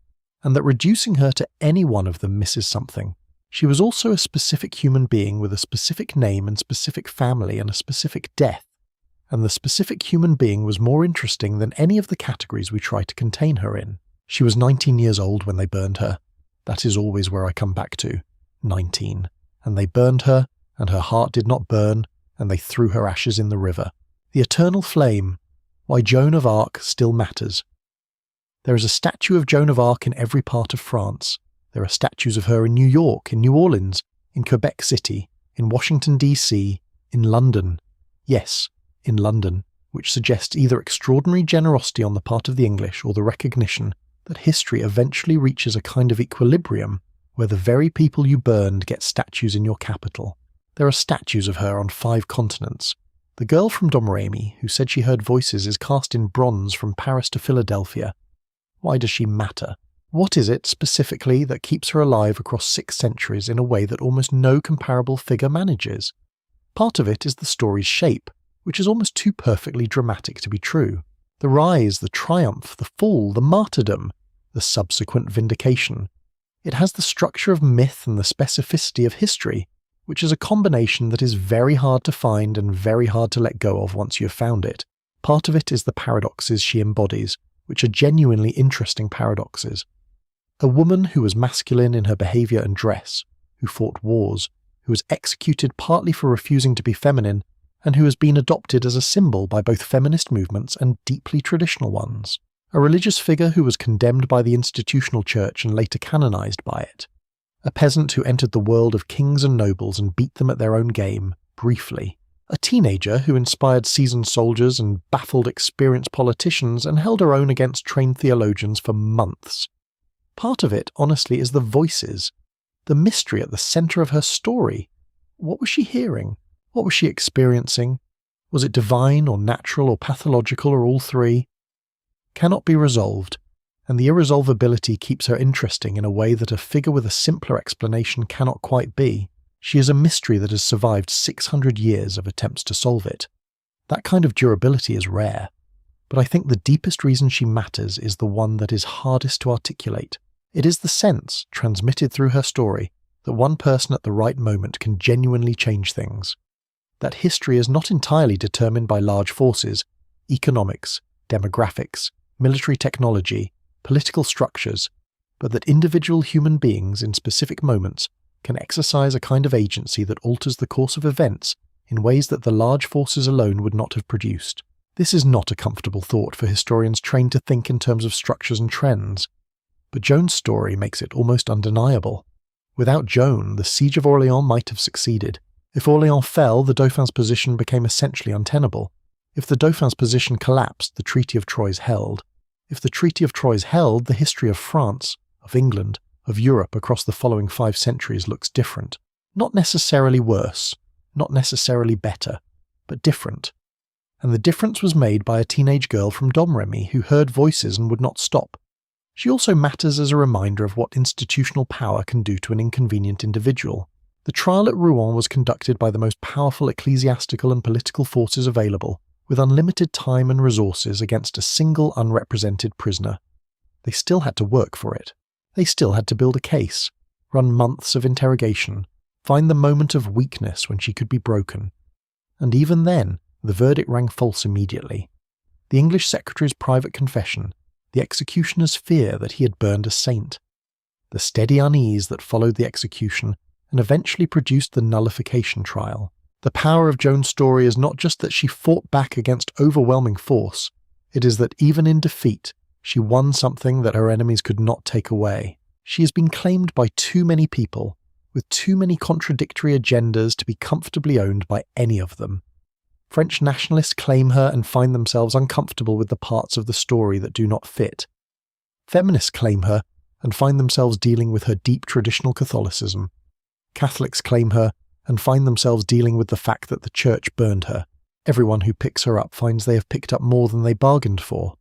and that reducing her to any one of them misses something. She was also a specific human being with a specific name and specific family and a specific death, and the specific human being was more interesting than any of the categories we try to contain her in. She was 19 years old when they burned her. That is always where I come back to. 19. And they burned her, and her heart did not burn, and they threw her ashes in the river. The eternal flame, why Joan of Arc still matters. There is a statue of Joan of Arc in every part of France. There are statues of her in New York, in New Orleans, in Quebec City, in Washington, D.C., in London. Yes, in London, which suggests either extraordinary generosity on the part of the English or the recognition that history eventually reaches a kind of equilibrium where the very people you burned get statues in your capital. There are statues of her on 5 continents. The girl from Domremy, who said she heard voices, is cast in bronze from Paris to Philadelphia. Why does she matter? What is it, specifically, that keeps her alive across 6 centuries in a way that almost no comparable figure manages? Part of it is the story's shape, which is almost too perfectly dramatic to be true. The rise, the triumph, the fall, the martyrdom, the subsequent vindication. It has the structure of myth and the specificity of history, which is a combination that is very hard to find and very hard to let go of once you have found it. Part of it is the paradoxes she embodies, which are genuinely interesting paradoxes. A woman who was masculine in her behaviour and dress, who fought wars, who was executed partly for refusing to be feminine, and who has been adopted as a symbol by both feminist movements and deeply traditional ones. A religious figure who was condemned by the institutional church and later canonized by it. A peasant who entered the world of kings and nobles and beat them at their own game, briefly. A teenager who inspired seasoned soldiers and baffled experienced politicians and held her own against trained theologians for months. Part of it, honestly, is the voices. The mystery at the centre of her story. What was she hearing? What was she experiencing? Was it divine or natural or pathological or all three? Cannot be resolved, and the irresolvability keeps her interesting in a way that a figure with a simpler explanation cannot quite be. She is a mystery that has survived 600 years of attempts to solve it. That kind of durability is rare, but I think the deepest reason she matters is the one that is hardest to articulate. It is the sense, transmitted through her story, that one person at the right moment can genuinely change things. That history is not entirely determined by large forces, economics, demographics, military technology, political structures, but that individual human beings in specific moments can exercise a kind of agency that alters the course of events in ways that the large forces alone would not have produced. This is not a comfortable thought for historians trained to think in terms of structures and trends, but Joan's story makes it almost undeniable. Without Joan, the Siege of Orléans might have succeeded. If Orléans fell, the Dauphin's position became essentially untenable. If the Dauphin's position collapsed, the Treaty of Troyes held. If the Treaty of Troyes held, the history of France, of England, of Europe across the following 5 centuries looks different. Not necessarily worse, not necessarily better, but different. And the difference was made by a teenage girl from Domremy who heard voices and would not stop. She also matters as a reminder of what institutional power can do to an inconvenient individual. The trial at Rouen was conducted by the most powerful ecclesiastical and political forces available, with unlimited time and resources against a single unrepresented prisoner. They still had to work for it. They still had to build a case, run months of interrogation, find the moment of weakness when she could be broken. And even then, the verdict rang false immediately. The English secretary's private confession, the executioner's fear that he had burned a saint, the steady unease that followed the execution and eventually produced the nullification trial. The power of Joan's story is not just that she fought back against overwhelming force, it is that even in defeat, she won something that her enemies could not take away. She has been claimed by too many people, with too many contradictory agendas to be comfortably owned by any of them. French nationalists claim her and find themselves uncomfortable with the parts of the story that do not fit. Feminists claim her and find themselves dealing with her deep traditional Catholicism. Catholics claim her and find themselves dealing with the fact that the church burned her. Everyone who picks her up finds they have picked up more than they bargained for.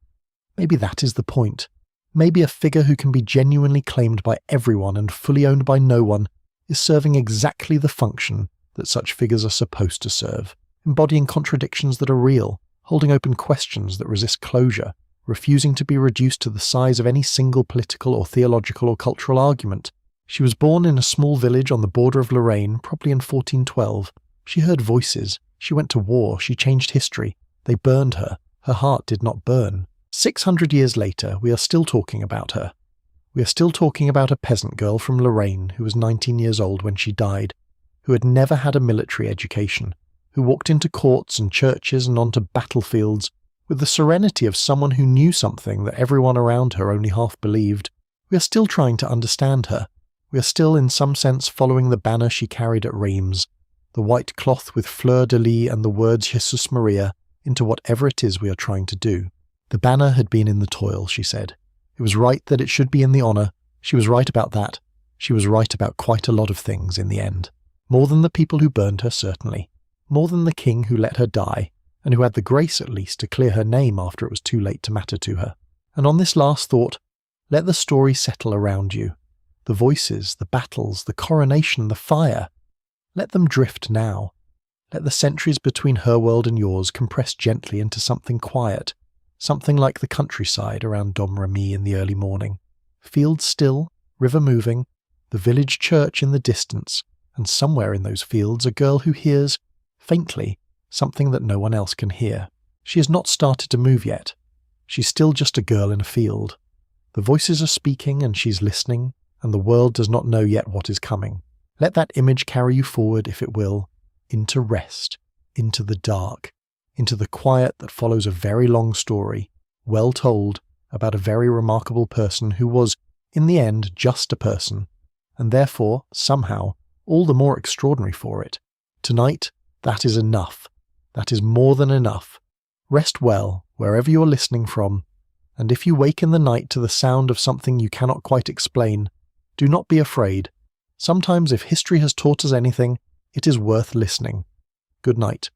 Maybe that is the point. Maybe a figure who can be genuinely claimed by everyone and fully owned by no one is serving exactly the function that such figures are supposed to serve, embodying contradictions that are real, holding open questions that resist closure, refusing to be reduced to the size of any single political or theological or cultural argument. She was born in a small village on the border of Lorraine, probably in 1412. She heard voices. She went to war. She changed history. They burned her. Her heart did not burn. 600 years later, we are still talking about her. We are still talking about a peasant girl from Lorraine who was 19 years old when she died, who had never had a military education, who walked into courts and churches and onto battlefields with the serenity of someone who knew something that everyone around her only half believed. We are still trying to understand her. We are still in some sense following the banner she carried at Reims, the white cloth with fleur-de-lis and the words Jesus Maria, into whatever it is we are trying to do. The banner had been in the toil, she said. It was right that it should be in the honour. She was right about that. She was right about quite a lot of things in the end. More than the people who burned her, certainly. More than the king who let her die, and who had the grace at least to clear her name after it was too late to matter to her. And on this last thought, let the story settle around you. The voices, the battles, the coronation, the fire. Let them drift now. Let the centuries between her world and yours compress gently into something quiet, something like the countryside around Domremy in the early morning. Fields still, river moving, the village church in the distance, and somewhere in those fields a girl who hears, faintly, something that no one else can hear. She has not started to move yet. She's still just a girl in a field. The voices are speaking and she's listening, and the world does not know yet what is coming. Let that image carry you forward, if it will, into rest, into the dark, into the quiet that follows a very long story, well told, about a very remarkable person who was, in the end, just a person, and therefore, somehow, all the more extraordinary for it. Tonight, that is enough. That is more than enough. Rest well, wherever you are listening from, and if you wake in the night to the sound of something you cannot quite explain, do not be afraid. Sometimes if history has taught us anything, it is worth listening. Good night.